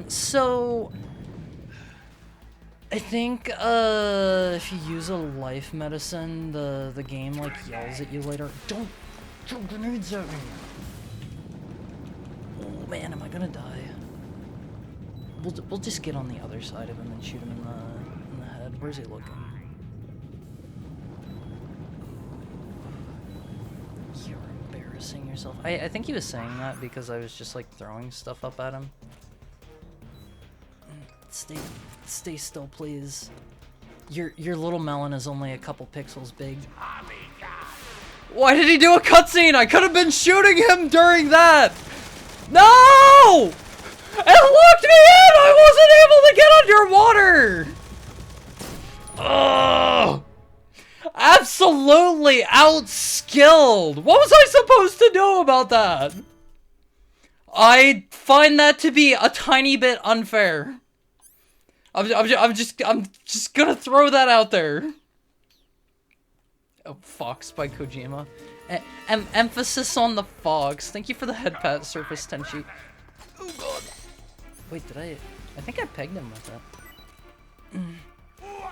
So... I think, if you use a life medicine, the game, like, yells at you later. Don't throw grenades at me! Oh, man, am I gonna die? We'll just get on the other side of him and shoot him in the head. Where's he looking? You're embarrassing yourself. I think he was saying that because I was just, like, throwing stuff up at him. Stay still, please. Your little melon is only a couple pixels big. Why did he do a cutscene? I could have been shooting him during that! No! It locked me in! I wasn't able to get underwater! Ugh! Absolutely outskilled! What was I supposed to do about that? I find that to be a tiny bit unfair. I'm just gonna throw that out there. Oh, Fox by Kojima. Emphasis on the Fox. Thank you for the head pat, Surface Tenchi. Oh god. Wait, did I think I pegged him with that.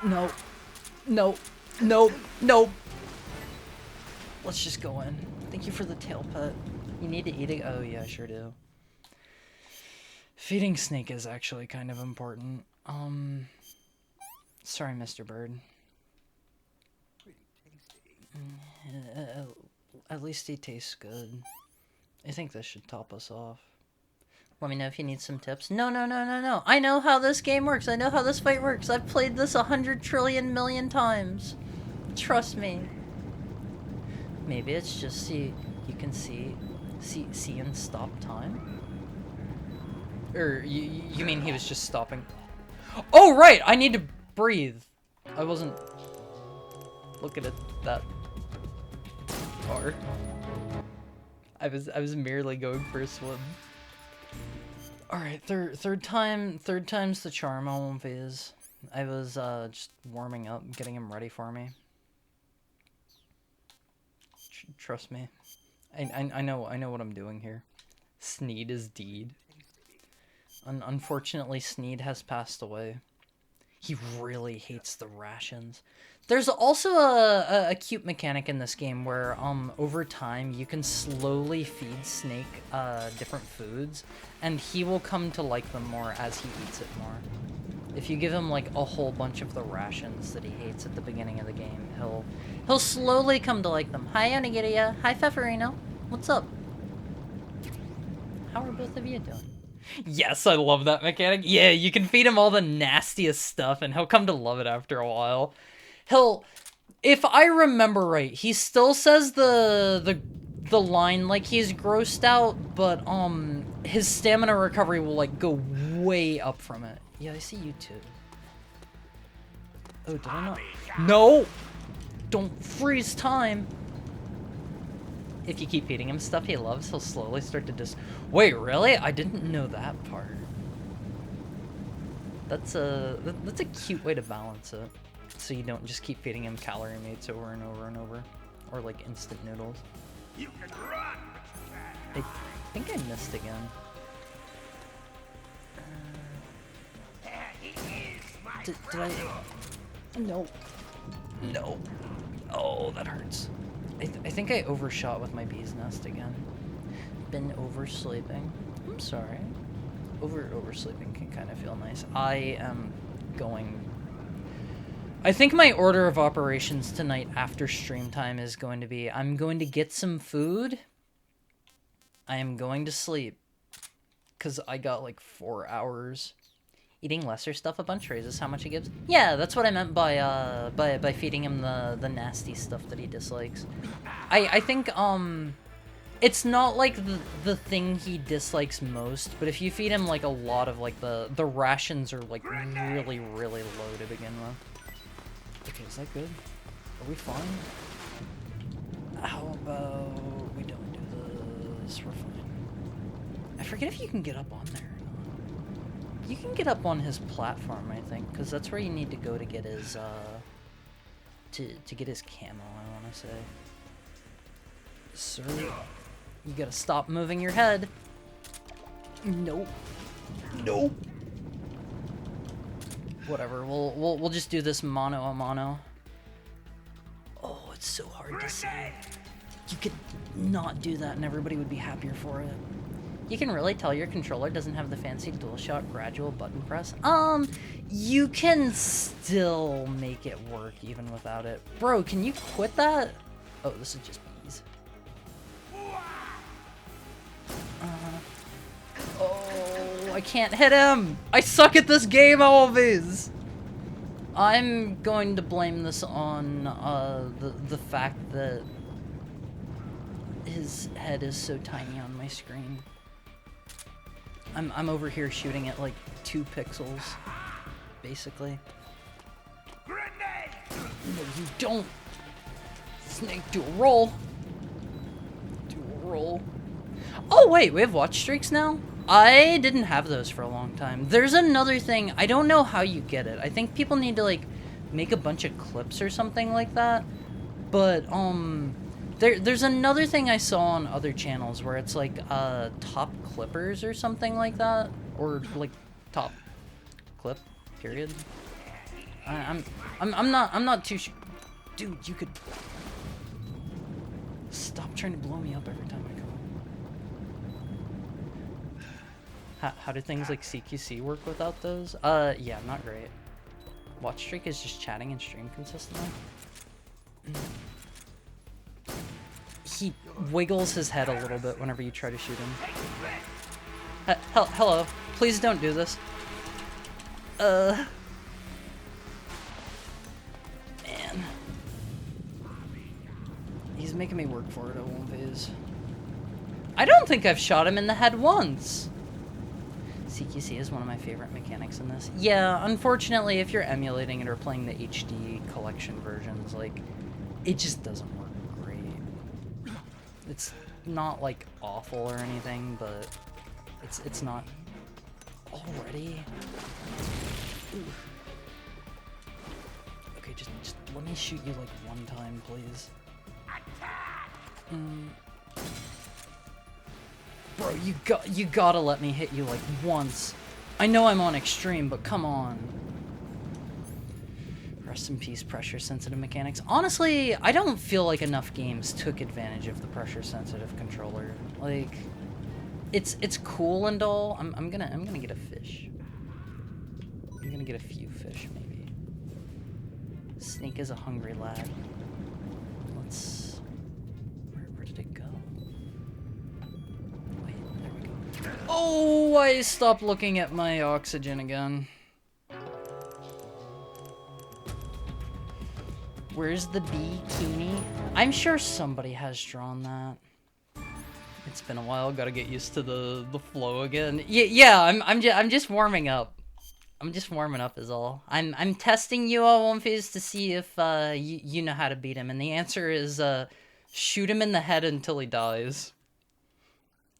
No. No. No. No. Let's just go in. Thank you for the tail pet. You need to eat it? Oh yeah, I sure do. Feeding Snake is actually kind of important. Sorry, Mr. Bird. At least he tastes good. I think this should top us off. Let me know if you need some tips. No. I know how this game works. I know how this fight works. I've played this 100 trillion million times. Trust me. Maybe it's just you can see and stop time? Or you mean he was just stopping? Oh, right! I need to breathe. I wasn't looking at that far. I was merely going for a swim. All right, third time's the charm. I won't phase. I was just warming up, getting him ready for me. Trust me, I know what I'm doing here. Sneed is deed. Unfortunately, Sneed has passed away. He really hates the rations. There's also a cute mechanic in this game where over time you can slowly feed Snake different foods, and he will come to like them more as he eats it more. If you give him like a whole bunch of the rations that he hates at the beginning of the game, he'll slowly come to like them. Hi Onigiriya. Hi Pfefferino. What's up? How are both of you doing? Yes, I love that mechanic. Yeah, you can feed him all the nastiest stuff and he'll come to love it after a while. If I remember right, he still says the line like he's grossed out, but his stamina recovery will like go way up from it. Yeah, I see you too. Oh, did I not? No! Don't freeze time! If you keep feeding him stuff he loves, he'll slowly start to Wait, really? I didn't know that part. That's a cute way to balance it. So you don't just keep feeding him calorie mates over and over and over. Or like instant noodles. You can run, but you can't. I think I missed again. Did I? No. No. Oh, that hurts. I think I overshot with my bee's nest again. Been oversleeping. I'm sorry. Oversleeping can kind of feel nice. I am going... I think my order of operations tonight after stream time is going to be, I'm going to get some food. I am going to sleep. Because I got like 4 hours. Eating lesser stuff a bunch raises how much he gives. Yeah, that's what I meant by feeding him the nasty stuff that he dislikes. I think it's not like the thing he dislikes most, but if you feed him like a lot of like the rations are like really low to begin with. Okay, is that good? Are we fine? How about we don't do this? We're fine. I forget if you can get up on there. You can get up on his platform, I think, because that's where you need to go to get his, to get his camo, I want to say. Sir, you gotta stop moving your head. Nope. Nope. Whatever, we'll just do this mano a mano. Oh, it's so hard to say. You could not do that and everybody would be happier for it. You can really tell your controller doesn't have the fancy DualShock gradual button press. You can still make it work even without it. Bro, can you quit that? Oh, this is just bees. Oh, I can't hit him! I suck at this game always! I'm going to blame this on the fact that his head is so tiny on my screen. I'm over here shooting at like 2 pixels, basically. Grenade! No, you don't. Snake, do a roll. Do a roll. Oh wait, we have watch streaks now? I didn't have those for a long time. There's another thing. I don't know how you get it. I think people need to like make a bunch of clips or something like that. But there's another thing I saw on other channels where it's like top clippers or something like that, or like top clip period. I'm not too sure. Dude, you could stop trying to blow me up every time I come. How do things like CQC work without those? Yeah, not great. Watch streak is just chatting and stream consistently. He wiggles his head a little bit whenever you try to shoot him. Hello. Please don't do this. Man. He's making me work for it, I won't phase. I don't think I've shot him in the head once. CQC is one of my favorite mechanics in this. Yeah, unfortunately, if you're emulating it or playing the HD collection versions, like, it just doesn't work great. not like awful or anything, but it's not already. Ooh. Okay, just let me shoot you like one time, please. Bro, you gotta let me hit you like once. I know I'm on extreme, but come on. Rest in peace, pressure-sensitive mechanics. Honestly, I don't feel like enough games took advantage of the pressure-sensitive controller. Like, it's cool and all. I'm gonna get a fish. I'm gonna get a few fish, maybe. Snake is a hungry lad. Let's... Where did it go? Wait, there we go. Oh, I stopped looking at my oxygen again. Where's the bikini? I'm sure somebody has drawn that. It's been a while. Gotta get used to the flow again. Yeah. I'm just warming up. I'm just warming up is all. I'm testing you all on Fizz to see if you know how to beat him, and the answer is shoot him in the head until he dies.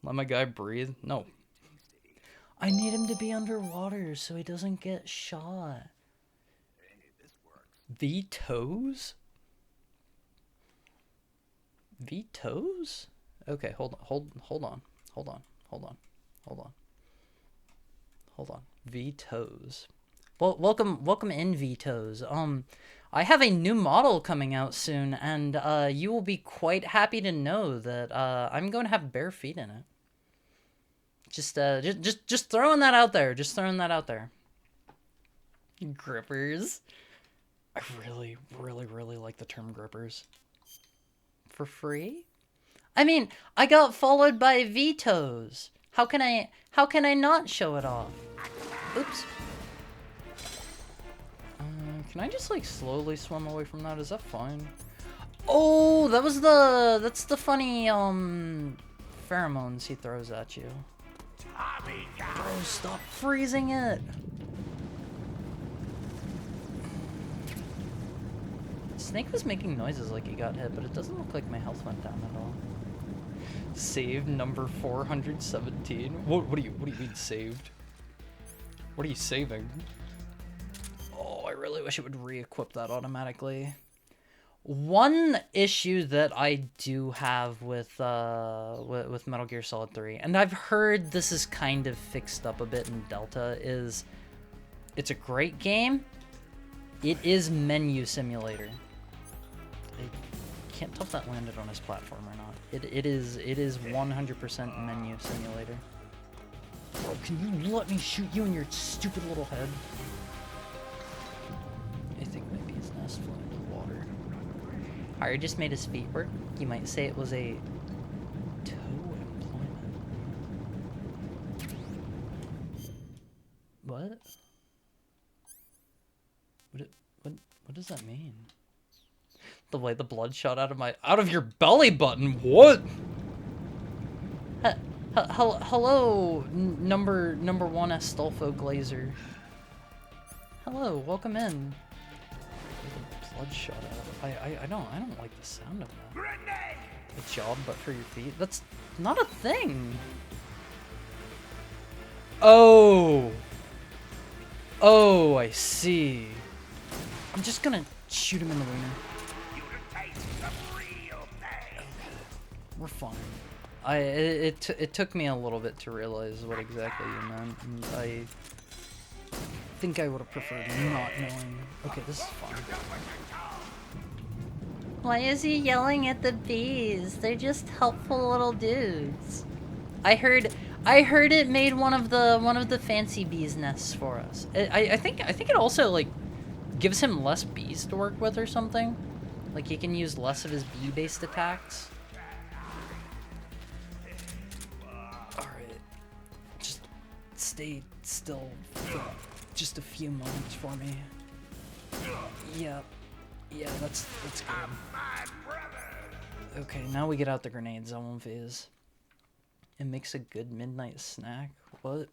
Let my guy breathe. No. I need him to be underwater so he doesn't get shot. Vtoes? Vtoes? Okay, hold on. Vtoes. Well, welcome in, Vtoes. I have a new model coming out soon, and you will be quite happy to know that I'm going to have bare feet in it. Just throwing that out there. Just throwing that out there. Grippers. I really like the term grippers. For free? I mean, I got followed by Vtoes. How can I not show it off? Oops. Can I just like slowly swim away from that? Is that fine? Oh, that's the funny pheromones he throws at you. Bro, stop freezing it. Snake was making noises like he got hit, but it doesn't look like my health went down at all. Saved number 417. What do you mean saved? What are you saving? Oh, I really wish it would re-equip that automatically. One issue that I do have with Metal Gear Solid 3, and I've heard this is kind of fixed up a bit in Delta, is it's a great game. It is menu simulator. I can't tell if that landed on his platform or not. It is 100% menu simulator. Bro, can you let me shoot you in your stupid little head? I think maybe his nest flew into the water. I just made his feet work. You might say it was a toe employment. What? What does that mean? The way the blood shot out of your belly button. What? Hello, number one Astolfo Glazer. Hello, welcome in. The blood shot out. I don't like the sound of that. Grenade! A job, but for your feet. That's not a thing. Oh, I see. I'm just gonna shoot him in the wiener. You can taste the real thing. We're fine. It took me a little bit to realize what exactly you meant. And I think I would have preferred not knowing. Okay, this is fine. Why is he yelling at the bees? They're just helpful little dudes. I heard it made one of the fancy bees nests for us. I think it also like gives him less bees to work with or something. Like he can use less of his bee-based attacks. Alright. Just stay still for just a few moments for me. Yeah, that's good. Okay, now we get out the grenades. I won't phase. It makes a good midnight snack. What?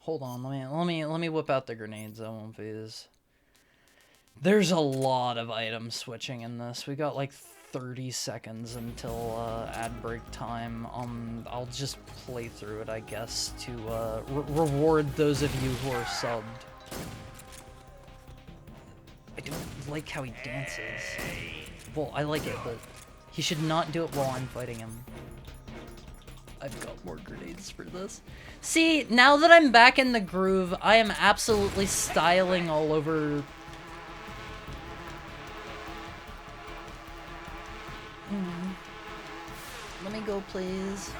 Hold on, let me whip out the grenades. I won't phase. There's a lot of item switching in this. We got like 30 seconds until ad break time. I'll just play through it, I guess, to reward those of you who are subbed. I don't like how he dances. Well, I like it, but he should not do it while I'm fighting him. I've got more grenades for this. See, now that I'm back in the groove, I am absolutely styling all over. Let me go, please.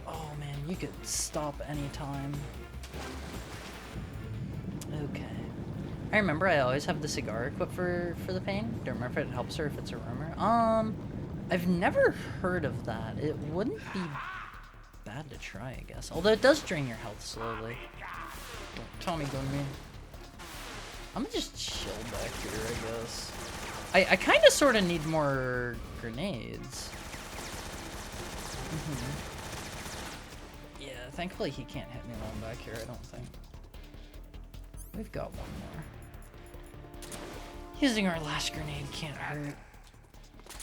Oh man, you could stop anytime. Okay. I remember I always have the cigar equipped for the pain. Don't remember if it helps or if it's a rumor. I've never heard of that. It wouldn't be bad to try, I guess. Although it does drain your health slowly. Don't Tommy gun me. I'm gonna just chill back here, I guess. I kind of sort of need more grenades. Yeah, thankfully he can't hit me while I'm back here, I don't think. We've got one more. Using our last grenade can't hurt.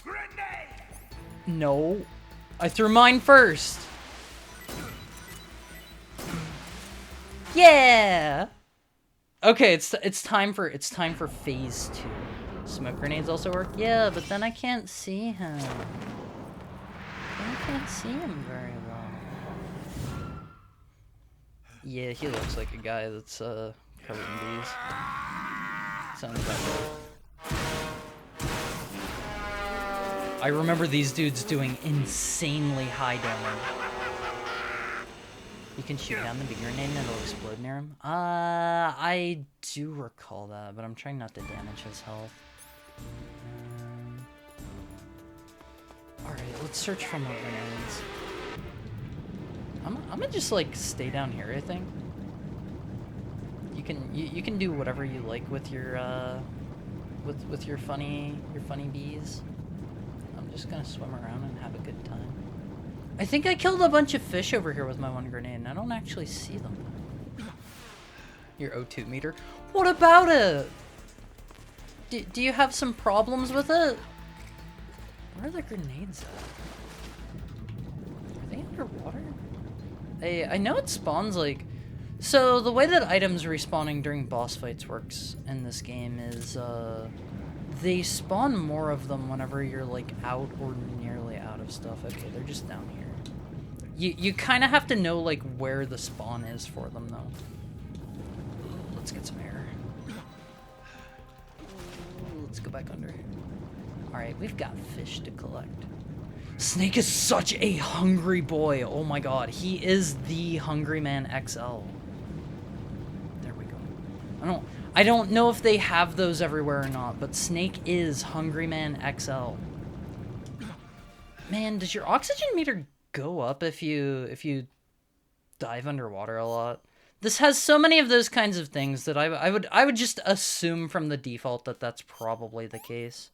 Grenade! No. I threw mine first. Yeah. Okay, it's time for phase 2. Smoke grenades also work? Yeah, but then I can't see him. I can't see him very well. Yeah, he looks like a guy that's covered in bees. Sounds about right. I remember these dudes doing insanely high damage. You can shoot down the big grenade and it'll explode near him. I do recall that, but I'm trying not to damage his health. Alright, let's search for more grenades. I'm gonna just like stay down here, I think. You can do whatever you like with your with your funny bees. I'm just gonna swim around and have a good time. I think I killed a bunch of fish over here with my one grenade, and I don't actually see them. Your O2 meter? What about it? Do you have some problems with it? Where are the grenades at? Are they underwater? I know it spawns like... So the way that items respawning during boss fights works in this game is they spawn more of them whenever you're like out or nearly out of stuff. Okay, they're just down here. You kind of have to know like where the spawn is for them though. Let's get some air. Let's go back under. Alright, we've got fish to collect. Snake is such a hungry boy. Oh my god, he is the Hungry Man XL. There we go. I don't know if they have those everywhere or not, but Snake is Hungry Man XL. Man, does your oxygen meter go up if you dive underwater a lot? This has so many of those kinds of things that I would just assume from the default that that's probably the case.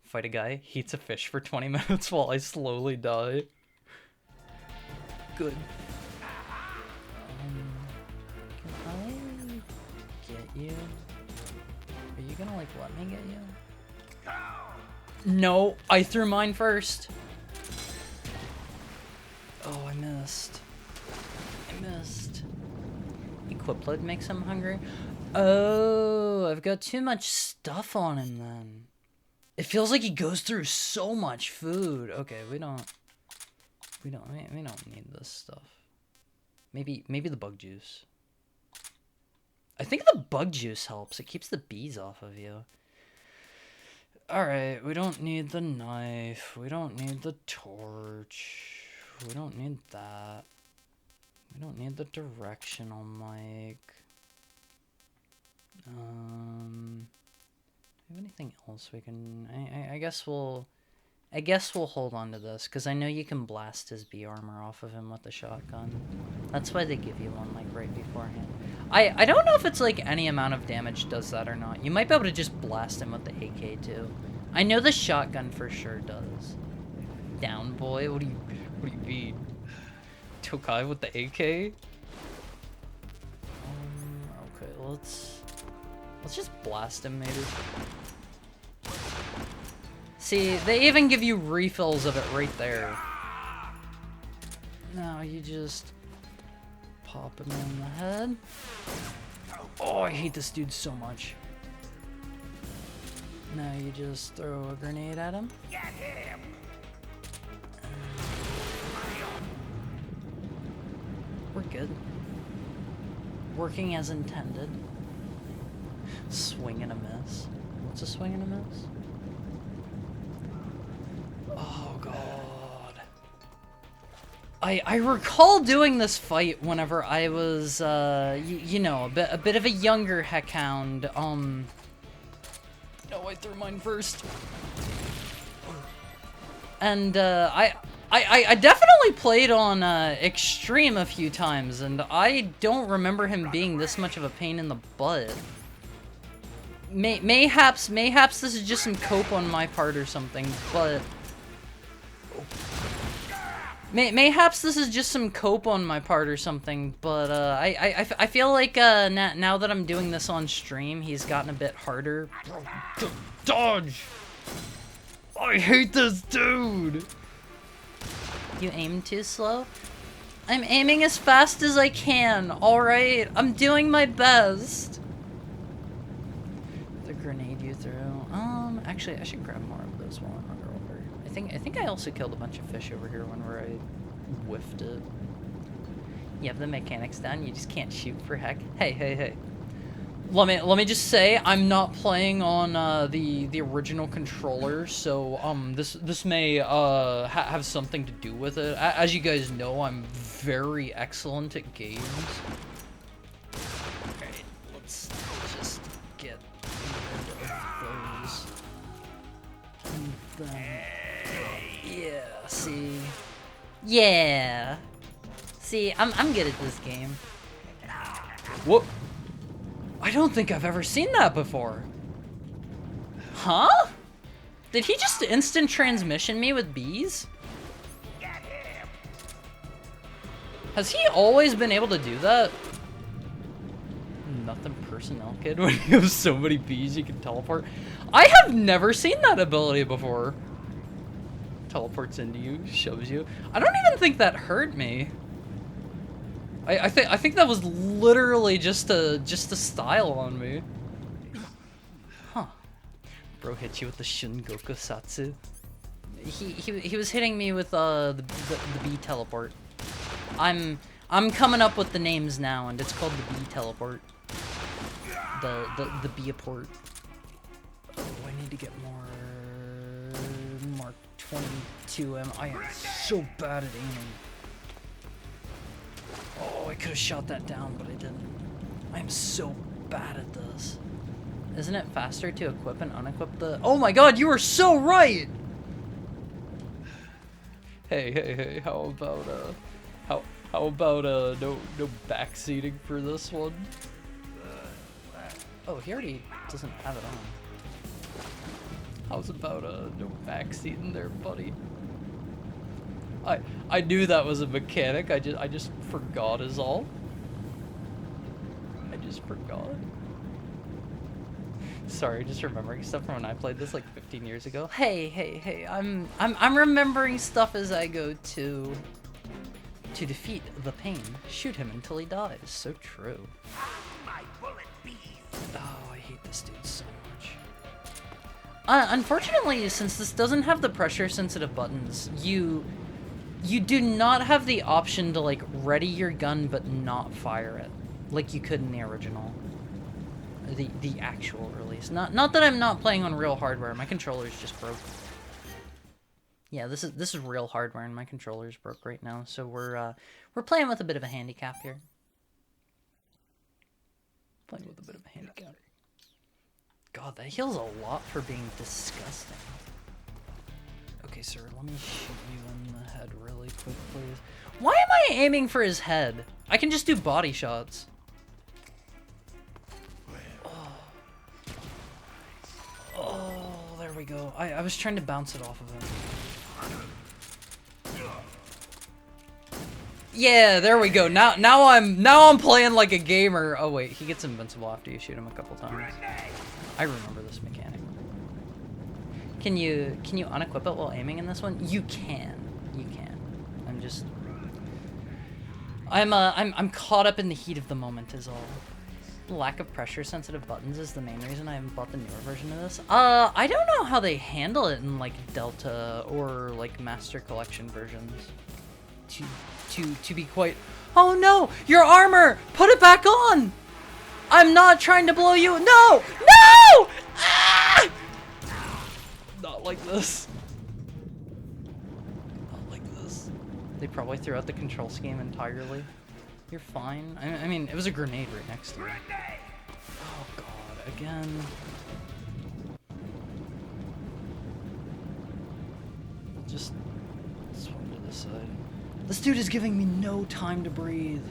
Fight a guy, heats a fish for 20 minutes while I slowly die. Good. Can I get you? Are you gonna like let me get you? No, I threw mine first. Oh, I missed. I missed. Equip load makes him hungry. Oh, I've got too much stuff on him then. It feels like he goes through so much food. Okay, we don't need this stuff. Maybe the bug juice. I think the bug juice helps. It keeps the bees off of you. Alright, we don't need the knife. We don't need the torch. We don't need that. We don't need the directional mic. Do we have anything else we can... I guess we'll hold on to this, because I know you can blast his bee armor off of him with the shotgun. That's why they give you one, like, right beforehand. I don't know if it's, like, any amount of damage does that or not. You might be able to just blast him with the AK, too. I know the shotgun for sure does. Down, boy? What do you mean? Tokai with the AK? Okay, let's Let's just blast him, maybe. See, they even give you refills of it right there. No, you just pop him in the head. Oh, I hate this dude so much. Now you just throw a grenade at him. Get him! We're good. Working as intended. Swing and a miss. What's a swing and a miss? Oh god. I recall doing this fight whenever I was you know, a bit of a younger heckhound. No, I threw mine first. And I definitely played on Extreme a few times, and I don't remember him being this much of a pain in the butt. Mayhaps this is just some cope on my part or something, but mayhaps this is just some cope on my part or something, but I feel like now that I'm doing this on stream, he's gotten a bit harder. Dodge! I hate this dude! You aim too slow? I'm aiming as fast as I can, alright? I'm doing my best. The grenade you threw. Actually, I should grab more of those while I'm underwater. I think I also killed a bunch of fish over here whenever I whiffed it. You have the mechanics down, you just can't shoot for heck. Hey. Let me just say, I'm not playing on the original controller, so this may have something to do with it. As you guys know, I'm very excellent at games. Alright, let's just get rid of those. And then, yeah, see. Yeah. See, I'm good at this game. What? I don't think I've ever seen that before. Huh? Did he just instant transmission me with bees? Has he always been able to do that? Nothing personnel kid when you have so many bees you can teleport. I have never seen that ability before. Teleports into you, shows you. I don't even think that hurt me. I think that was literally just a style on me. Huh. Bro hit you with the Shungoku Satsu. He was hitting me with the bee teleport. I'm coming up with the names now, and it's called the bee teleport. The bee port. Oh, I need to get more Mark 22 M. I am so bad at aiming. Oh, I could have shot that down, but I didn't. I am so bad at this. Isn't it faster to equip and unequip the... Oh my god, you are so right! Hey, how about, no backseating for this one? Oh, he already doesn't have it on. How's about, no backseating there, buddy? I knew that was a mechanic, I just forgot is all. I just forgot. Sorry, just remembering stuff from when I played this like 15 years ago. Hey, I'm remembering stuff as I go to defeat the pain. Shoot him until he dies. So true. My bullet bees. Oh, I hate this dude so much. Unfortunately, since this doesn't have the pressure sensitive buttons, you do not have the option to like ready your gun but not fire it like you could in the original. The actual release. Not that I'm not playing on real hardware. My controller's just broke. Yeah, this is real hardware and my controller's broke right now. So we're playing with a bit of a handicap here. Playing with a bit of a handicap. God, that heals a lot for being disgusting. Okay, sir, let me shoot you in the head really quick, please. Why am I aiming for his head? I can just do body shots. Oh, there we go. I was trying to bounce it off of him. Yeah, there we go. Now I'm playing like a gamer. Oh wait, he gets invincible after you shoot him a couple times. I remember this mechanic. Can you unequip it while aiming in this one? You can. You can. I'm caught up in the heat of the moment is all. Lack of pressure sensitive buttons is the main reason I haven't bought the newer version of this. I don't know how they handle it in like Delta or like Master Collection versions. To be quite. Oh no! Your armor! Put it back on! I'm not trying to blow you. No! No! Ah! Not like this. Not like this. They probably threw out the control scheme entirely. You're fine. I mean, it was a grenade right next to you. Oh god, again. Just swap to this side. This dude is giving me no time to breathe.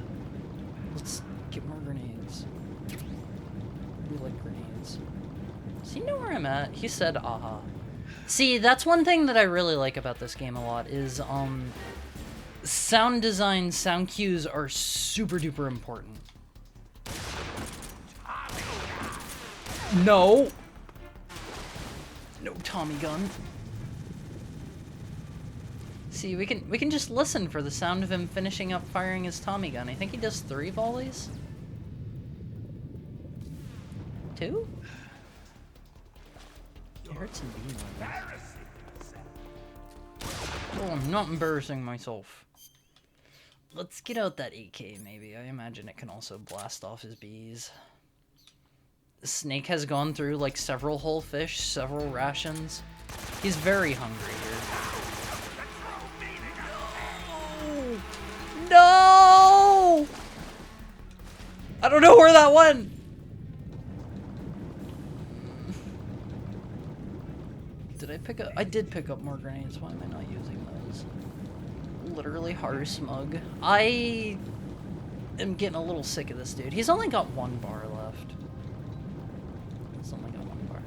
Let's get more grenades. We like grenades. Does he know where I'm at? He said, aha. See, that's one thing that I really like about this game a lot is, sound design, sound cues are super duper important. No! No Tommy gun. See, we can just listen for the sound of him finishing up firing his Tommy gun. I think he does 3 volleys. 2? It hurts him being like this. Oh, I'm not embarrassing myself. Let's get out that AK, maybe. I imagine it can also blast off his bees. Snake has gone through, like, several whole fish, several rations. He's very hungry here. No! I don't know where that went! Did I pick up? I did pick up more grenades. Why am I not using those? Literally hard smug. I am getting a little sick of this dude. He's only got 1 bar left. He's only got 1 bar.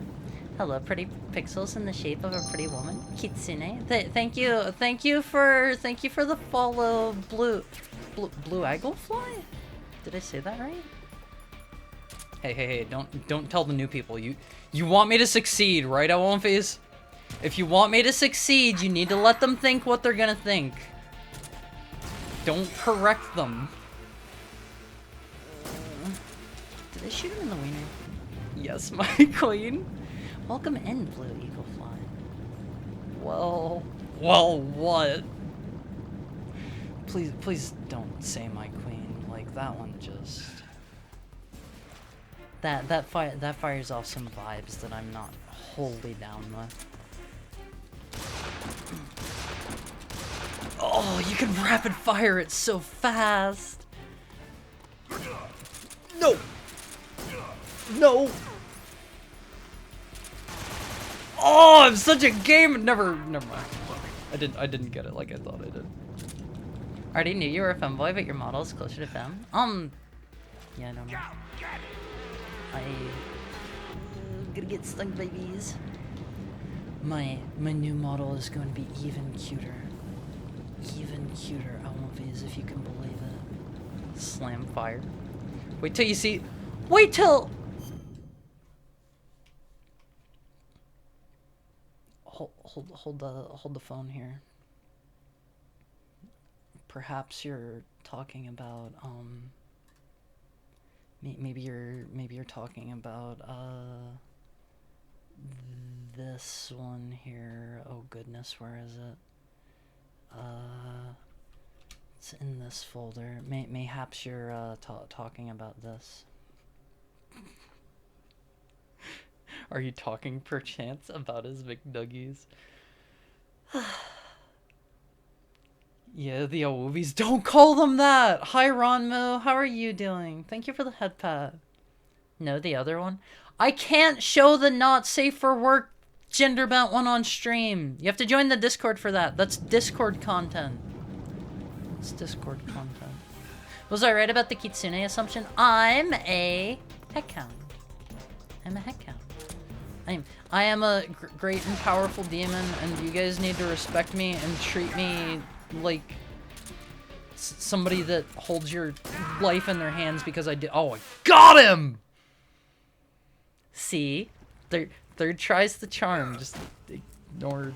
Hello, pretty pixels in the shape of a pretty woman. Kitsune. Thank you for the follow, blue Agglefly? Did I say that right? Hey, don't tell the new people. You want me to succeed, right, Owonface? If you want me to succeed, you need to let them think what they're gonna think. Don't correct them. Did I shoot him in the wiener? Yes, my queen. Welcome in, Blue Eaglefly. Well, what? Please don't say my queen. Like, that one just... That fires off some vibes that I'm not wholly down with. Oh, you can rapid fire it so fast. No. No. Oh, I'm such a game. Never mind. I didn't get it like I thought I did. Already knew you were a femboy, but your model is closer to femme. Yeah, I don't know. Gonna get stung by bees. My new model is going to be even cuter. Even cuter, Owonface, if you can believe it. Slam fire. Wait till you see. Wait till. Hold the phone here. Perhaps you're talking about maybe you're talking about this one here. Oh goodness, where is it? It's in this folder. Mayhaps you're talking about this. Are you talking perchance about his McNuggies? Yeah, the Awovies. Don't call them that! Hi, Ronmo. How are you doing? Thank you for the head pat. No, the other one? I can't show the not safe for work gender bent one on stream. You have to join the Discord for that. That's Discord content. It's Discord content. Was I right about the Kitsune assumption? I'm a heckhound. I'm a heckhound. I am a great and powerful demon, and you guys need to respect me and treat me like somebody that holds your life in their hands because I did. Oh, I got him! See? Third tries the charm. Just ignore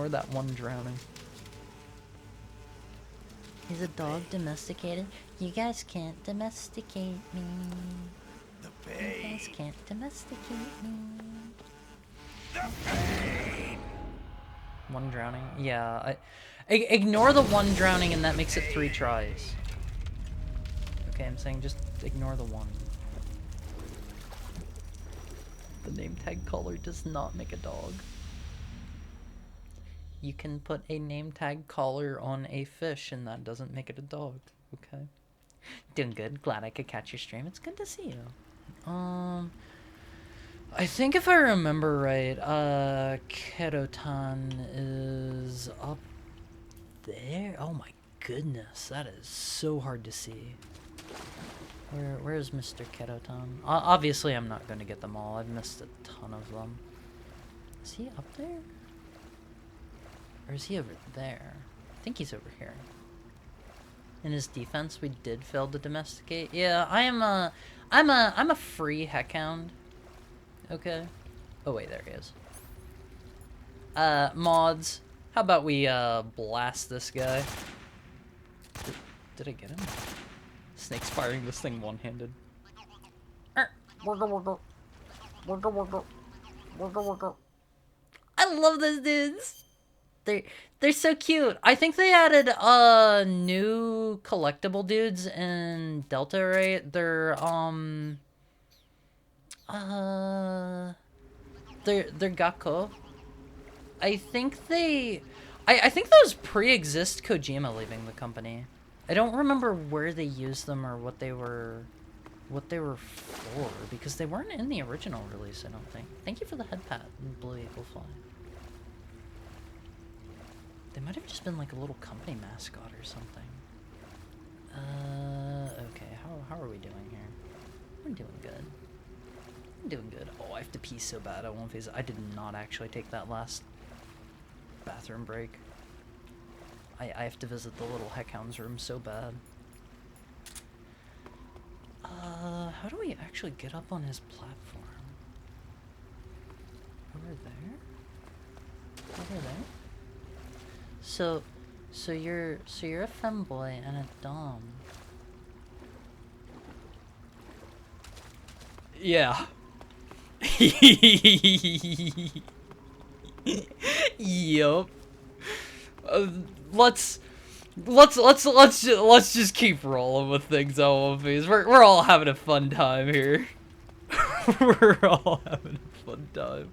that one drowning. Is a dog domesticated? You guys can't domesticate me. The You pain. guys can't domesticate me. The pain. One drowning? Yeah, ignore the one drowning and that makes it 3 tries. Okay, I'm saying just ignore the one. The name tag collar does not make a dog. You can put a name tag collar on a fish and that doesn't make it a dog. Okay. Doing good. Glad I could catch your stream. It's good to see you. I think if I remember right, Kerotan is up there. Oh my goodness, that is so hard to see. Where is Mr. Kerotan? Obviously, I'm not going to get them all. I've missed a ton of them. Is he up there? Or is he over there? I think he's over here. In his defense, we did fail to domesticate. Yeah, I'm a free heckhound. Okay. Oh wait, there he is. Mods, how about we blast this guy? Did I get him? Snake's firing this thing one-handed. I love those dudes. They're so cute. I think they added new collectible dudes in Delta, right? They're Gakko. I think I think those pre-exist Kojima leaving the company. I don't remember where they used them or what they were for, because they weren't in the original release, I don't think. Thank you for the head pat, Blue Eagle Fly. They might have just been like a little company mascot or something. Okay, how are we doing here? We're doing good. I'm doing good. Oh, I have to pee so bad. I won't face it. I did not actually take that last bathroom break. I have to visit the little heckhound's room so bad. How do we actually get up on his platform? Over there? Over there? So you're a femboy and a dom. Yeah. Yup. Let's just keep rolling with things on One Piece. We're all having a fun time here. We're all having a fun time.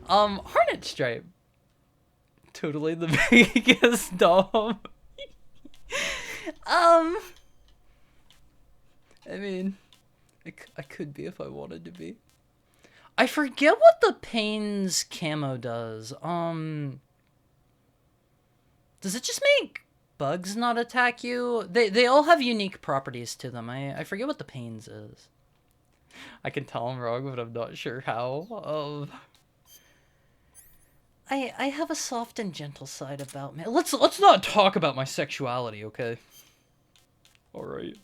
Hornet Stripe. Totally the biggest dom. I mean, I could be if I wanted to be. I forget what the Pain's camo does. Does it just make bugs not attack you? They all have unique properties to them. I forget what the Pain's is. I can tell I'm wrong, but I'm not sure how. I have a soft and gentle side about me. Let's not talk about my sexuality, okay? Alright.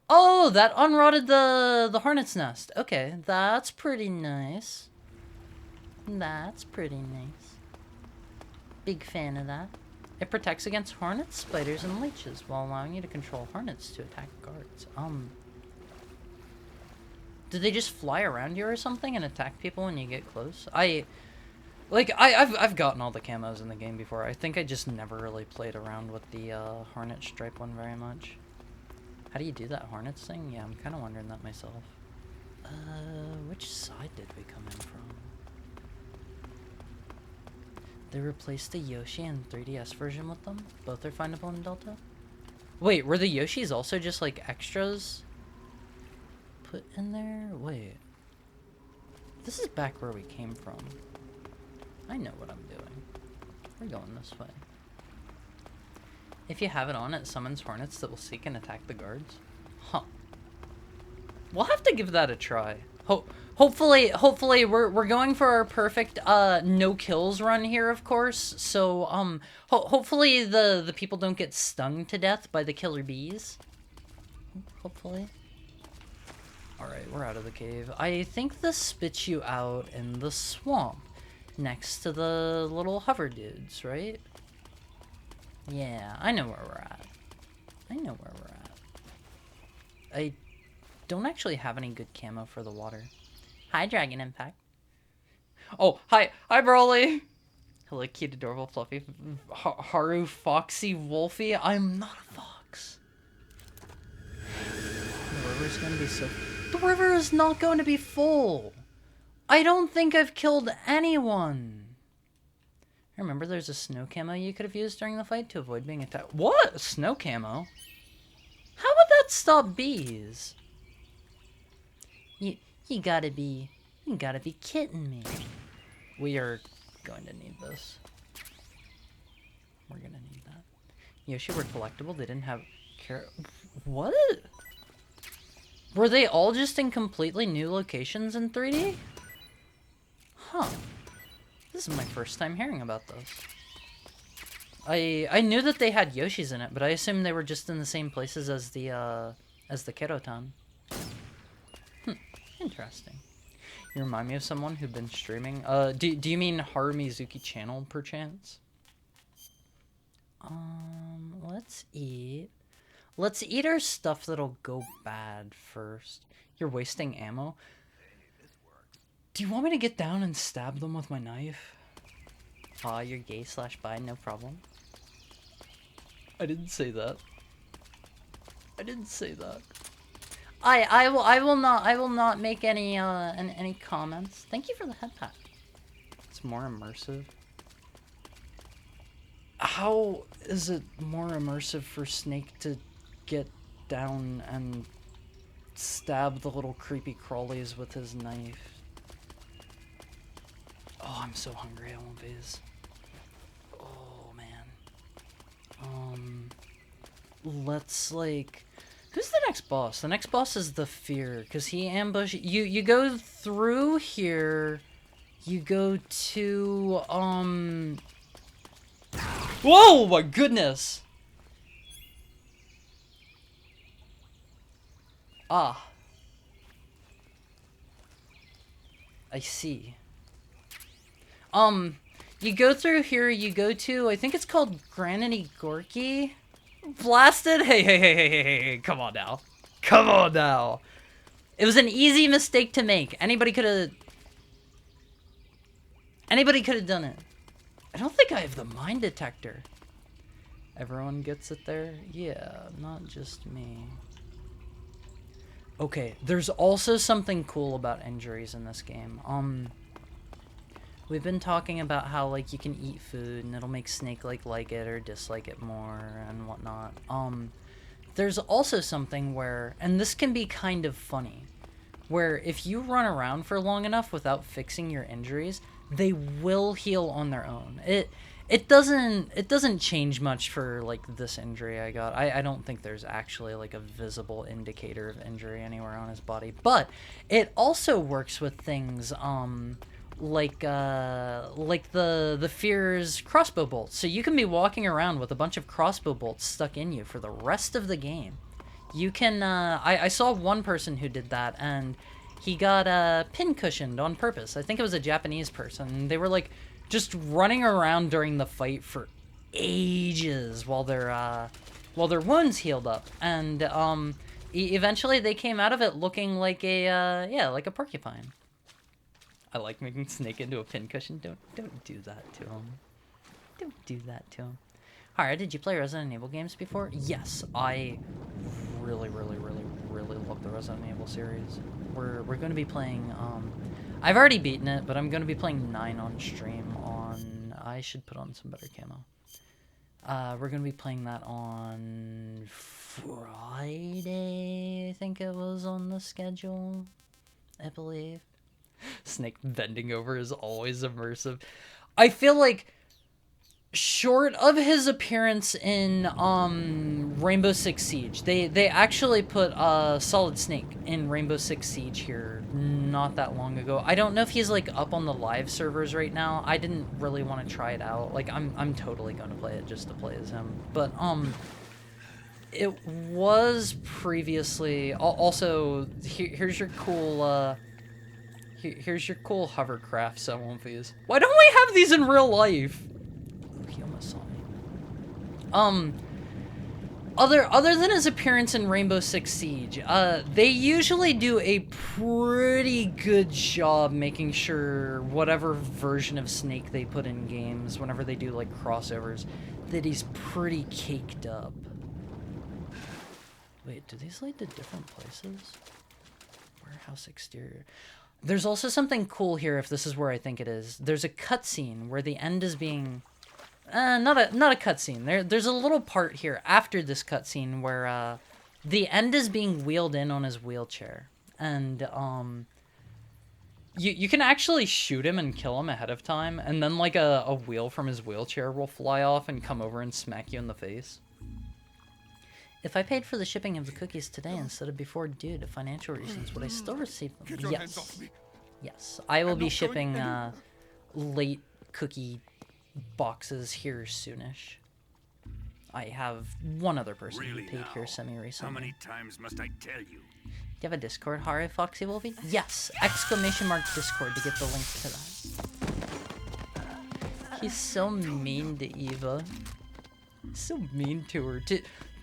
Oh, that unrotted the hornet's nest. Okay, that's pretty nice. That's pretty nice. Big fan of that. It protects against hornets, spiders, and leeches while allowing you to control hornets to attack guards. Do they just fly around you or something and attack people when you get close? I've gotten all the camos in the game before. I think I just never really played around with the Hornet Stripe one very much. How do you do that Hornets thing? Yeah, I'm kind of wondering that myself. Which side did we come in from? They replaced the Yoshi and 3DS version with them? Both are findable in Delta? Wait, were the Yoshis also just like extras put in there? Wait. This is back where we came from. I know what I'm doing. We're going this way. If you have it on, it summons hornets that will seek and attack the guards. Huh. We'll have to give that a try. hopefully we're going for our perfect no kills run here, of course. So hopefully the people don't get stung to death by the killer bees. Hopefully. All right, we're out of the cave. I think this spits you out in the swamp next to the little hover dudes, right? Yeah, I know where we're at. I know where we're at. I don't actually have any good camo for the water. Hi, Dragon Impact. Oh, hi, Broly. Hello, cute, adorable, fluffy, Haru, Foxy, Wolfie. I'm not a fox. The river's gonna be so... The river is not going to be full. I don't think I've killed anyone. Remember, there's a snow camo you could have used during the fight to avoid being attacked. What? Snow camo? How would that stop bees? You gotta be kidding me. We are going to need this. We're gonna need that. Yoshi were collectible. They didn't have what? Were they all just in completely new locations in 3D? Huh. This is my first time hearing about this. I knew that they had Yoshis in it, but I assumed they were just in the same places as the Kerotan. Interesting. You remind me of someone who'd been streaming. Do you mean Haru Mizuki channel, perchance? Let's eat. Let's eat our stuff that'll go bad first. You're wasting ammo. Do you want me to get down and stab them with my knife? Aw, you're gay / bi, no problem. I didn't say that. I didn't say that. I will not make any any comments. Thank you for the head pat. It's more immersive. How is it more immersive for Snake to get down and stab the little creepy crawlies with his knife? Oh, I'm so hungry. I won't viz. Oh man. Let's like. Who's the next boss? The next boss is the Fear, because he ambushed you. You go through here. You go to Whoa, my goodness. Ah. I see. You go through here, you go to, I think it's called Granity Gorky. Blasted? Hey, come on now. Come on now. It was an easy mistake to make. Anybody could have done it. I don't think I have the mine detector. Everyone gets it there? Yeah, not just me. Okay, there's also something cool about injuries in this game. We've been talking about how, like, you can eat food and it'll make Snake, like it or dislike it more and whatnot. There's also something where, and this can be kind of funny, where if you run around for long enough without fixing your injuries, they will heal on their own. It doesn't change much for, like, this injury I got. I don't think there's actually, like, a visible indicator of injury anywhere on his body. But it also works with things, like the Fear's crossbow bolts. So you can be walking around with a bunch of crossbow bolts stuck in you for the rest of the game. You can, I saw one person who did that, and he got pin cushioned on purpose. I think it was a Japanese person. They were, like, just running around during the fight for ages while their wounds healed up. And, eventually they came out of it looking like a, yeah, like a porcupine. I like making Snake into a pincushion. Don't do that to him. Don't do that to him. Alright, did you play Resident Evil games before? Yes, I really love the Resident Evil series. We're going to be playing, I've already beaten it, but I'm going to be playing 9 on stream on, I should put on some better camo. We're going to be playing that on Friday, I think it was on the schedule, I believe. Snake bending over is always immersive. I feel like, short of his appearance in Rainbow Six Siege, they actually put Solid Snake in Rainbow Six Siege here not that long ago. I don't know if he's like up on the live servers right now. I didn't really want to try it out. Like I'm totally going to play it just to play as him. But it was previously also here's your cool here's your cool hovercraft selfies. Why don't we have these in real life? Oh, he almost saw me. Other than his appearance in Rainbow Six Siege, they usually do a pretty good job making sure whatever version of Snake they put in games, whenever they do like crossovers, that he's pretty caked up. Wait, do these lead to different places? Warehouse exterior. There's also something cool here, if this is where I think it is. There's a cutscene where the end is being... not a cutscene. There's a little part here after this cutscene where the end is being wheeled in on his wheelchair, and you can actually shoot him and kill him ahead of time, and then like a wheel from his wheelchair will fly off and come over and smack you in the face. If I paid for the shipping of the cookies today instead of before due to financial reasons, would I still receive them? Yes. Yes, I will be shipping late cookie boxes here soonish. I have one other person who paid here semi-recently. How many times must I tell you? Do you have a Discord, Hare Foxy Wolfie? Yes! Exclamation mark Discord to get the link to that. He's so mean to Eva. He's so mean to her.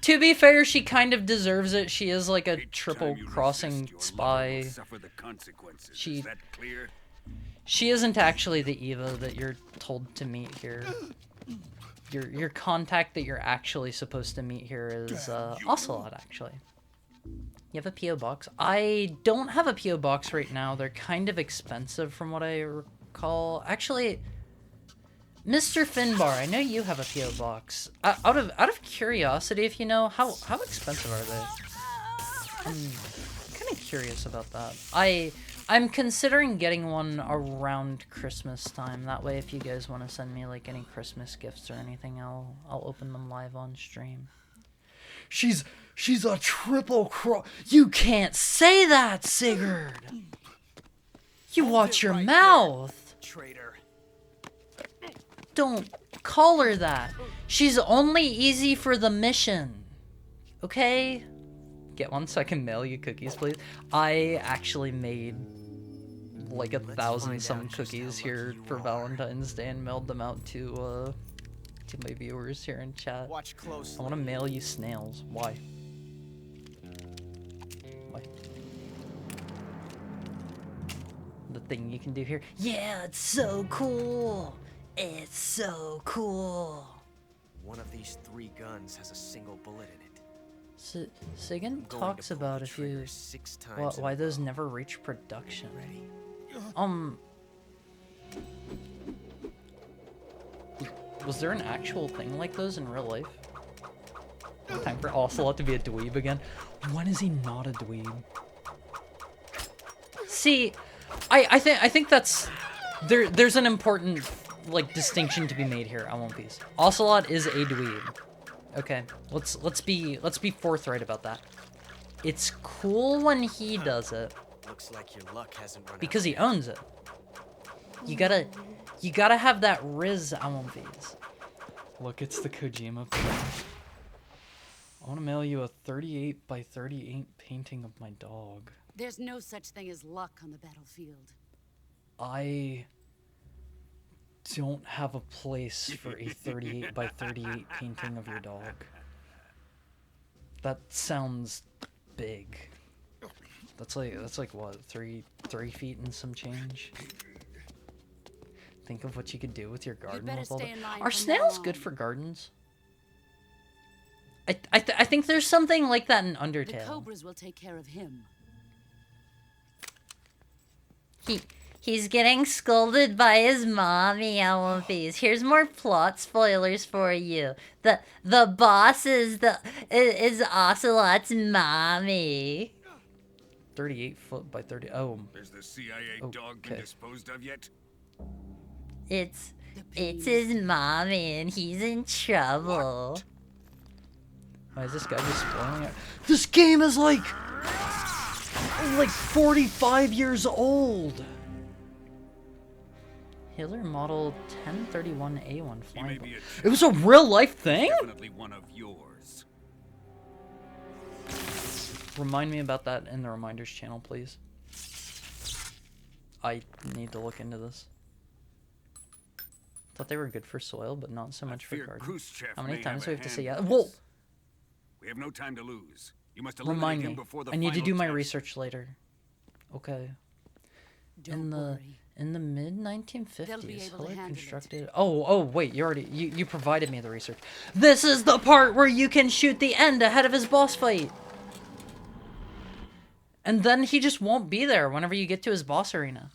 To be fair, she kind of deserves it. She is like a triple crossing spy. She isn't actually the Eva that you're told to meet here. Your contact that you're actually supposed to meet here is Ocelot, actually. You have a P.O. box? I don't have a P.O. box right now. They're kind of expensive from what I recall. Actually, Mr. Finbar, I know you have a P.O. box. Out of curiosity, if you know, how expensive are they? I'm kind of curious about that. I'm considering getting one around Christmas time. That way, if you guys want to send me like any Christmas gifts or anything, I'll open them live on stream. She's a triple cross. You can't say that, Sigurd. You watch your mouth. Traitor. Don't call her that. She's only easy for the mission. Okay? Get one so I can mail you cookies, please. I actually made like 1,000-some cookies here for Valentine's Day and mailed them out to my viewers here in chat. Watch closely. I want to mail you snails. Why? Why? The thing you can do here. Yeah, it's so cool. It's so cool. One of these 3 guns has a single bullet in it. Sagan talks about if you why those never reach production. Was there an actual thing like those in real life? Time for Ocelot to be a dweeb again. When is he not a dweeb? See, I think that's there's an important like distinction to be made here. I won't be. Ocelot is a dweeb. Okay, let's be forthright about that. It's cool when he does it. Looks like your luck hasn't run because he owns it. You gotta have that Riz Almonbees. Look, it's the Kojima thing. I want to mail you a 38 by 38 painting of my dog. There's no such thing as luck on the battlefield. I don't have a place for a 38 by 38 painting of your dog. That sounds big. That's like what, 3 feet and some change? Think of what you could do with your garden. With all Are snails good for gardens? I think there's something like that in Undertale. The cobras will take care of him. He's getting scolded by his mommy, Almonbees. Here's more plot spoilers for you. The boss is Ocelot's mommy. 38 foot by 30. Oh. Is the CIA dog been disposed of yet? It's his mommy, and he's in trouble. What? Why is this guy just spoiling it? This game is like like 45 years old. Hitler Model 1031A1 flying boat. It was a real life thing? Definitely one of yours. Remind me about that in the reminders channel, please. I need to look into this. Thought they were good for soil, but not so much for gardening. How many times do we have to say yeah? Whoa! We have no time to lose. You must Remind eliminate him me. before the I need to final do my test. research later. Okay. Don't worry. In the mid They'll be 1950s, able to Hitler handle it. constructed. Oh wait, you provided me the research. This is the part where you can shoot the end ahead of his boss fight. And then he just won't be there whenever you get to his boss arena.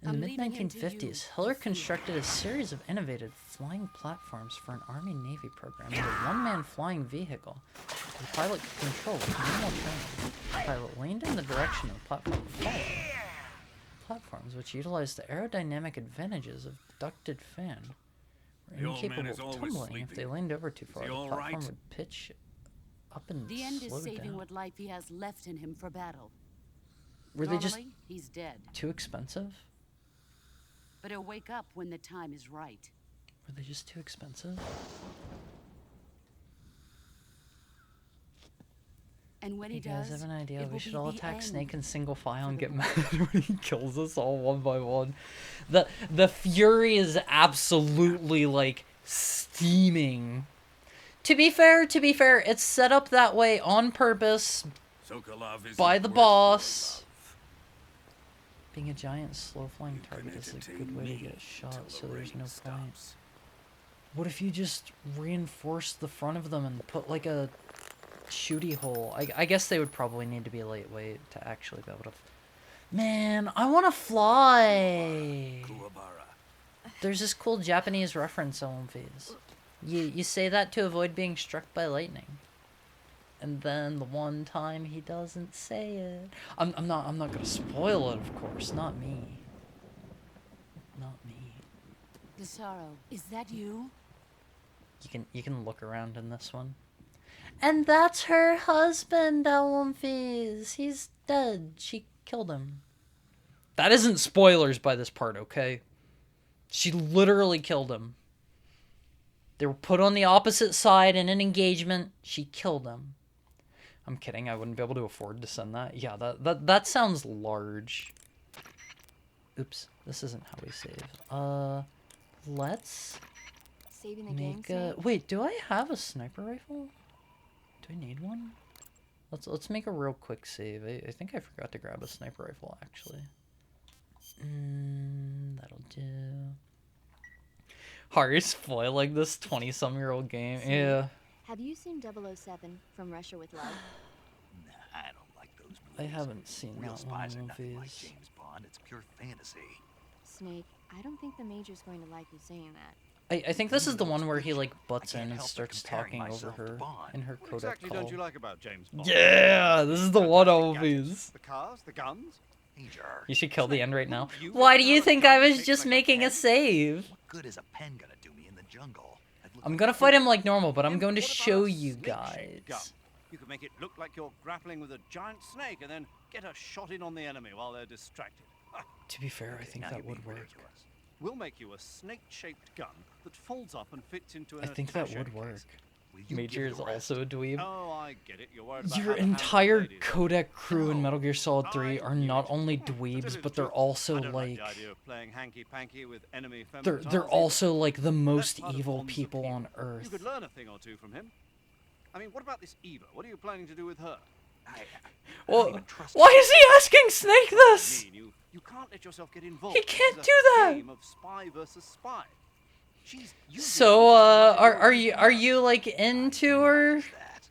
In the I'm mid leaving him to you 1950s, to Hitler feel. constructed a series of innovative flying platforms for an Army-Navy program with a one-man flying vehicle. The pilot could control with minimal training. The pilot leaned in the direction of the platform followed. Platforms which utilized the aerodynamic advantages of ducted fan were The old man incapable is of always tumbling if they sleeping. leaned over too far. he The all platform right? would pitch up and The end is slow saving down. what life he has left in him for battle. Were they just Normally, he's dead, too expensive? but he'll wake up when the time is right. Were they just too expensive? And when You he guys does, have an idea? it We will should be all the attack end. Snake in single file and for the get mad when he kills us all one by one. The fury is absolutely like steaming. To be fair, it's set up that way on purpose Sokolov isn't by the worth boss. your love. Being a giant slow-flying You can target is a entertain good way to me get shot, till the so there's rain no point. stops. What if you just reinforce the front of them and put like a shooty hole? I guess they would probably need to be lightweight to actually be able to... Man, I want to fly! Kuwabara. There's this cool Japanese reference on One Piece. You say that to avoid being struck by lightning. And then the one time he doesn't say it. I'm not gonna spoil it, of course. Not me. Not me. Gasaro, is that you? You can look around in this one. And that's her husband, One. He's dead. She killed him. That isn't spoilers by this part, okay? She literally killed him. They were put on the opposite side in an engagement. She killed him. I'm kidding. I wouldn't be able to afford to send that. Yeah, that sounds large. Oops. This isn't how we save. Let's Saving the game, make a... Wait, do I have a sniper rifle? Do I need one? Let's make a real quick save. I think I forgot to grab a sniper rifle, actually. That'll do. Hard spoil like this 20-some-year-old game. Snake, Yeah. Have you seen 007 from Russia with Love? Nah, I don't like those I movies. haven't seen Real that spies one are nothing like movies. James Bond. It's pure fantasy. Snake, I don't think the Major's going to like you saying that. I think this is the one where he like butts I can't in and help but starts comparing talking over myself to her Bond. in her What codec exactly call. don't you like about James Bond? Yeah, this is the one Fantastic always. gadgets, the cars, the guns. Major. You should kill the end right now. You Why do throw you a think gun I that was shapes just like a making a pen? save? What good is a pen gonna do me in the jungle? I'd look I'm like gonna a fight fool. him like normal, but I'm Then going to what about show a you snake-shaped gun? guys. You could make it look like you're grappling with a giant snake and then get a shot in on the enemy while they're distracted. To be fair, I think Now that you're being would work. ridiculous. We'll make you a snake-shaped gun that folds up and fits into an I think that attaché would case. work. Will you Major give is the rest? also a dweeb. Oh, I get it. You're worried about Your how to handle entire ladies. codec crew in No. Metal Gear Solid 3 I are knew not it. only To tell you dweebs, the but they're truth, also I don't like... the idea of playing hanky-panky with enemy They're femboys also like the either. most That's part of evil Bond's people appeal. on You Earth. could learn a thing or two from him. I mean, what about this Eva? What are you planning to do with her? I Well, don't even trust why you. is he asking Snake this? I mean, you can't let yourself get involved. He can't This is do a that. game of spy versus spy. She's using So, you just as much as are you're are using you like into her? That.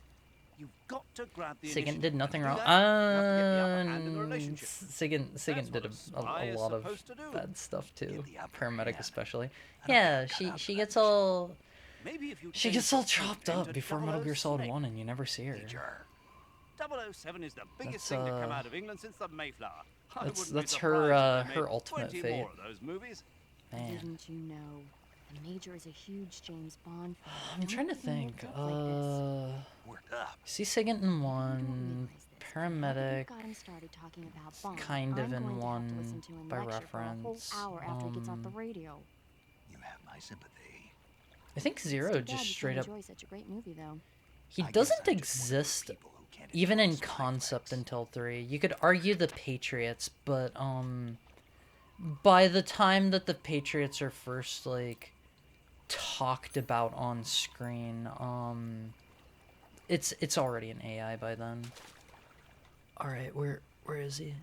You've got to grab the Sigint initiative. did nothing To do wrong. that, you have to get the upper hand in the relationship. Sigint That's did what a spy a is lot of supposed to do. bad stuff too. Get the upper Paramedic hand. especially. I don't Yeah, think I got she out she for gets that mission. all Maybe if you she change gets all your code chopped name up to before Metal Gear 00 Solid Snake. 1 and you never see her. Major. 007 is the biggest That's, thing to come out of England since the Mayflower. I that's- wouldn't be that's surprised her, if they her made ultimate 20 fate. more of those movies. Man. Didn't you know? The Major is a huge James Bond fan. I'm Don't trying to let him think. make up like this. Word up. See Sigint in 1, paramedic, Got him started talking about bombs. kind of I'm in going to have to one listen to him by lecture for a whole reference. hour after he gets off the radio. You have my sympathy. I think It's Zero too bad just you straight can't up. enjoy such a great movie, though. He I guess doesn't I'm just one of those exist people who can't even enjoy in spy concept flicks. until 3. You could argue the Patriots, but by the time that the Patriots are first like talked about on screen, it's already an AI by then. All right, where is he?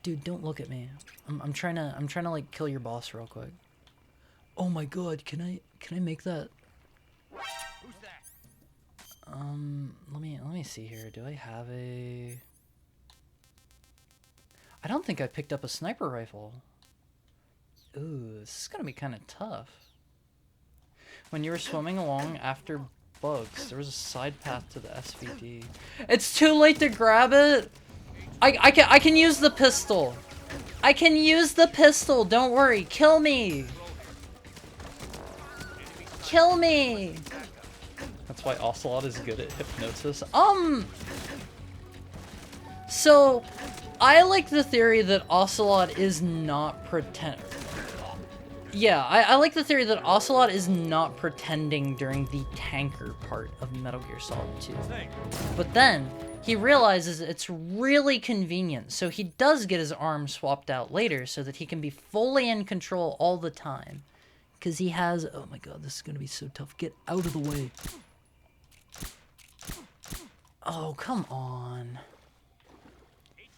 Dude, don't look at me. I'm trying to like kill your boss real quick. Oh my god, can I make that? Who's that? Let me see here. Do I have a... I don't think I picked up a sniper rifle. Ooh, this is gonna be kind of tough. When you were swimming along after bugs, there was a side path to the SVD. It's too late to grab it! I can use the pistol! I can use the pistol! Don't worry! Kill me! Kill me! That's why Ocelot is good at hypnosis. So, I like the theory that Ocelot is not Yeah, I like the theory that Ocelot is not pretending during the tanker part of Metal Gear Solid 2. But then, he realizes it's really convenient, so he does get his arm swapped out later so that he can be fully in control all the time. Because he has... Oh my god, this is going to be so tough. Get out of the way. Oh, come on.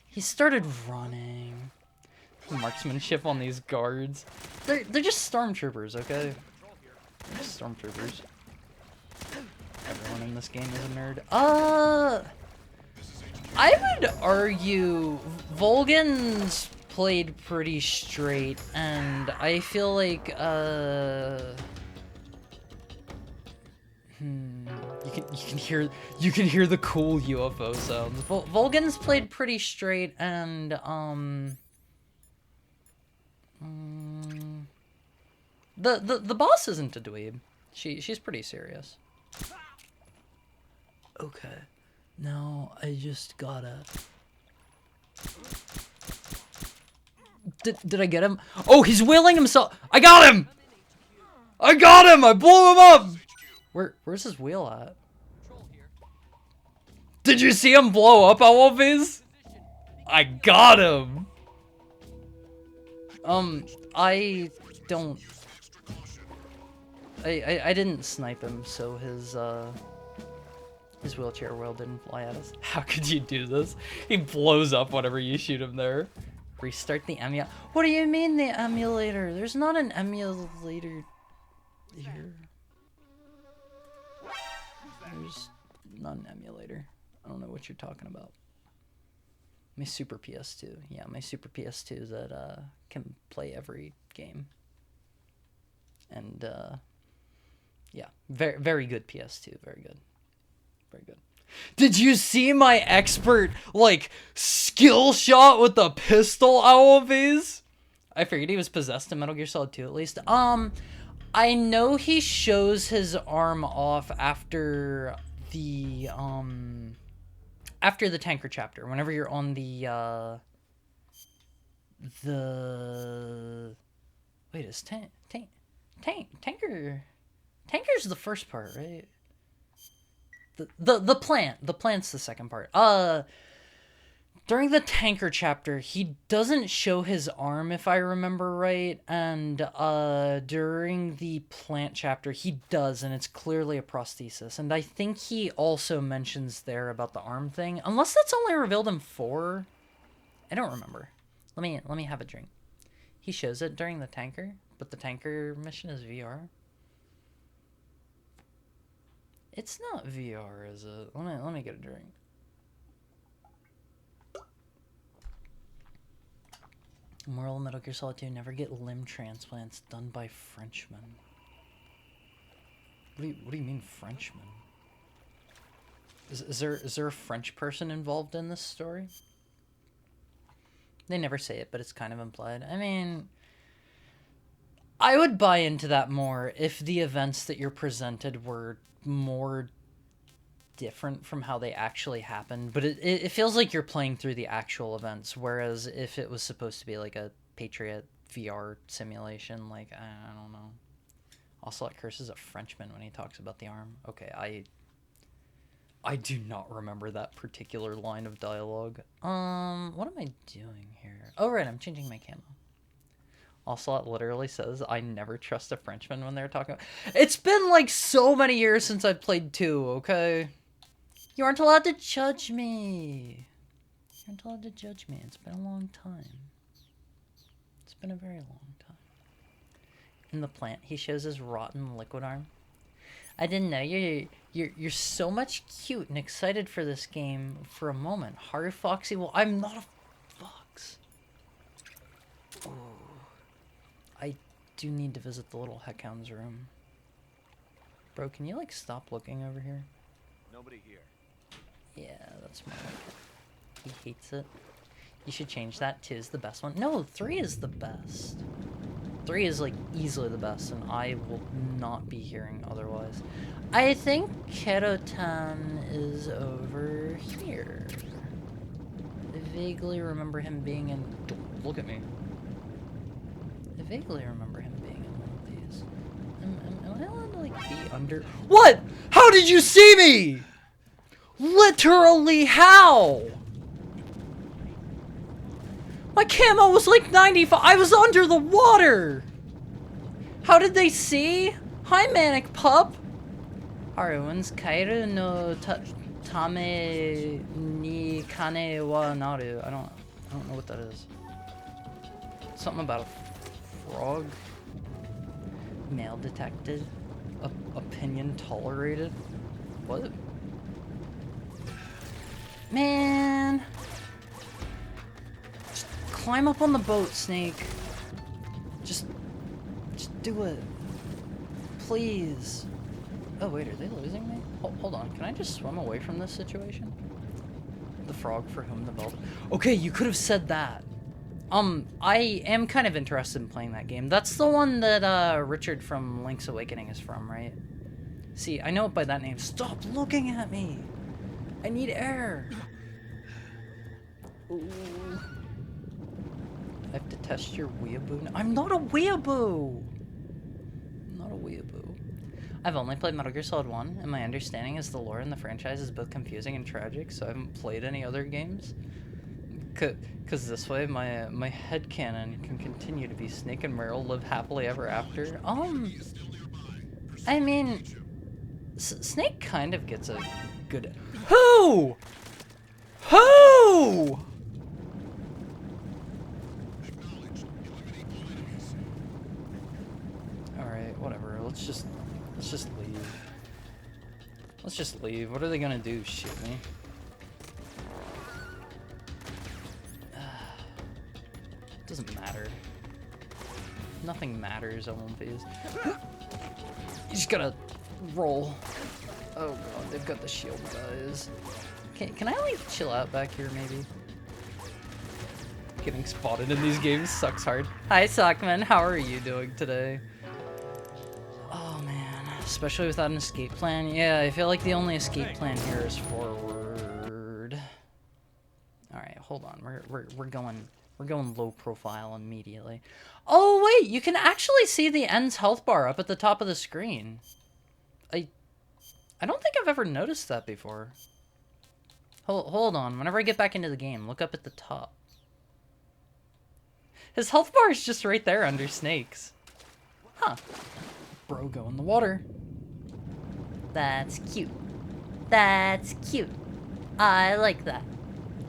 He started running. Marksmanship on these guards. They're just stormtroopers, okay? They're just stormtroopers. Everyone in this game is a nerd. I would argue Volgan's played pretty straight, and I feel like, you can hear the cool UFO sounds. Volgan's played pretty straight, and the boss isn't a dweeb. She's pretty serious. Okay, now I just gotta. Did I get him? Oh, he's wheeling himself. I got him. I got him. I blew him up. Where's his wheel at? Did you see him blow up, Owlface? I got him. I don't... I didn't snipe him, so his wheelchair wheel didn't fly at us. How could you do this? He blows up whenever you shoot him there. Restart the emulator. What do you mean the emulator? There's not an emulator here. There's not an emulator. I don't know what you're talking about. My Super PS2. Yeah, my Super PS2 that can play every game. And yeah, very good PS2. Very good. Very good. Did you see my expert, like, skill shot with the pistol, Owlface? I figured he was possessed in Metal Gear Solid 2 at least. I know he shows his arm off after the tanker chapter. Whenever you're on the wait, is tanker's the first part, right? The plant's the second part. During the tanker chapter, he doesn't show his arm, if I remember right, and during the plant chapter, he does, and it's clearly a prosthesis. And I think he also mentions there about the arm thing, unless that's only revealed in 4. I don't remember. Let me have a drink. He shows it during the tanker, but the tanker mission is VR. It's not VR, is it? Let me get a drink. Moral Metal Gear Solid 2: never get limb transplants done by Frenchmen. What do you mean Frenchmen? Is there a French person involved in this story? They never say it, but it's kind of implied. I mean, I would buy into that more if the events that you're presented were more different from how they actually happened, but it feels like you're playing through the actual events, whereas if it was supposed to be like a Patriot VR simulation, like, I don't know. Ocelot curses a Frenchman when he talks about the arm. Okay, I do not remember that particular line of dialogue. What am I doing here? Oh, right, I'm changing my camo. Ocelot literally says, I never trust a Frenchman when they're talking. It's been like so many years since I've played 2, okay? You aren't allowed to judge me. You aren't allowed to judge me. It's been a long time. It's been a very long time. In the plant, he shows his rotten liquid arm. I didn't know you're so much cute and excited for this game for a moment. Haru Foxy, well, I'm not a fox. Ooh. I do need to visit the little heckhound's room. Bro, can you like stop looking over here? Nobody here. Yeah, that's more like it. He hates it. You should change that. 2 is the best one. No, 3 is the best. 3 is like easily the best, and I will not be hearing otherwise. I think Kerotan is over here. I vaguely remember him being in... Don't look at me. I vaguely remember him being in one of these. Am I allowed to like be under... What? How did you see me? Literally how? My camo was like 95. I was under the water. How did they see? Hi, Manic Pup. Haruan's Kairu no Tame ni Kane wa Naru. I don't know what that is. Something about a frog. Male detected. Opinion tolerated. What? Man. Just climb up on the boat, Snake. Just do it. Please. Oh wait, are they losing me? Hold on, can I just swim away from this situation? The frog for whom the bell... Okay, you could have said that. I am kind of interested in playing that game. That's the one that, Richard from Link's Awakening is from, right? See, I know it by that name. Stop looking at me! I need air! Ooh. I have to test your weeaboo. I'm not a weeaboo! I'm not a weeaboo. I've only played Metal Gear Solid 1, and my understanding is the lore in the franchise is both confusing and tragic, so I haven't played any other games. Cause this way my headcanon can continue to be Snake and Meryl live happily ever after. I mean, Snake kind of gets a good... Who? Who? Alright, whatever, let's just leave. Let's just leave. What are they gonna do? Shoot me? Doesn't matter. Nothing matters on One Piece. You just gotta roll. Oh god, they've got the shield guys. Can I like chill out back here maybe? Getting spotted in these games sucks hard. Hi Sockman, how are you doing today? Oh man, especially without an escape plan. Yeah, I feel like the only escape plan here is forward. Alright, hold on. We're going low profile immediately. Oh wait, you can actually see the end's health bar up at the top of the screen. I don't think I've ever noticed that before. Hold on, whenever I get back into the game, look up at the top. His health bar is just right there under Snake's. Huh. Bro, go in the water. That's cute. That's cute. I like that.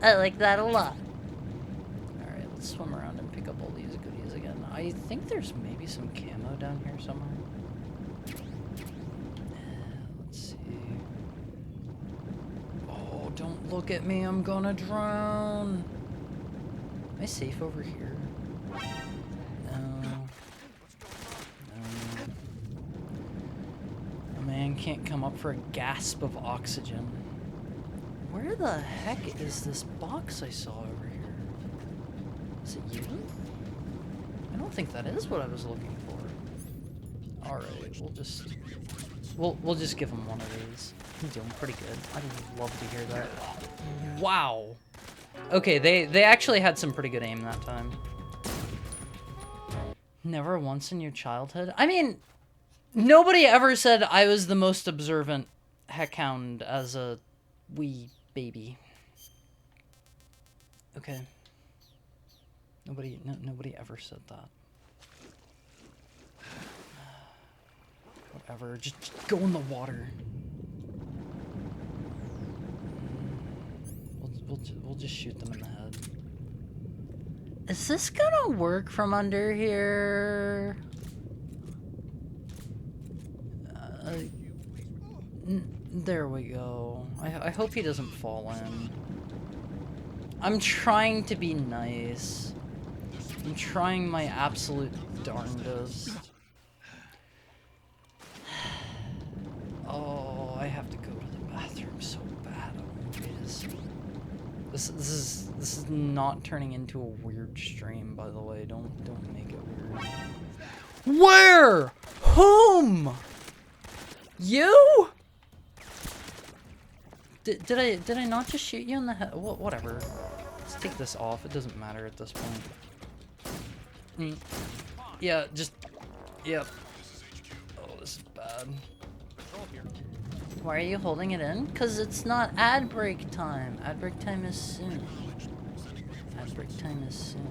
I like that a lot. Alright, let's swim around and pick up all these goodies again. I think there's maybe some camo down here somewhere. Let's see. Oh, don't look at me. I'm gonna drown. Am I safe over here? No. A man can't come up for a gasp of oxygen. Where the heck is this box I saw over here? Is it you? I don't think that is what I was looking for. Alright, we'll just We'll just give him one of these. He's doing pretty good. I'd love to hear that. Wow. Okay, they actually had some pretty good aim that time. Never once in your childhood? I mean, nobody ever said I was the most observant heckhound as a wee baby. Okay. Nobody ever said that. Whatever, just go in the water. We'll just shoot them in the head. Is this gonna work from under here? There we go. I hope he doesn't fall in. I'm trying to be nice. I'm trying my absolute darndest. Oh, I have to go to the bathroom so bad. This is not turning into a weird stream, by the way. Don't make it weird. Where? Whom? You? Did I not just shoot you in the head? Whatever. Let's take this off. It doesn't matter at this point. Yeah, just... Yep. Oh, this is bad. Why are you holding it in? Because it's not ad break time. Ad break time is soon. Ad break time is soon.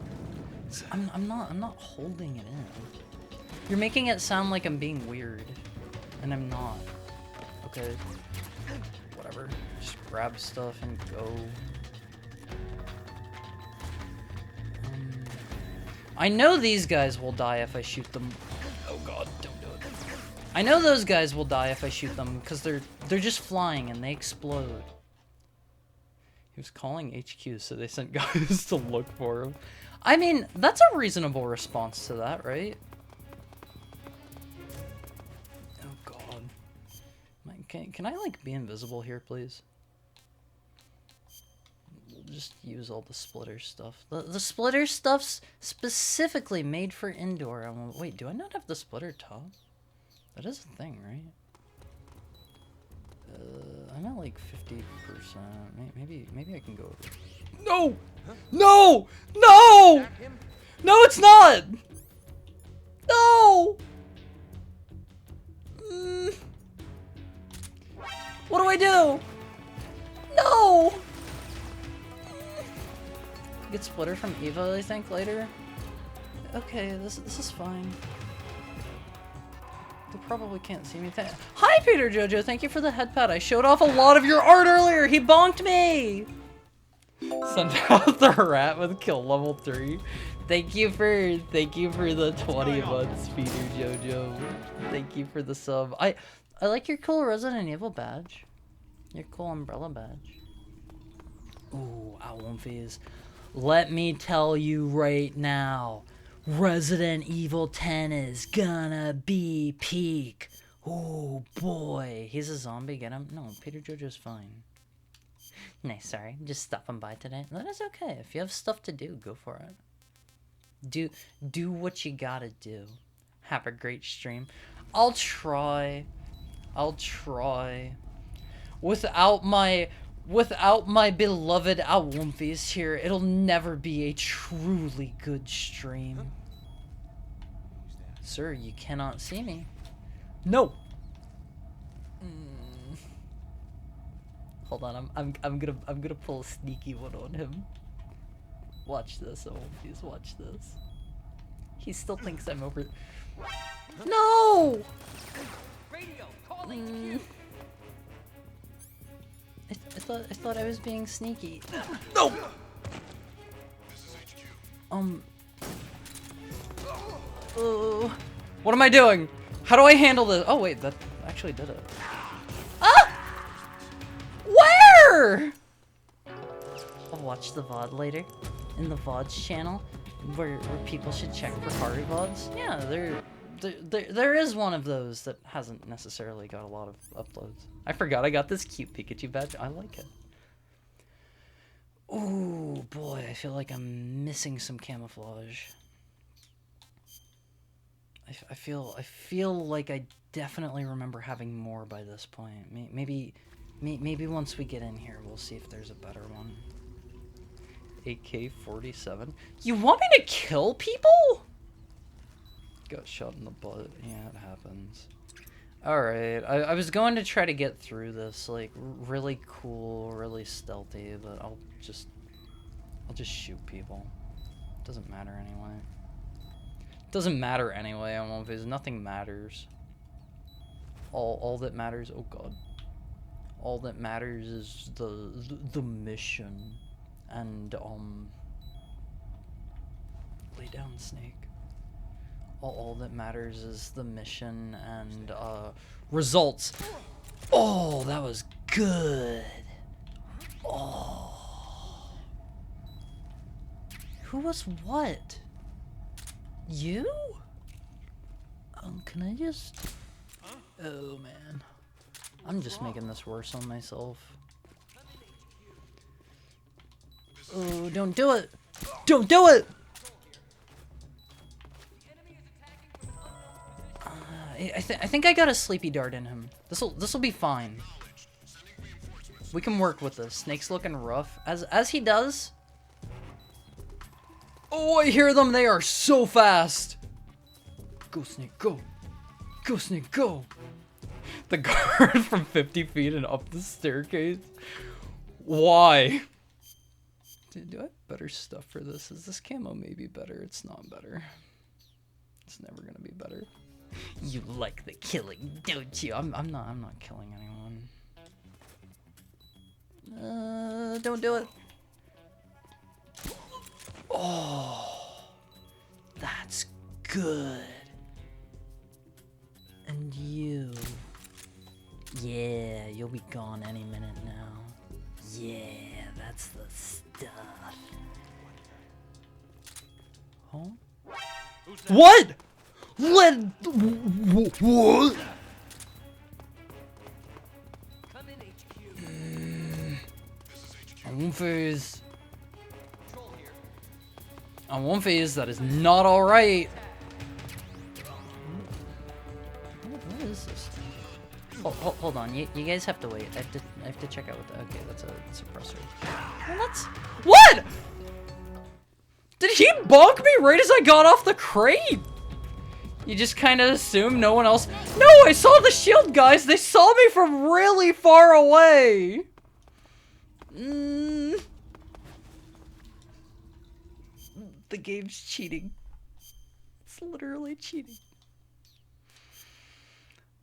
I'm not holding it in. You're making it sound like I'm being weird. And I'm not. Okay. Whatever. Just grab stuff and go. I know these guys will die if I shoot them. Oh god, don't do it. I know those guys will die if I shoot them because they're just flying and they explode. He was calling HQ, so they sent guys to look for him. I mean, that's a reasonable response to that, right? Oh god. Can I like be invisible here, please? We'll just use all the splitter stuff. The splitter stuff's specifically made for indoor. Wait, do I not have the splitter top? That is a thing, right? I'm at like 50%. Maybe I can go over. No! No! No! No, it's not! No! What do I do? No! Get splitter from Eva, I think, later. Okay, this is fine. They probably can't see me. Hi, Peter Jojo. Thank you for the head pat. I showed off a lot of your art earlier. He bonked me. Send out the rat with kill level 3. Thank you for the 20 months, Peter Jojo. Thank you for the sub. I like your cool Resident Evil badge. Your cool umbrella badge. Ooh, Owlumfies. Let me tell you right now. Resident Evil 10 is gonna be peak. Oh boy. He's a zombie, get him? No, Peter Jojo's fine. Nice, sorry. Just stopping by today. That is okay. If you have stuff to do, go for it. Do what you gotta do. Have a great stream. I'll try. Without my beloved Owlumfies here, it'll never be a truly good stream. Sir, you cannot see me. No. Hold on, I'm gonna pull a sneaky one on him. Watch this, Owlumfies, watch this. He still thinks I'm over. No. Radio calling. I thought I was being sneaky. No! What am I doing? How do I handle this? Oh wait, that actually did it. Ah! Where? I'll watch the VOD later. In the VODs channel, where people should check for Hari VODs. Yeah, there is one of those that hasn't necessarily got a lot of uploads. I forgot I got this cute Pikachu badge. I like it. Ooh, boy, I feel like I'm missing some camouflage. I feel like I definitely remember having more by this point. Maybe once we get in here, we'll see if there's a better one. AK-47. You want me to kill people? Got shot in the butt. Yeah, it happens. Alright, I was going to try to get through this, like, really cool, really stealthy, but I'll just shoot people. Doesn't matter anyway. Doesn't matter anyway, I won't, because nothing matters. All that matters, oh god. All that matters is the mission. And, lay down, Snake. All that matters is the mission and, results. Oh, that was good. Oh. Who was what? You? Can I just... Oh, man. I'm just making this worse on myself. Oh, don't do it! Don't do it! I think I got a sleepy dart in him. This'll be fine. We can work with this. Snake's looking rough. As he does. Oh, I hear them. They are so fast. Go, Snake, go. Go, Snake, go. The guard from 50 feet and up the staircase. Why? Do I have better stuff for this? Is this camo maybe better? It's not better. It's never gonna be better. You like the killing, don't you? I'm not killing anyone. Don't do it. Oh, that's good. And you. Yeah, you'll be gone any minute now. Yeah, that's the stuff. Huh? What? What? I won't phase. I won't phase. That is not alright. What is this? Hold on. You guys have to wait. I have to check out what the... Okay, that's a suppressor. Well, that's... What? Did he bonk me right as I got off the crate? You just kind of assume no one else... No, I saw the shield guys. They saw me from really far away. The game's cheating. It's literally cheating.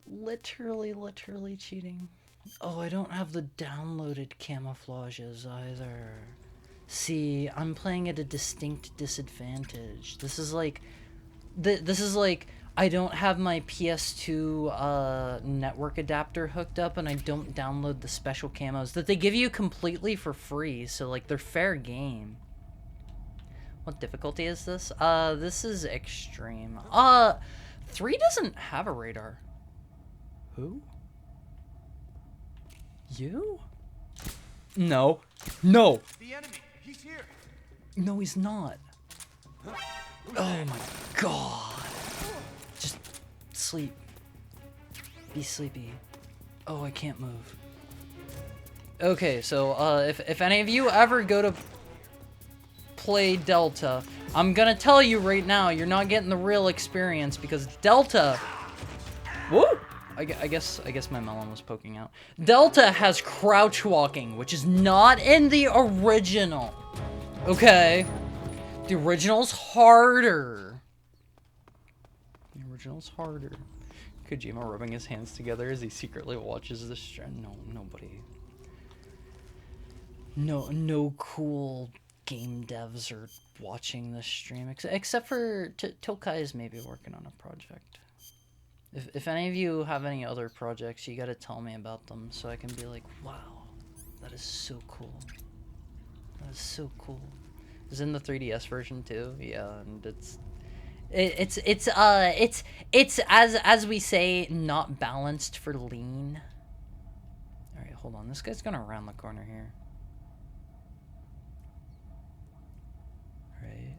Literally cheating. Oh, I don't have the downloaded camouflages either. See, I'm playing at a distinct disadvantage. This is like... This is like... I don't have my PS2 network adapter hooked up, and I don't download the special camos that they give you completely for free, so like they're fair game. What difficulty is this? This is extreme. 3 doesn't have a radar. Who? You? No. No! The enemy! He's here! No, he's not. Oh my god. Just sleep. Be sleepy. Oh, I can't move. Okay, so if any of you ever go to play Delta, I'm gonna tell you right now, you're not getting the real experience because Delta... Woo! I guess my melon was poking out. Delta has crouch walking, which is not in the original. Okay? The original's harder. The original's harder. Kojima rubbing his hands together as he secretly watches the stream. No, nobody. No cool game devs are watching this stream, except for Tokai is maybe working on a project. If any of you have any other projects, you gotta tell me about them so I can be like, wow, that is so cool. That is so cool. Is in the 3DS version too? Yeah, and it's as we say, not balanced for lean. All right, hold on. This guy's gonna round the corner here. Right.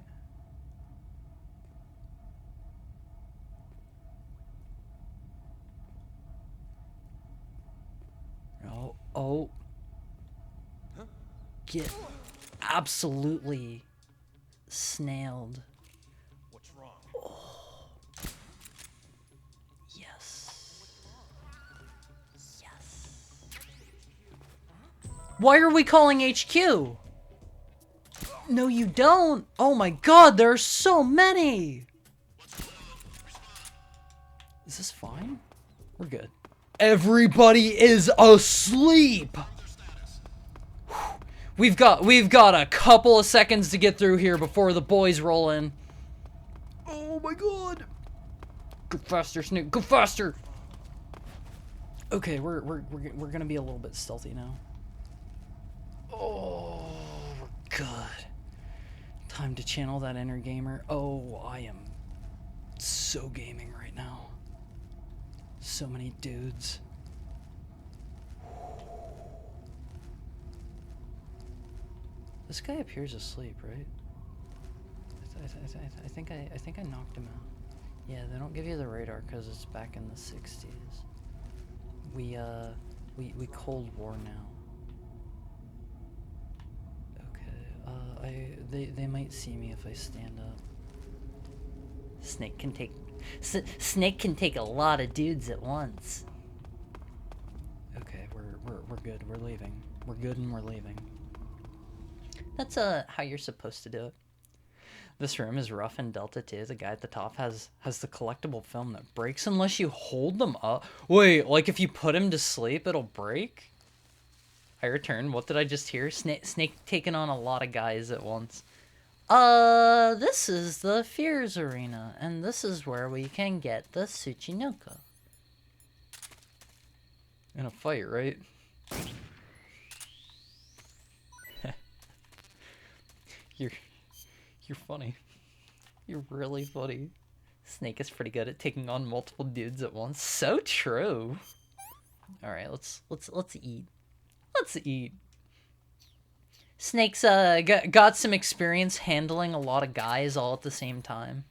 get absolutely snailed. What's wrong? Oh. Yes. Yes. Why are we calling HQ? No, you don't. Oh my god, there are so many. Is this fine? We're good. Everybody is asleep. We've got a couple of seconds to get through here before the boys roll in. Oh my god. Go faster, Snake. Go faster. Okay, we're gonna be a little bit stealthy now. Oh, we're good. Time to channel that inner gamer. Oh, I am so gaming right now. So many dudes. This guy appears asleep, right? I think I knocked him out. Yeah, they don't give you the radar because it's back in the 60s. We Cold War now. Okay, they might see me if I stand up. Snake can take a lot of dudes at once. Okay, we're good. We're leaving. We're good and we're leaving. That's how you're supposed to do it. This room is rough in Delta 2. The guy at the top has the collectible film that breaks unless you hold them up. Wait, like if you put him to sleep, it'll break? I return. What did I just hear? Snake taking on a lot of guys at once. This is the Fears Arena, and this is where we can get the Tsuchinoko. In a fight, right? You're funny. You're really funny. Snake is pretty good at taking on multiple dudes at once. So true. All right, let's eat. Let's eat. Snake's got some experience handling a lot of guys all at the same time.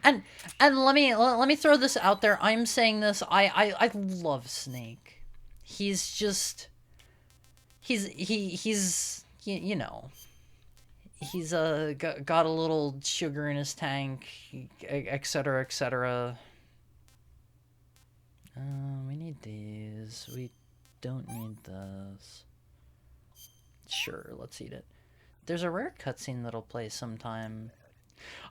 And let me throw this out there. I'm saying this. I love Snake. He's just he's you know. He's got a little sugar in his tank, etc., etc. We need these. We don't need this. Sure, let's eat it. There's a rare cutscene that'll play sometime.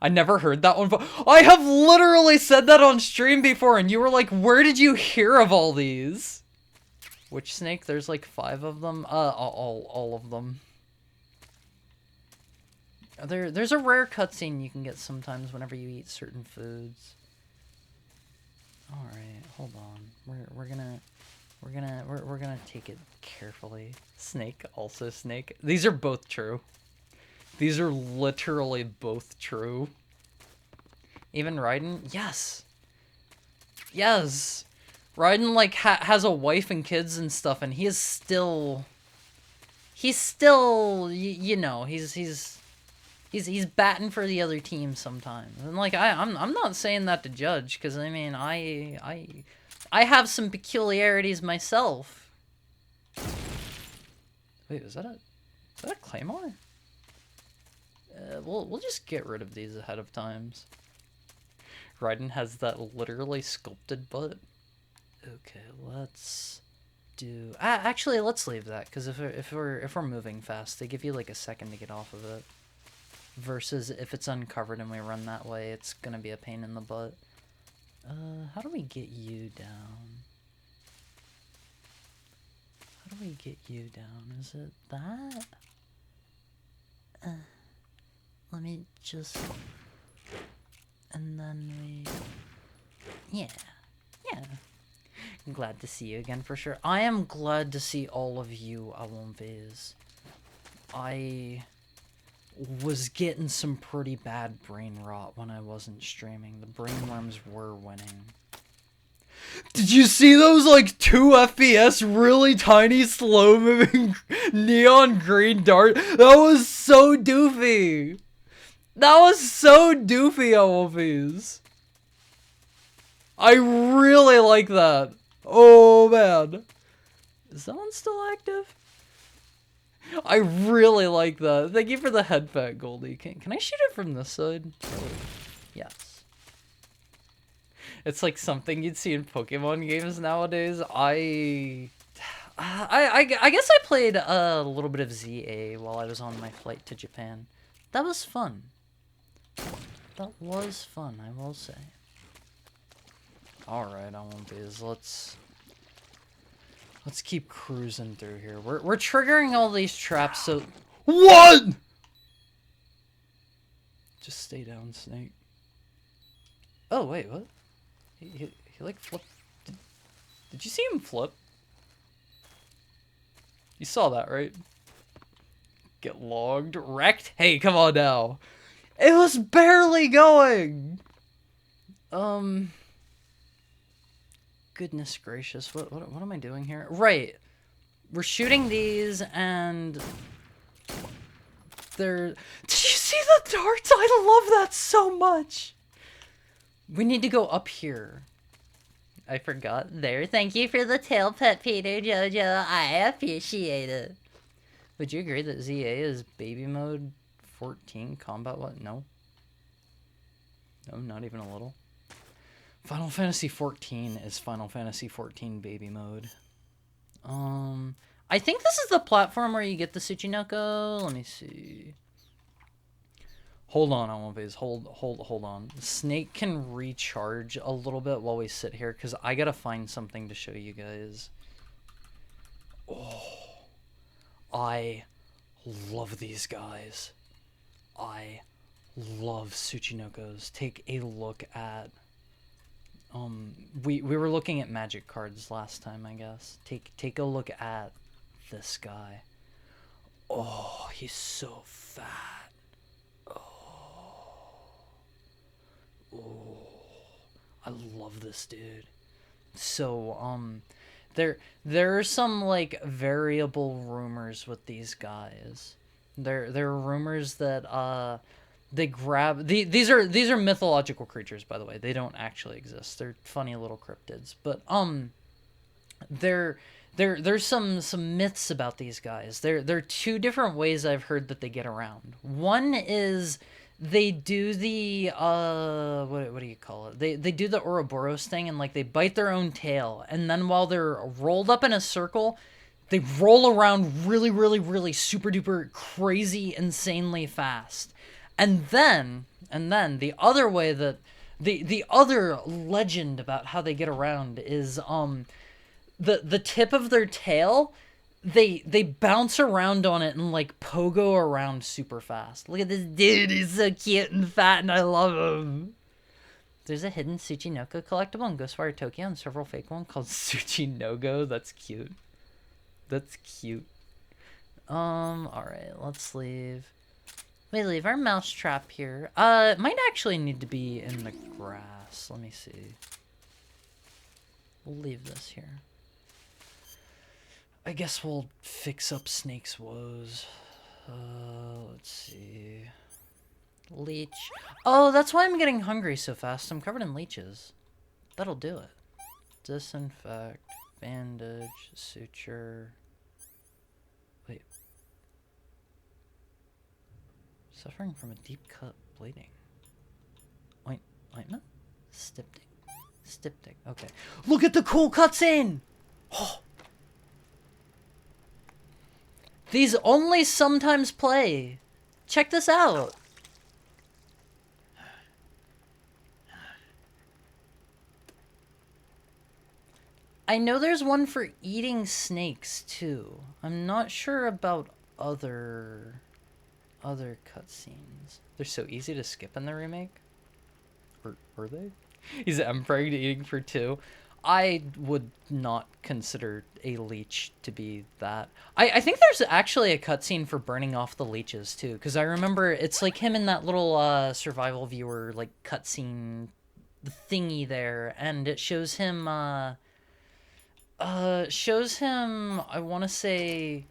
I never heard that one, but I have literally said that on stream before, and you were like, "Where did you hear of all these?" Which Snake? There's like 5 of them. All of them. There's a rare cutscene you can get sometimes whenever you eat certain foods. All right, hold on. We're gonna take it carefully. Snake, also Snake. These are both true. These are literally both true. Even Raiden, yes. Yes. Raiden like has a wife and kids and stuff, and he's still you know, he's batting for the other team sometimes. And like I'm not saying that to judge, because I mean I have some peculiarities myself. Wait, is that a claymore? We'll just get rid of these ahead of times. Raiden has that literally sculpted butt. Okay, let's do. Actually, let's leave that, because if we're moving fast, they give you like a second to get off of it. Versus if it's uncovered and we run that way, it's gonna be a pain in the butt. How do we get you down? How do we get you down? Is it that? Let me just... And then we... Yeah. I'm glad to see you again for sure. I am glad to see all of you, Awomves. I was getting some pretty bad brain rot when I wasn't streaming. The brain worms were winning. Did you see those like 2 FPS really tiny slow moving neon green dart? That was so doofy. That was so doofy, Awomves. I really like that. Oh man. Is that one still active? I really like that. Thank you for the headbutt, Goldie. Can I shoot it from this side? Oh, yes. It's like something you'd see in Pokemon games nowadays. I guess I played a little bit of ZA while I was on my flight to Japan. That was fun. That was fun, I will say. Alright, I won't be as let's keep cruising through here. We're triggering all these traps, so what? Just stay down, Snake. Oh wait, what? He like flipped. Did you see him flip? You saw that, right? Get logged, wrecked. Hey, come on now. It was barely going. Goodness gracious, what am I doing here? Right, we're shooting these, and they're. Did you see the darts? I love that so much. We need to go up here. I forgot there. Thank you for the tail pet, Peter Jojo. I appreciate it. Would you agree that ZA is baby mode 14 combat? What? No. No, not even a little. Final Fantasy 14 is Final Fantasy 14 baby mode. I think this is the platform where you get the Tsuchinoko. Let me see. Hold on, Almovies. Hold on. Snake can recharge a little bit while we sit here, because I gotta find something to show you guys. Oh, I love these guys. I love Tsuchinokos. Take a look at... we were looking at magic cards last time, I guess. Take a look at this guy. Oh, he's so fat. Oh, I love this dude. So, there are some like variable rumors with these guys. There are rumors that they grab these are mythological creatures, by the way. They don't actually exist. They're funny little cryptids. But there's some myths about these guys. There are two different ways I've heard that they get around. One is they do the what do you call it? They do the Ouroboros thing, and like they bite their own tail, and then while they're rolled up in a circle, they roll around really super duper crazy insanely fast. And then the other way that the other legend about how they get around is the tip of their tail, they bounce around on it and like pogo around super fast. Look at this dude, he's so cute and fat and I love him. There's a hidden Tsuchinoko collectible in Ghostwire Tokyo and several fake ones called Tsuchinogo. That's cute. That's cute. Alright, let's leave. We leave our mousetrap here. It might actually need to be in the grass. Let me see. We'll leave this here. I guess we'll fix up Snake's woes. Let's see. Leech. Oh, that's why I'm getting hungry so fast. I'm covered in leeches. That'll do it. Disinfect, bandage, suture. Wait. Suffering from a deep cut bleeding. Ointment? Styptic? Styptic. Okay. Look at the cool cutscene! Oh. These only sometimes play. Check this out. I know there's one for eating snakes too. I'm not sure about other cutscenes. They're so easy to skip in the remake. Were they? He's emperor eating for 2. I would not consider a leech to be that. I think there's actually a cutscene for burning off the leeches too, because I remember it's like him in that little survival viewer like cutscene thingy there, and it shows him I want to say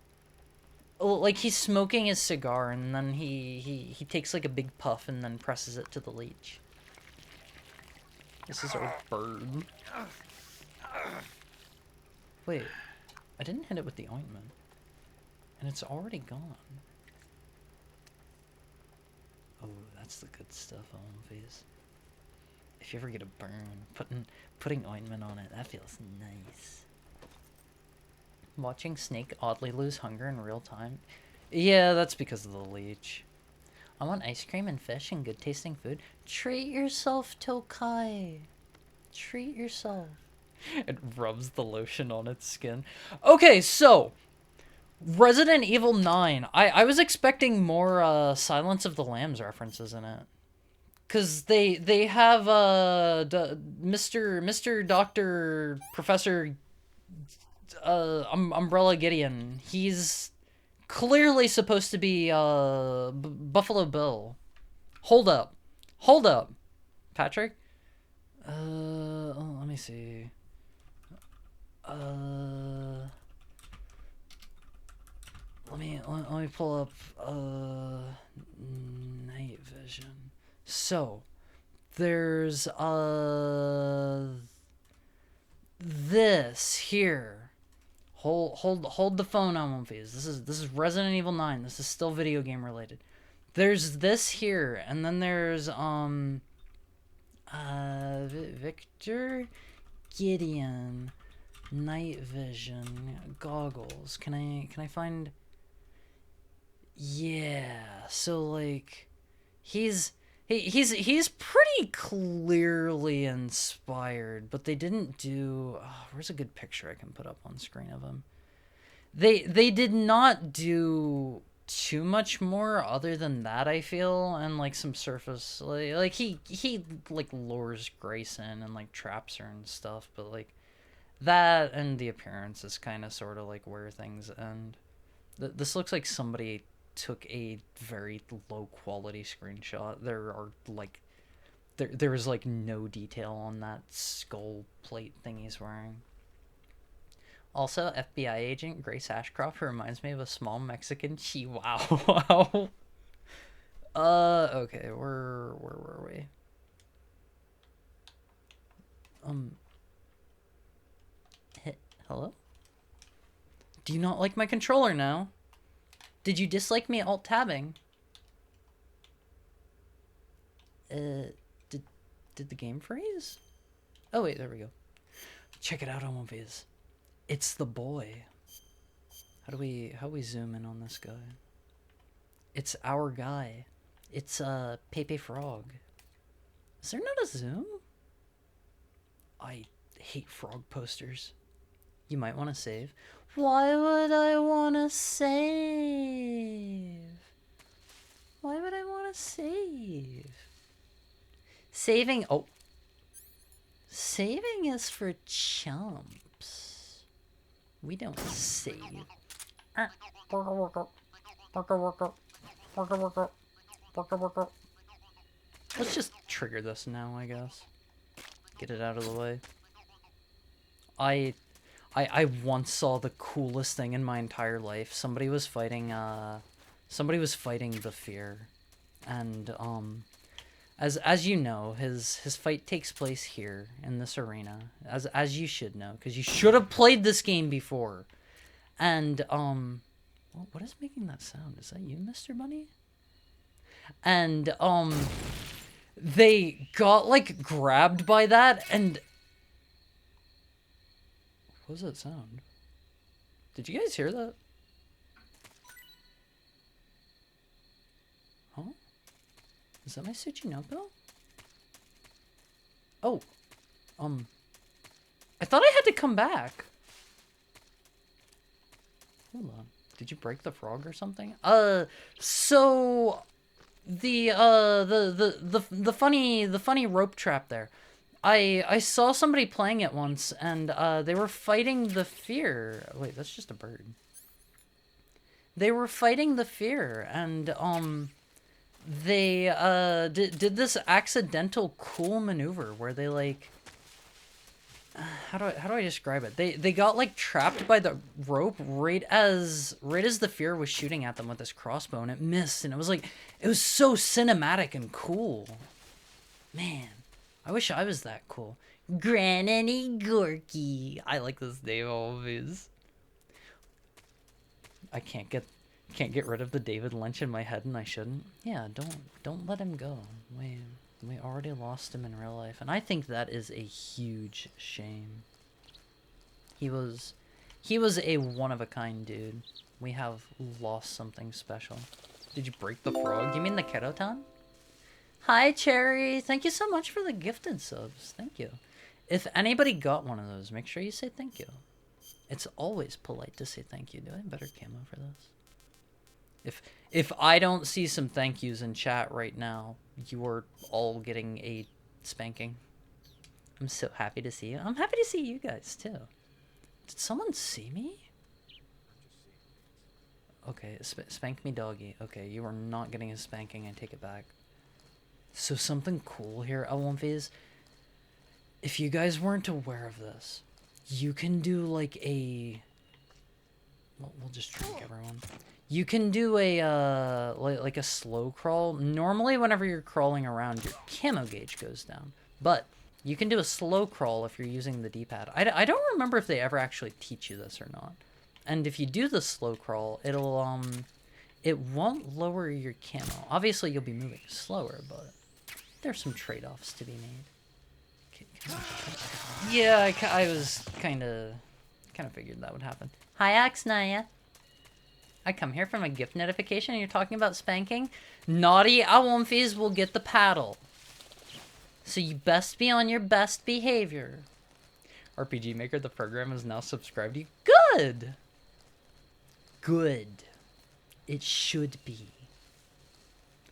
like he's smoking his cigar, and then he takes like a big puff and then presses it to the leech. This is our bird. Wait, I didn't hit it with the ointment. And it's already gone. Oh, that's the good stuff on face. If you ever get a burn, putting ointment on it, that feels nice. Watching Snake oddly lose hunger in real time. Yeah, that's because of the leech. I want ice cream and fish and good tasting food. Treat yourself, Tokai. Treat yourself. It rubs the lotion on its skin. Okay, so Resident Evil 9. I was expecting more Silence of the Lambs references in it. Cause they have Mr. Doctor Professor Umbrella Gideon. He's clearly supposed to be Buffalo Bill. Hold up, Patrick. Oh, let me see. Let me pull up night vision. So there's this here. Hold the phone on one phase. This is Resident Evil 9. This is still video game related. There's this here, and then there's Victor Gideon night vision goggles. Can I find? Yeah, so like he's pretty clearly inspired, but they didn't do. Oh, where's a good picture I can put up on screen of him? They did not do too much more other than that, I feel, and like some surface like he like lures Grace in and like traps her and stuff, but like that and the appearance is kind of sort of like where things end. This looks like somebody took a very low quality screenshot. There is like no detail on that skull plate thing he's wearing. Also, FBI agent Grace Ashcroft, who reminds me of a small Mexican chihuahua. Okay, where were we? Hello? Do you not like my controller now? Did you dislike me alt-tabbing? Did the game freeze? Oh wait, there we go. Check it out on one phase. It's the boy. How do we zoom in on this guy? It's our guy. It's Pepe Frog. Is there not a zoom? I hate frog posters. You might want to save. Why would I want to save? Why would I want to save? Saving, oh. Saving is for chumps. We don't save. Let's just trigger this now, I guess. Get it out of the way. I once saw the coolest thing in my entire life. Somebody was fighting the fear. And as you know, his fight takes place here in this arena. As you should know, because you should have played this game before. And what is making that sound? Is that you, Mr. Bunny? And they got like grabbed by that, and what was that sound? Did you guys hear that? Huh? Is that my Tsuchinoko? Oh. I thought I had to come back. Hold on. Did you break the frog or something? So the funny rope trap there. I saw somebody playing it once, and they were fighting the fear. Wait, that's just a bird. They were fighting the fear, and they did this accidental cool maneuver where they like how do I describe it? They got like trapped by the rope right as the fear was shooting at them with this crossbow, and it missed, and it was so cinematic and cool. Man, I wish I was that cool. Granny Gorky. I like this name always. I can't get rid of the David Lynch in my head, and I shouldn't. Yeah, don't let him go. We already lost him in real life, and I think that is a huge shame. He was a one-of-a-kind dude. We have lost something special. Did you break the frog? You mean the Kerotan? Hi, Cherry. Thank you so much for the gifted subs. Thank you. If anybody got one of those, make sure you say thank you. It's always polite to say thank you. Do I have better camo for this? If I don't see some thank yous in chat right now, you are all getting a spanking. I'm so happy to see you. I'm happy to see you guys, too. Did someone see me? Okay, spank me, doggy. Okay, you are not getting a spanking. I take it back. So something cool here, L1Vs. If you guys weren't aware of this, you can do like a... Well, we'll just drink, everyone. You can do a, like a slow crawl. Normally, whenever you're crawling around, your camo gauge goes down. But you can do a slow crawl if you're using the D-pad. I don't remember if they ever actually teach you this or not. And if you do the slow crawl, it'll, it won't lower your camo. Obviously, you'll be moving slower, but there's some trade-offs to be made. Yeah, I was kind of figured that would happen. Hi, Axnaya. I come here from a gift notification and you're talking about spanking? Naughty Awomfis will get the paddle. So you best be on your best behavior. RPG Maker, the program, is now subscribed to you. Good! Good. It should be.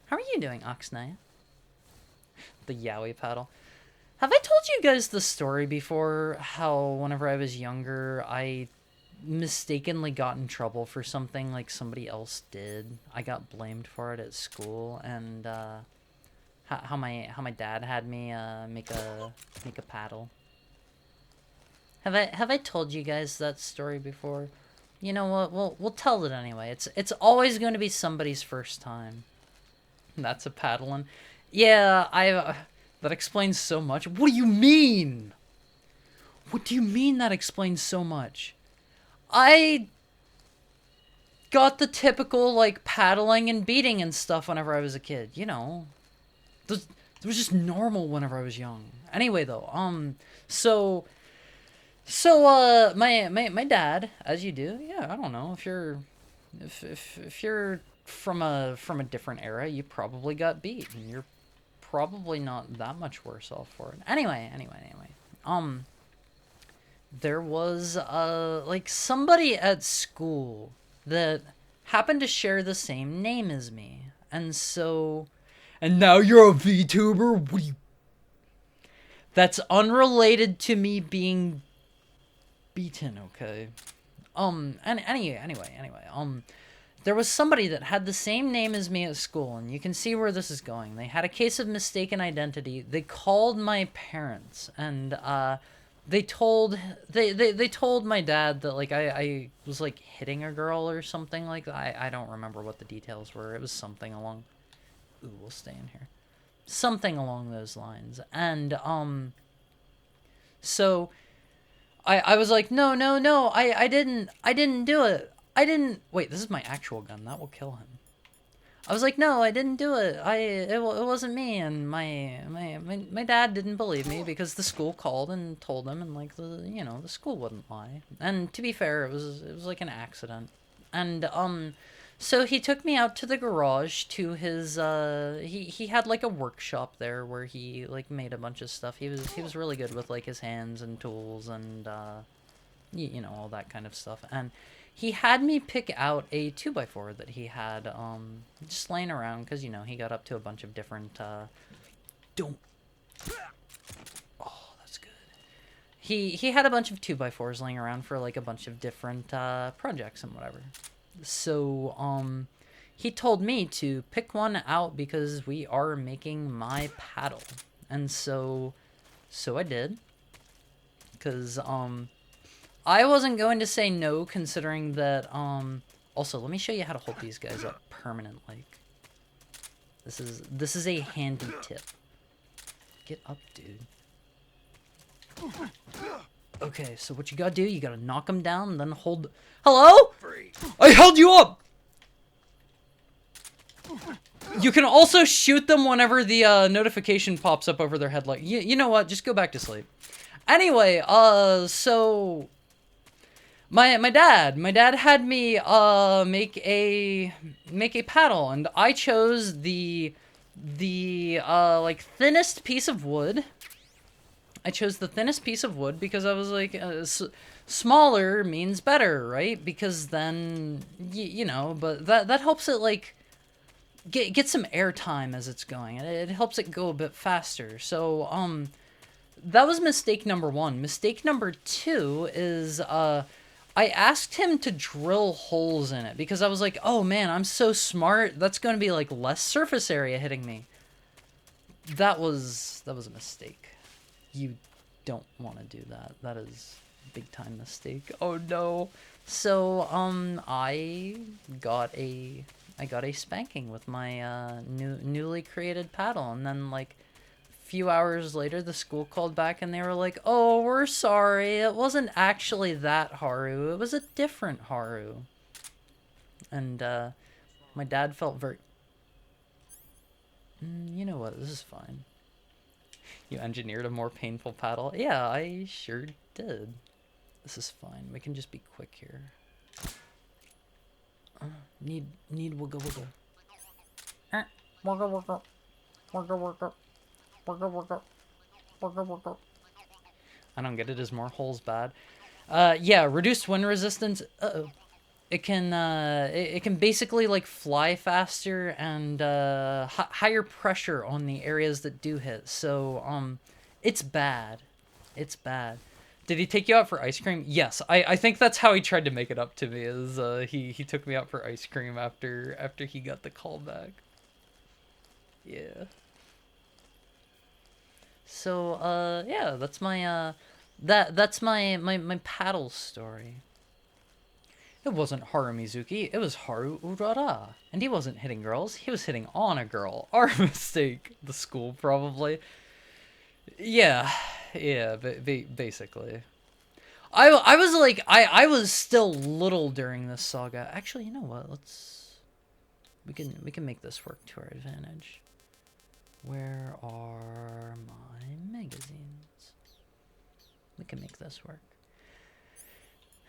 How are you doing, Oxnaya? The Yowie paddle. Have I told you guys the story before? How whenever I was younger, I mistakenly got in trouble for something like somebody else did. I got blamed for it at school, and how my dad had me make a paddle. Have I told you guys that story before? You know what? We'll tell it anyway. It's always going to be somebody's first time. That's a paddling. Yeah, that explains so much. What do you mean? What do you mean that explains so much? I got the typical, like, paddling and beating and stuff whenever I was a kid. You know. It was just normal whenever I was young. Anyway, though, So, my dad, as you do, yeah, I don't know, if you're from a different era, you probably got beat, and you're probably not that much worse off for it. Anyway, there was, like, somebody at school that happened to share the same name as me, and so, and now you're a VTuber? What do you... That's unrelated to me being beaten, okay? Anyway, there was somebody that had the same name as me at school, and you can see where this is going. They had a case of mistaken identity. They called my parents, and they told my dad that, like, I was, like, hitting a girl or something like that. I don't remember what the details were. It was something along... Ooh, we'll stay in here. Something along those lines. And so I was like, no, I didn't do it. Wait, this is my actual gun. That will kill him. I was like, no, I didn't do it. It wasn't me. And my dad didn't believe me because the school called and told him, and, like, the school wouldn't lie. And to be fair, it was like an accident. And so he took me out to the garage to his he had, like, a workshop there where he, like, made a bunch of stuff. He was really good with, like, his hands and tools and you know, all that kind of stuff. And he had me pick out a 2x4 that he had just laying around because, you know, he got up to a bunch of different don't... Oh, that's good. He had a bunch of 2x4s laying around for, like, a bunch of different projects and whatever. So he told me to pick one out because we are making my paddle. And so I did. Because I wasn't going to say no, considering that, also, let me show you how to hold these guys up permanently. This is a handy tip. Get up, dude. Okay, so what you gotta do, you gotta knock them down, and then hold... Hello? I held you up! You can also shoot them whenever the notification pops up over their head. Like, you know what? Just go back to sleep. Anyway, so my dad had me make a paddle, and I chose the like thinnest piece of wood. I chose the thinnest piece of wood because I was like, smaller means better, right? Because then you know, but that helps it like get some air time as it's going. It helps it go a bit faster. So that was mistake number 1. Mistake number 2 is I asked him to drill holes in it because I was like, oh man, I'm so smart. That's going to be like less surface area hitting me. That was a mistake. You don't want to do that. That is a big time mistake. Oh no. So I got a spanking with my newly created paddle, and then like a few hours later the school called back and they were like, oh, we're sorry, it wasn't actually that Haru, it was a different Haru. And my dad felt very you know what, this is fine. You engineered a more painful paddle? Yeah, I sure did. This is fine, we can just be quick here. Need wiggle wiggle. Wiggle wiggle. Wiggle wiggle. Wiggle wiggle. Wiggle wiggle. I don't get it. Is more holes bad? Yeah, reduced wind resistance. Uh-oh. It can basically like fly faster and higher pressure on the areas that do hit. So it's bad. It's bad. Did he take you out for ice cream? Yes, I think that's how he tried to make it up to me. Is he took me out for ice cream after he got the call back. Yeah. So yeah, that's my that's my paddle story. It wasn't Haru Mizuki, it was Haru Urara. And he wasn't hitting girls, he was hitting on a girl. Our mistake. The school, probably. Yeah, basically. I was like, I was still little during this saga. Actually, you know what? We can make this work to our advantage. Where are my magazines? We can make this work.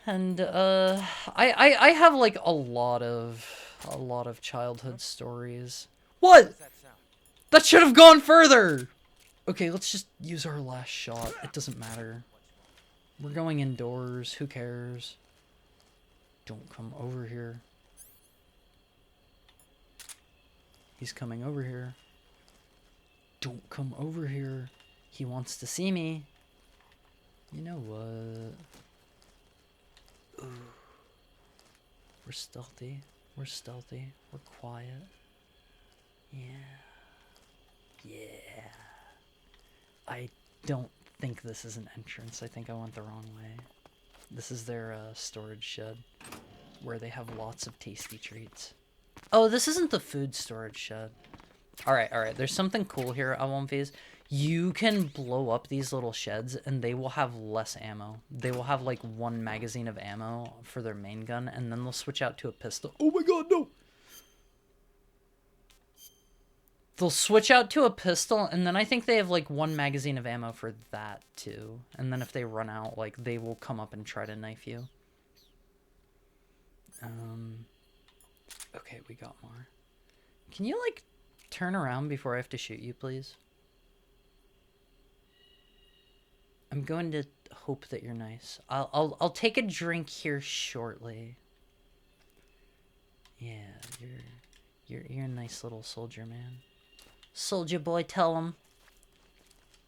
And I have like a lot of childhood stories. What? That should have gone further. Okay, let's just use our last shot. It doesn't matter. We're going indoors. Who cares? Don't come over here. He's coming over here. Don't come over here. He wants to see me. You know what? Ooh. We're stealthy. We're stealthy. We're quiet. Yeah. Yeah. I don't think this is an entrance. I think I went the wrong way. This is their storage shed where they have lots of tasty treats. Oh, this isn't the food storage shed. Alright, alright. There's something cool here, Awomfes. You can blow up these little sheds and they will have less ammo. They will have like 1 magazine of ammo for their main gun, and then they'll switch out to a pistol. Oh my god, no! They'll switch out to a pistol, and then I think they have like 1 magazine of ammo for that too. And then if they run out, like, they will come up and try to knife you. Okay, we got more. Can you like turn around before I have to shoot you, please? I'm going to hope that you're nice. I'll take a drink here shortly. Yeah, you're a nice little soldier, man. Soldier boy, tell him.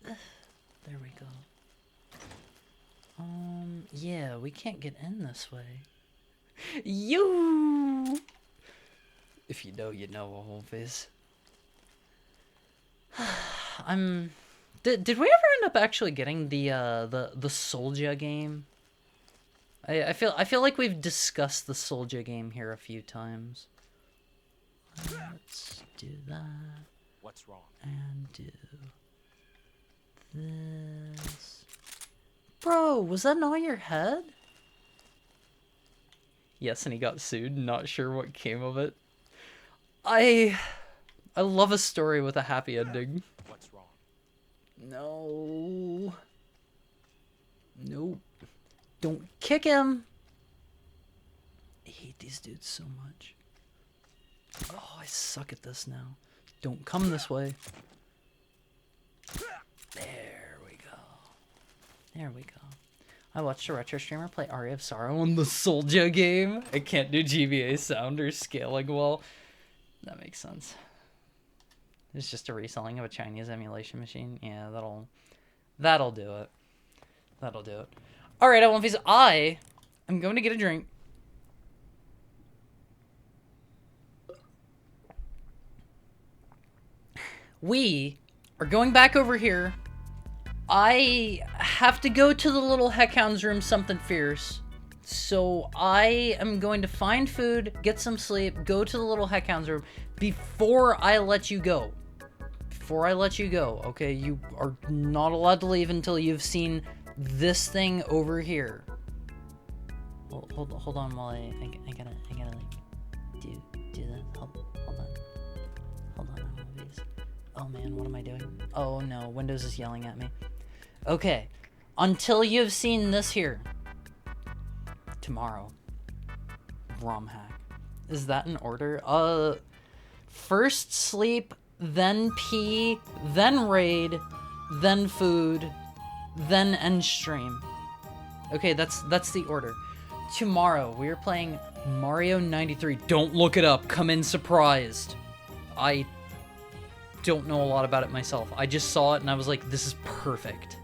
There we go. Yeah, we can't get in this way. You. If you know, you know, Awomfes. Did we ever end up actually getting the Soldier game? I feel like we've discussed the Soldier game here a few times. Let's do that. What's wrong? And do this. Bro, was that not your head? Yes, and he got sued. Not sure what came of it. I love a story with a happy ending. What's wrong? No. Nope. Don't kick him. I hate these dudes so much. Oh, I suck at this now. Don't come this way. There we go. There we go. I watched a retro streamer play Aria of Sorrow on the Soulja game. I can't do GBA sound or scaling well. That makes sense. It's just a reselling of a Chinese emulation machine. Yeah, that'll do it. That'll do it. All right, I am going to get a drink. We are going back over here. I have to go to the little heckhound's room, something fierce. So I am going to find food, get some sleep, go to the little heckhound's room before I let you go. Before I let you go, okay? You are not allowed to leave until you've seen this thing over here. Hold on while I gotta like do that. Hold on, please. Oh man, what am I doing? Oh no, Windows is yelling at me. Okay, until you've seen this here. Tomorrow. ROM hack. Is that in order? First sleep, then pee, then raid, then food, then end stream. Okay, that's the order. Tomorrow, we're playing Mario 93. Don't look it up. Come in surprised. I don't know a lot about it myself. I just saw it and I was like, this is perfect.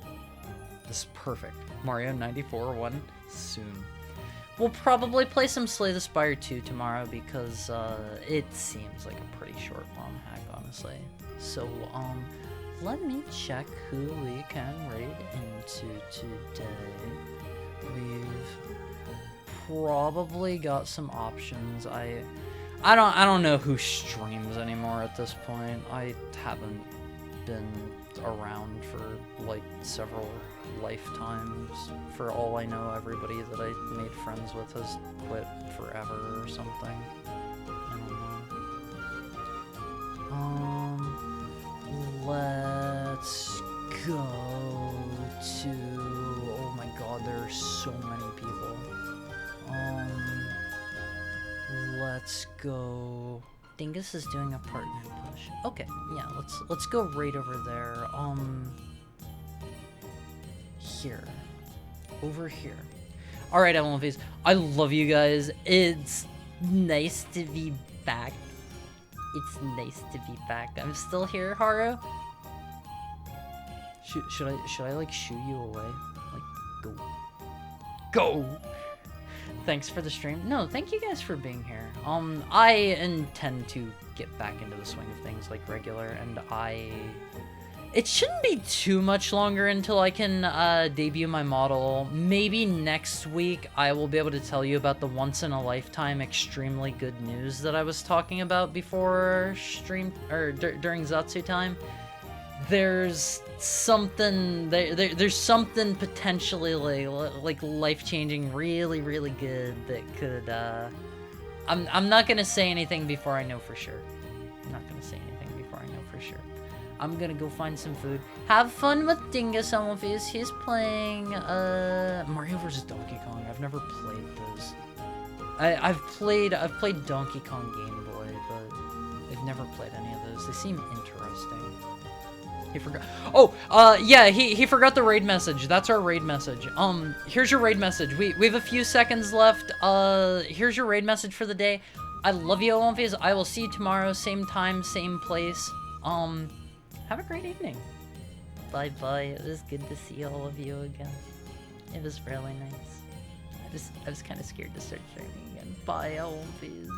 This is perfect. Mario 94 one soon. We'll probably play some Slay the Spire 2 tomorrow because it seems like a pretty short ROM hack, honestly. So, let me check who we can raid into today. We've probably got some options. I don't know who streams anymore at this point. I haven't been around for like several lifetimes. For all I know, everybody that I made friends with has quit forever or something. I don't know. Let's go to... Oh my god, there are so many people. Let's go... Dingus is doing a partner push. Okay, yeah, let's go right over there. Here. Over here. Alright, MLVs. I love you guys. It's nice to be back. It's nice to be back. I'm still here, Haru. Should I like shoo you away? Like, go. Go! Thanks for the stream. No, thank you guys for being here. I intend to get back into the swing of things like regular, and it shouldn't be too much longer until I can debut my model. Maybe next week I will be able to tell you about the once-in-a-lifetime extremely good news that I was talking about before stream, or during Zatsu time. There's something there's something potentially like life-changing, really good that could I'm not gonna say anything before I know for sure. I'm not gonna say anything before I know for sure. I'm gonna go find some food. Have fun with Dingus, some of his. He's playing Mario vs. Donkey Kong. I've never played those. I've played Donkey Kong Game Boy, but I've never played any of those. They seem interesting. He forgot. Oh, yeah, he forgot the raid message. That's our raid message. Here's your raid message. We have a few seconds left. Here's your raid message for the day. I love you, Olympias. I will see you tomorrow, same time, same place. Have a great evening. Bye-bye. It was good to see all of you again. It was really nice. I was kind of scared to start streaming again. Bye, Olympias.